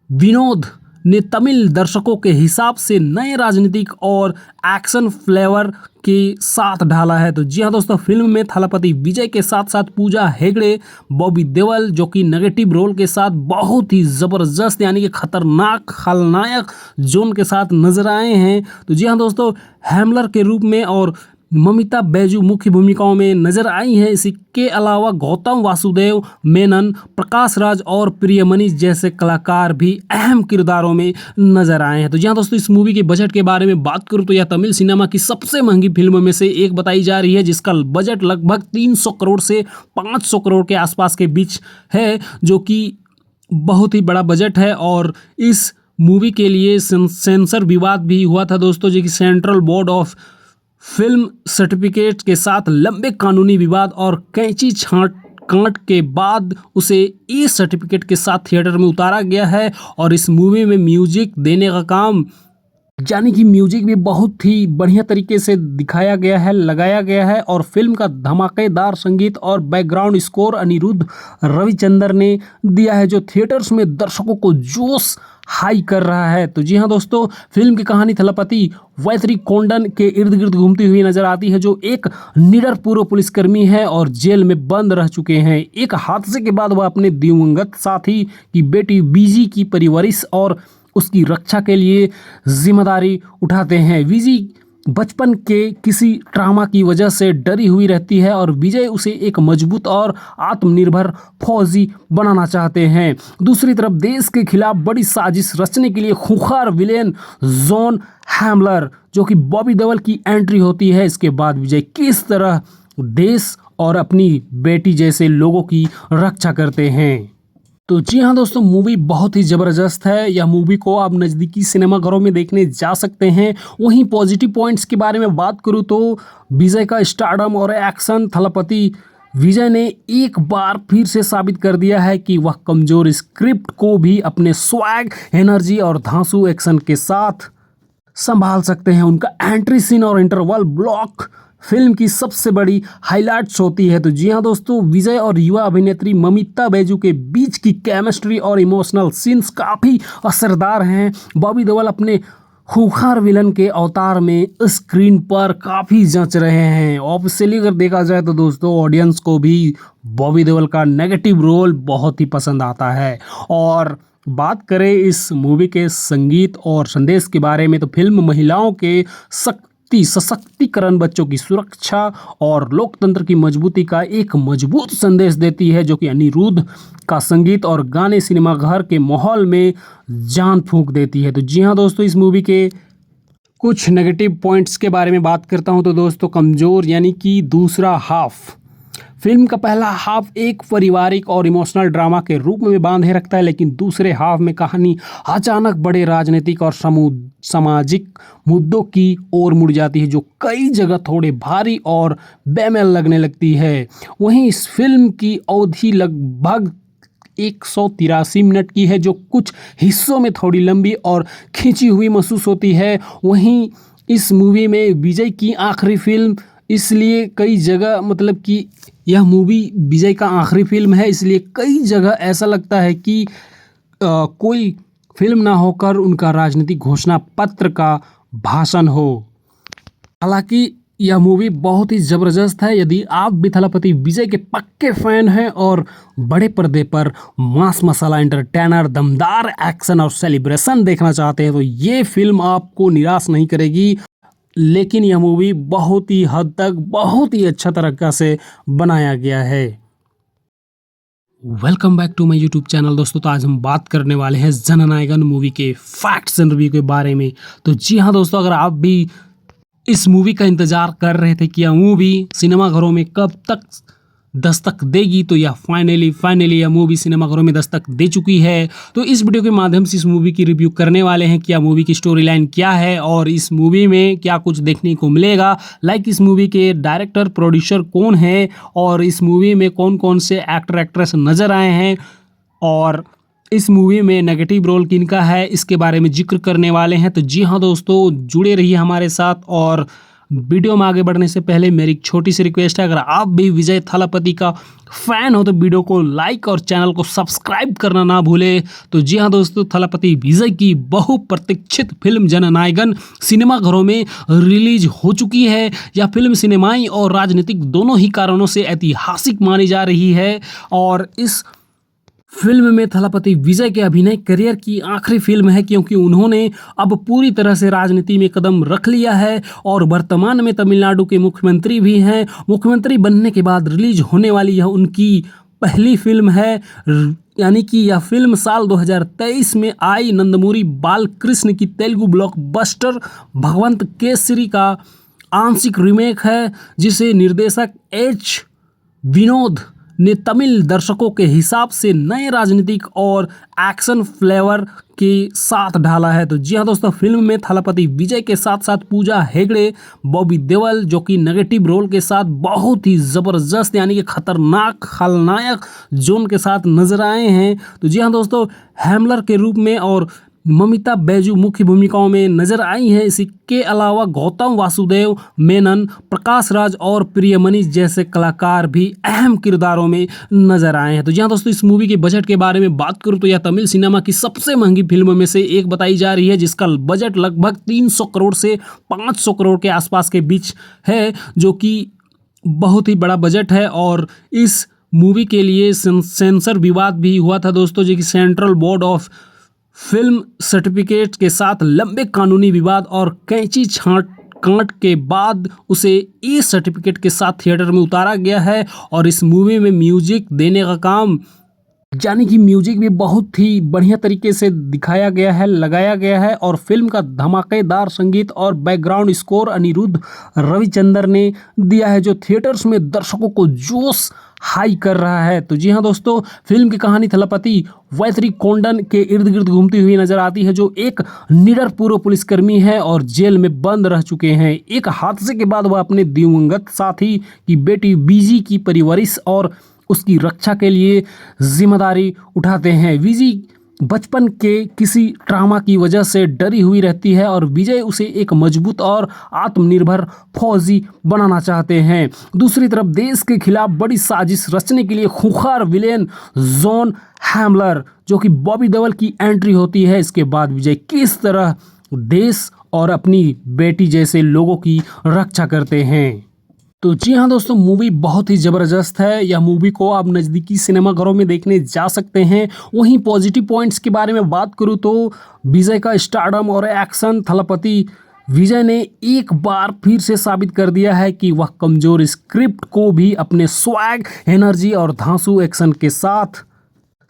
A: विनोद ने तमिल दर्शकों के हिसाब से नए राजनीतिक और एक्शन फ्लेवर के साथ ढाला है। तो जी हाँ दोस्तों, फिल्म में थलापति विजय के साथ साथ पूजा हेगड़े, बॉबी देओल जो कि नेगेटिव रोल के साथ बहुत ही ज़बरदस्त यानी कि खतरनाक खलनायक जोन के साथ नजर आए हैं। तो जी हाँ दोस्तों, हैमलर के रूप में और ममिता बैजू मुख्य भूमिकाओं में नजर आई हैं। इसके अलावा गौतम वासुदेव मेनन, प्रकाश राज और प्रियमणि जैसे कलाकार भी अहम किरदारों में नजर आए हैं। तो जी हाँ दोस्तों, इस मूवी के बजट के बारे में बात करूँ तो यह तमिल सिनेमा की सबसे महंगी फिल्मों में से एक बताई जा रही है, जिसका बजट लगभग 300 करोड़ से 500 करोड़ के आसपास के बीच है, जो कि बहुत ही बड़ा बजट है। और इस मूवी के लिए सेंसर विवाद भी हुआ था दोस्तों, जो कि central board of film certificate के साथ लंबे कानूनी विवाद और कैंची छांट कांट के बाद उसे ई सर्टिफिकेट के साथ थिएटर में उतारा गया है। और इस मूवी में म्यूजिक देने का काम, यानी कि म्यूजिक भी बहुत ही बढ़िया तरीके से दिखाया गया है, लगाया गया है। और फिल्म का धमाकेदार संगीत और बैकग्राउंड स्कोर अनिरुद्ध रविचंद्र ने दिया है, जो थिएटर्स में दर्शकों को जोश हाई कर रहा है। तो जी हाँ दोस्तों, फिल्म की कहानी थलापति वैतरी कोंडन के इर्द गिर्द घूमती हुई नजर आती है, जो एक निडर पूर्व पुलिसकर्मी है और जेल में बंद रह चुके हैं। एक हादसे के बाद वह अपने दिवंगत साथी की बेटी बीजी की परवरिश और उसकी रक्षा के लिए जिम्मेदारी उठाते हैं। विजी बचपन के किसी ट्रामा की वजह से डरी हुई रहती है और विजय उसे एक मजबूत और आत्मनिर्भर फौजी बनाना चाहते हैं। दूसरी तरफ देश के खिलाफ बड़ी साजिश रचने के लिए खूंखार विलेन जॉन हैमलर, जो कि बॉबी देओल की एंट्री होती है। इसके बाद विजय किस तरह देश और अपनी बेटी जैसे लोगों की रक्षा करते हैं। तो जी हाँ दोस्तों, मूवी बहुत ही ज़बरदस्त है। यह मूवी को आप नज़दीकी सिनेमाघरों में देखने जा सकते हैं। वहीं पॉजिटिव पॉइंट्स के बारे में बात करूँ तो विजय का स्टारडम और एक्शन, थलापति विजय ने एक बार फिर से साबित कर दिया है कि वह कमज़ोर स्क्रिप्ट को भी अपने स्वैग, एनर्जी और धांसू एक्शन के साथ संभाल सकते हैं। उनका एंट्री सीन और इंटरवल ब्लॉक फिल्म की सबसे बड़ी हाइलाइट्स होती है। तो जी हाँ दोस्तों, विजय और युवा अभिनेत्री ममिता बैजू के बीच की केमिस्ट्री और इमोशनल सीन्स काफ़ी असरदार हैं। बॉबी देओल अपने खूंखार विलन के अवतार में स्क्रीन पर काफ़ी जंच रहे हैं। ऑब्वियसली अगर देखा जाए तो दोस्तों, ऑडियंस को भी बॉबी देओल का नेगेटिव रोल बहुत ही पसंद आता है। और बात करें इस मूवी के संगीत और संदेश के बारे में तो फिल्म महिलाओं के सशक्तिकरण, बच्चों की सुरक्षा और लोकतंत्र की मजबूती का एक मजबूत संदेश देती है, जो कि अनिरुद्ध का संगीत और गाने सिनेमा घर के माहौल में जान फूंक देती है। तो जी हाँ दोस्तों, इस मूवी के कुछ नेगेटिव पॉइंट्स के बारे में बात करता हूं तो दोस्तों, कमज़ोर यानी कि दूसरा हाफ। फिल्म का पहला हाफ एक पारिवारिक और इमोशनल ड्रामा के रूप में बांधे रखता है, लेकिन दूसरे हाफ में कहानी अचानक बड़े राजनीतिक और सामाजिक मुद्दों की ओर मुड़ जाती है, जो कई जगह थोड़े भारी और बेमेल लगने लगती है। वहीं इस फिल्म की अवधि लगभग 183 मिनट की है, जो कुछ हिस्सों में थोड़ी लंबी और खींची हुई महसूस होती है। वहीं इस मूवी में विजय की आखिरी फिल्म, इसलिए कई जगह मतलब कि यह मूवी विजय का आखिरी फिल्म है, इसलिए कई जगह ऐसा लगता है कि कोई फिल्म ना होकर उनका राजनीतिक घोषणा पत्र का भाषण हो। हालांकि यह मूवी बहुत ही ज़बरदस्त है। यदि आप भी थलापति विजय के पक्के फैन हैं और बड़े पर्दे पर मास मसाला एंटरटेनर, दमदार एक्शन और सेलिब्रेशन देखना चाहते हैं तो ये फिल्म आपको निराश नहीं करेगी। लेकिन यह मूवी बहुत ही हद तक बहुत ही अच्छा तरीक़ा से बनाया गया है। Welcome back to my YouTube channel दोस्तों। तो आज हम बात करने वाले हैं जननायकन मूवी के फैक्ट्स एंड रिव्यू के बारे में। तो जी हाँ दोस्तों, अगर आप भी इस मूवी का इंतजार कर रहे थे कि यह मूवी सिनेमाघरों में कब तक दस्तक देगी, तो यह फाइनली यह मूवी सिनेमाघरों में दस्तक दे चुकी है। तो इस वीडियो के माध्यम से इस मूवी की रिव्यू करने वाले हैं कि यह मूवी की स्टोरी लाइन क्या है और इस मूवी में क्या कुछ देखने को मिलेगा। इस मूवी के डायरेक्टर प्रोड्यूसर कौन है और इस मूवी में कौन कौन से एक्टर एक्ट्रेस नज़र आए हैं और इस मूवी में नेगेटिव रोल किनका है, इसके बारे में जिक्र करने वाले हैं। तो जी हाँ दोस्तों, जुड़े रहिए हमारे साथ। और वीडियो में आगे बढ़ने से पहले मेरी एक छोटी सी रिक्वेस्ट है, अगर आप भी विजय थालापति का फैन हो तो वीडियो को लाइक और चैनल को सब्सक्राइब करना ना भूले। तो जी हाँ दोस्तों, थालापति विजय की बहुप्रतीक्षित फिल्म जननायकन सिनेमाघरों में रिलीज हो चुकी है। यह फिल्म सिनेमाई और राजनीतिक दोनों ही कारणों से ऐतिहासिक मानी जा रही है और इस फिल्म में थलापति विजय के अभिनय करियर की आखिरी फिल्म है, क्योंकि उन्होंने अब पूरी तरह से राजनीति में कदम रख लिया है और वर्तमान में तमिलनाडु के मुख्यमंत्री भी हैं। मुख्यमंत्री बनने के बाद रिलीज होने वाली यह उनकी पहली फिल्म है, यानी कि यह फिल्म साल 2023 में आई नंदमूरी बालकृष्ण की तेलुगु ब्लॉकबस्टर भगवंत केसरी का आंशिक रीमेक है, जिसे निर्देशक एच विनोद ने तमिल दर्शकों के हिसाब से नए राजनीतिक और एक्शन फ्लेवर के साथ ढाला है। तो जी हाँ दोस्तों, फिल्म में थालापति विजय के साथ साथ पूजा हेगड़े, बॉबी देओल, जो कि नेगेटिव रोल के साथ बहुत ही ज़बरदस्त यानी कि खतरनाक खलनायक जोन के साथ नजर आए हैं। तो जी हाँ दोस्तों, हैमलर के रूप में और ममिता बैजू मुख्य भूमिकाओं में नजर आई हैं। इसके अलावा गौतम वासुदेव मेनन, प्रकाश राज और प्रियमणि जैसे कलाकार भी अहम किरदारों में नजर आए हैं। तो जी हाँ दोस्तों, इस मूवी के बजट के बारे में बात करूं तो यह तमिल सिनेमा की सबसे महंगी फिल्मों में से एक बताई जा रही है, जिसका बजट लगभग 300 करोड़ से 500 करोड़ के आसपास के बीच है, जो कि बहुत ही बड़ा बजट है। और इस मूवी के लिए सेंसर विवाद भी हुआ था दोस्तों, जो कि central board of film certificate के साथ लंबे कानूनी विवाद और कैंची कांट के बाद उसे ई सर्टिफिकेट के साथ थिएटर में उतारा गया है। और इस मूवी में म्यूजिक देने का काम, यानी कि म्यूजिक भी बहुत ही बढ़िया तरीके से दिखाया गया है, लगाया गया है। और फिल्म का धमाकेदार संगीत और बैकग्राउंड स्कोर अनिरुद्ध रविचंद्र ने दिया है, जो थिएटर्स में दर्शकों को जोश हाई कर रहा है। तो जी हाँ दोस्तों, फिल्म की कहानी थलापति वैतरी कोंडन के इर्द गिर्द घूमती हुई नजर आती है, जो एक निडर पूर्व पुलिसकर्मी है और जेल में बंद रह चुके हैं। एक हादसे के बाद वह अपने दिवंगत साथी की बेटी बीजी की परवरिश और उसकी रक्षा के लिए जिम्मेदारी उठाते हैं। विजी बचपन के किसी ट्रामा की वजह से डरी हुई रहती है और विजय उसे एक मजबूत और आत्मनिर्भर फौजी बनाना चाहते हैं। दूसरी तरफ देश के खिलाफ बड़ी साजिश रचने के लिए खूंखार विलेन जॉन हैमलर, जो कि बॉबी देओल की एंट्री होती है। इसके बाद विजय किस तरह देश और अपनी बेटी जैसे लोगों की रक्षा करते हैं। तो जी हाँ दोस्तों, मूवी बहुत ही ज़बरदस्त है। यह मूवी को आप नज़दीकी सिनेमाघरों में देखने जा सकते हैं। वहीं पॉजिटिव पॉइंट्स के बारे में बात करूँ तो विजय का स्टारडम और एक्शन। थलपति विजय ने एक बार फिर से साबित कर दिया है कि वह कमज़ोर स्क्रिप्ट को भी अपने स्वैग, एनर्जी और धांसू एक्शन के साथ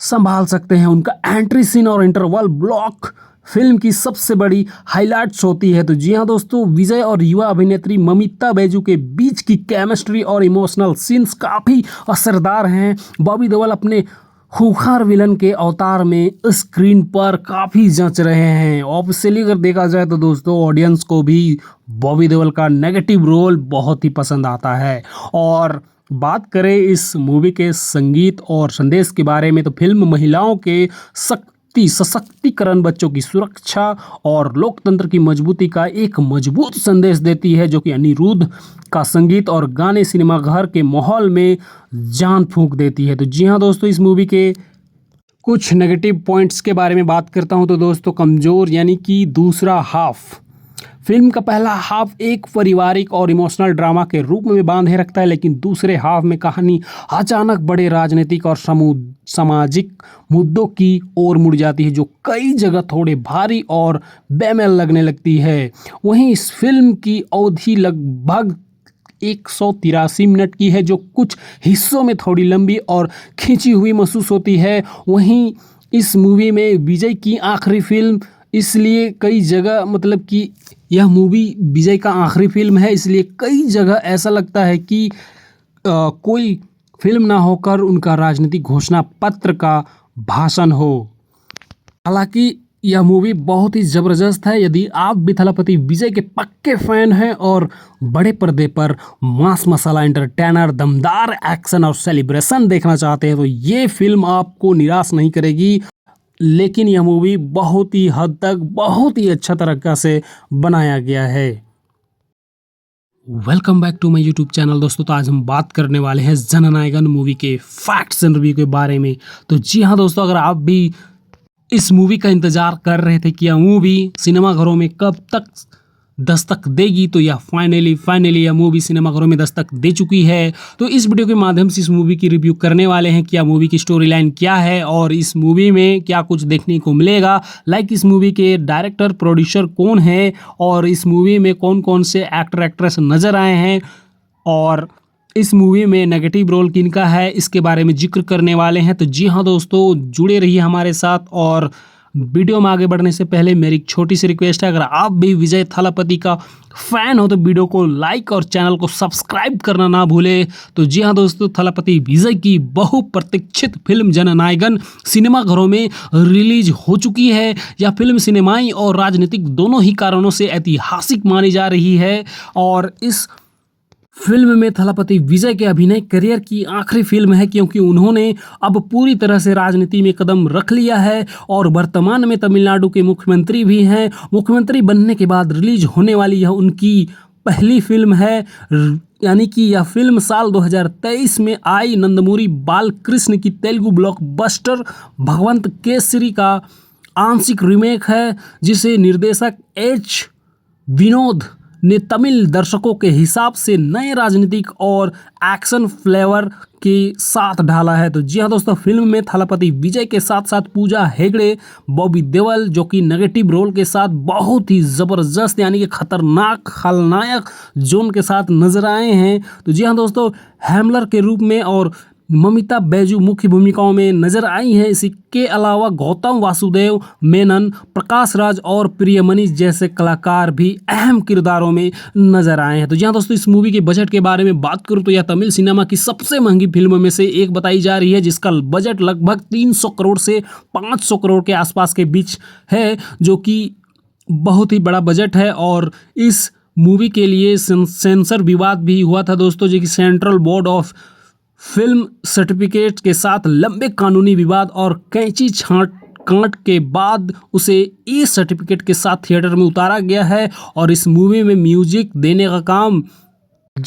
A: संभाल सकते हैं। उनका एंट्री सीन और इंटरवल ब्लॉक फिल्म की सबसे बड़ी हाइलाइट्स होती है। तो जी हाँ दोस्तों, विजय और युवा अभिनेत्री ममिता बैजू के बीच की केमिस्ट्री और इमोशनल सीन्स काफ़ी असरदार हैं। बॉबी देओल अपने खूंखार विलन के अवतार में स्क्रीन पर काफ़ी जंच रहे हैं। ऑब्वियसली अगर देखा जाए तो दोस्तों, ऑडियंस को भी बॉबी देओल का नेगेटिव रोल बहुत ही पसंद आता है। और बात करें इस मूवी के संगीत और संदेश के बारे में तो फिल्म महिलाओं के सशक्तिकरण, बच्चों की सुरक्षा और लोकतंत्र की मजबूती का एक मजबूत संदेश देती है, जो कि अनिरुद्ध का संगीत और गाने सिनेमाघर के माहौल में जान फूंक देती है। तो जी हाँ दोस्तों, इस मूवी के कुछ नेगेटिव पॉइंट्स के बारे में बात करता हूं तो दोस्तों, कमज़ोर यानी कि दूसरा हाफ। फिल्म का पहला हाफ एक पारिवारिक और इमोशनल ड्रामा के रूप में बांधे रखता है, लेकिन दूसरे हाफ में कहानी अचानक बड़े राजनीतिक और सामाजिक मुद्दों की ओर मुड़ जाती है, जो कई जगह थोड़े भारी और बेमेल लगने लगती है। वहीं इस फिल्म की अवधि लगभग 183 मिनट की है, जो कुछ हिस्सों में थोड़ी लंबी और खींची हुई महसूस होती है। वहीं इस मूवी में विजय की आखिरी फिल्म, इसलिए कई जगह मतलब कि यह मूवी विजय का आखिरी फिल्म है, इसलिए कई जगह ऐसा लगता है कि कोई फिल्म ना होकर उनका राजनीतिक घोषणा पत्र का भाषण हो। हालांकि यह मूवी बहुत ही ज़बरदस्त है। यदि आप भी थलपति विजय के पक्के फैन हैं और बड़े पर्दे पर मास मसाला एंटरटेनर, दमदार एक्शन और सेलिब्रेशन देखना चाहते हैं तो ये फिल्म आपको निराश नहीं करेगी। लेकिन यह मूवी बहुत ही हद तक बहुत ही अच्छा तरीका से बनाया गया है। Welcome back to my YouTube channel दोस्तों। तो आज हम बात करने वाले हैं जननायकन मूवी के फैक्ट्स एंड रिव्यू के बारे में। तो जी हाँ दोस्तों, अगर आप भी इस मूवी का इंतजार कर रहे थे कि यह मूवी सिनेमाघरों में कब तक दस्तक देगी, तो यह फाइनली यह मूवी सिनेमाघरों में दस्तक दे चुकी है। तो इस वीडियो के माध्यम से इस मूवी की रिव्यू करने वाले हैं कि यह मूवी की स्टोरी लाइन क्या है और इस मूवी में क्या कुछ देखने को मिलेगा। लाइक इस मूवी के डायरेक्टर प्रोड्यूसर कौन है और इस मूवी में कौन कौन से एक्टर एक्ट्रेस नज़र आए हैं और इस मूवी में नेगेटिव रोल किनका है, इसके बारे में जिक्र करने वाले हैं। तो जी हाँ दोस्तों, जुड़े रहिए हमारे साथ। और वीडियो में आगे बढ़ने से पहले मेरी एक छोटी सी रिक्वेस्ट है, अगर आप भी विजय थलपति का फैन हो तो वीडियो को लाइक और चैनल को सब्सक्राइब करना ना भूले। तो जी हाँ दोस्तों, थलपति विजय की बहुप्रतीक्षित फिल्म जननायकन सिनेमाघरों में रिलीज हो चुकी है। यह फिल्म सिनेमाई और राजनीतिक दोनों ही कारणों से ऐतिहासिक मानी जा रही है और इस फिल्म में थलपति विजय के अभिनय करियर की आखिरी फिल्म है, क्योंकि उन्होंने अब पूरी तरह से राजनीति में कदम रख लिया है और वर्तमान में तमिलनाडु के मुख्यमंत्री भी हैं। मुख्यमंत्री बनने के बाद रिलीज होने वाली यह उनकी पहली फिल्म है, यानी कि यह फिल्म साल 2023 में आई नंदमूरी बालकृष्ण की तेलुगु ब्लॉकबस्टर भगवंत केसरी का आंशिक रीमेक है, जिसे निर्देशक एच विनोद ने तमिल दर्शकों के हिसाब से नए राजनीतिक और एक्शन फ्लेवर के साथ ढाला है। तो जी हाँ दोस्तों, फिल्म में थलपति विजय के साथ साथ पूजा हेगड़े, बॉबी देओल जो कि नेगेटिव रोल के साथ बहुत ही ज़बरदस्त यानी कि खतरनाक खलनायक जोन के साथ नजर आए हैं। तो जी हाँ दोस्तों, हैमलर के रूप में और ममिता बैजू मुख्य भूमिकाओं में नजर आई हैं। इसके अलावा गौतम वासुदेव मेनन, प्रकाश राज और प्रियमणि जैसे कलाकार भी अहम किरदारों में नजर आए हैं। तो जी हाँ दोस्तों, इस मूवी के बजट के बारे में बात करूँ तो यह तमिल सिनेमा की सबसे महंगी फिल्मों में से एक बताई जा रही है, जिसका बजट लगभग 300 करोड़ से 500 करोड़ के आसपास के बीच है, जो कि बहुत ही बड़ा बजट है। और इस मूवी के लिए सेंसर विवाद भी हुआ था दोस्तों, जो कि central board of film certificate के साथ लंबे कानूनी विवाद और कैंची काट के बाद उसे ई सर्टिफिकेट के साथ थिएटर में उतारा गया है। और इस मूवी में म्यूजिक देने का काम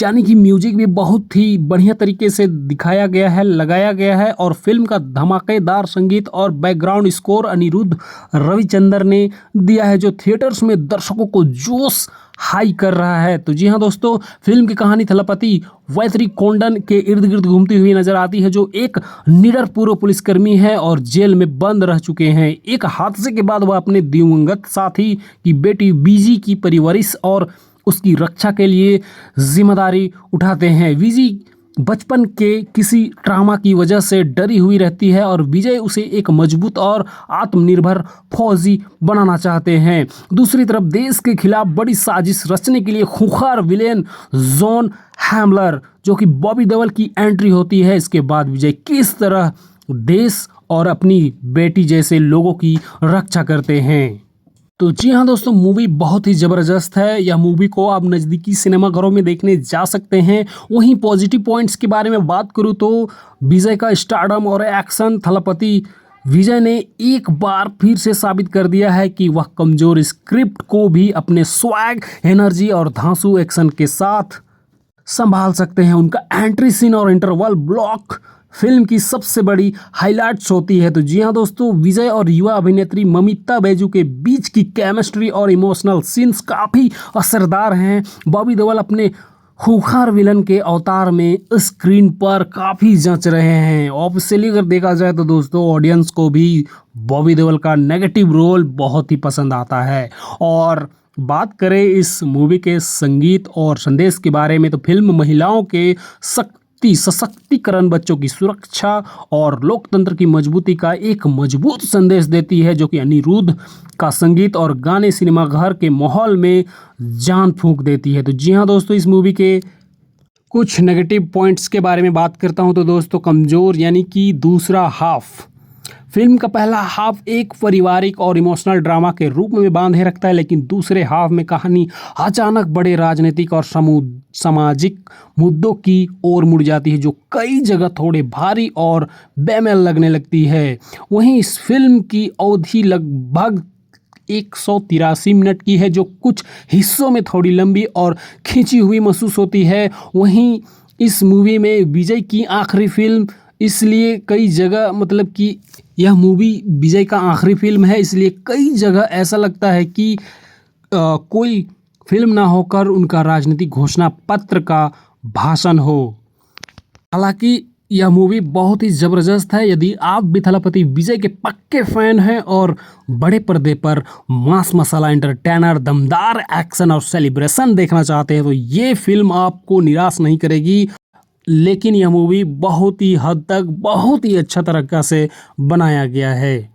A: यानी कि म्यूजिक भी बहुत ही बढ़िया तरीके से दिखाया गया है, लगाया गया है और फिल्म का धमाकेदार संगीत और बैकग्राउंड स्कोर अनिरुद्ध रविचंद्र ने दिया है, जो थिएटर्स में दर्शकों को जोश हाई कर रहा है। तो जी हाँ दोस्तों, फिल्म की कहानी थलपति वैथरीकोंडन के इर्द गिर्द घूमती हुई नजर आती है, जो एक निडर पूर्व पुलिसकर्मी है और जेल में बंद रह चुके हैं। एक हादसे के बाद वह अपने दिवंगत साथी की बेटी बीजी की परवरिश और उसकी रक्षा के लिए जिम्मेदारी उठाते हैं। विजी बचपन के किसी ट्रामा की वजह से डरी हुई रहती है और विजय उसे एक मजबूत और आत्मनिर्भर फौजी बनाना चाहते हैं। दूसरी तरफ देश के खिलाफ बड़ी साजिश रचने के लिए खूंखार विलेन जॉन हैमलर, जो कि बॉबी देओल की एंट्री होती है। इसके बाद विजय किस तरह देश और अपनी बेटी जैसे लोगों की रक्षा करते हैं। तो जी हाँ दोस्तों, मूवी बहुत ही ज़बरदस्त है। यह मूवी को आप नज़दीकी सिनेमाघरों में देखने जा सकते हैं। वहीं पॉजिटिव पॉइंट्स के बारे में बात करूँ तो विजय का स्टारडम और एक्शन। थलपति विजय ने एक बार फिर से साबित कर दिया है कि वह कमज़ोर स्क्रिप्ट को भी अपने स्वैग, एनर्जी और धांसू एक्शन के साथ संभाल सकते हैं। उनका एंट्री सीन और इंटरवल ब्लॉक फिल्म की सबसे बड़ी हाइलाइट्स होती है। तो जी हाँ दोस्तों, विजय और युवा अभिनेत्री ममिता बैजू के बीच की केमिस्ट्री और इमोशनल सीन्स काफ़ी असरदार हैं। बॉबी देओल अपने खूंखार विलन के अवतार में स्क्रीन पर काफ़ी जंच रहे हैं। ऑब्वियसली अगर देखा जाए तो दोस्तों, ऑडियंस को भी बॉबी देओल का नेगेटिव रोल बहुत ही पसंद आता है। और बात करें इस मूवी के संगीत और संदेश के बारे में, तो फिल्म महिलाओं के सशक्तिकरण, बच्चों की सुरक्षा और लोकतंत्र की मजबूती का एक मजबूत संदेश देती है, जो कि अनिरुद्ध का संगीत और गाने सिनेमाघर के माहौल में जान फूंक देती है। तो जी हाँ दोस्तों, इस मूवी के कुछ नेगेटिव पॉइंट्स के बारे में बात करता हूं तो दोस्तों, कमज़ोर यानी कि दूसरा हाफ। फिल्म का पहला हाफ एक पारिवारिक और इमोशनल ड्रामा के रूप में बांधे रखता है, लेकिन दूसरे हाफ में कहानी अचानक बड़े राजनीतिक और सामाजिक मुद्दों की ओर मुड़ जाती है, जो कई जगह थोड़े भारी और बेमेल लगने लगती है। वहीं इस फिल्म की अवधि लगभग 183 मिनट की है, जो कुछ हिस्सों में थोड़ी लंबी और खिंची हुई महसूस होती है। वहीं इस मूवी में विजय की आखिरी फिल्म, इसलिए कई जगह मतलब कि यह मूवी विजय का आखिरी फिल्म है, इसलिए कई जगह ऐसा लगता है कि कोई फिल्म ना होकर उनका राजनीतिक घोषणा पत्र का भाषण हो। हालांकि यह मूवी बहुत ही ज़बरदस्त है। यदि आप भी थलपति विजय के पक्के फैन हैं और बड़े पर्दे पर मास मसाला एंटरटेनर, दमदार एक्शन और सेलिब्रेशन देखना चाहते हैं, तो ये फिल्म आपको निराश नहीं करेगी। लेकिन यह मूवी बहुत ही हद तक बहुत ही अच्छा तरीक़ा से बनाया गया है।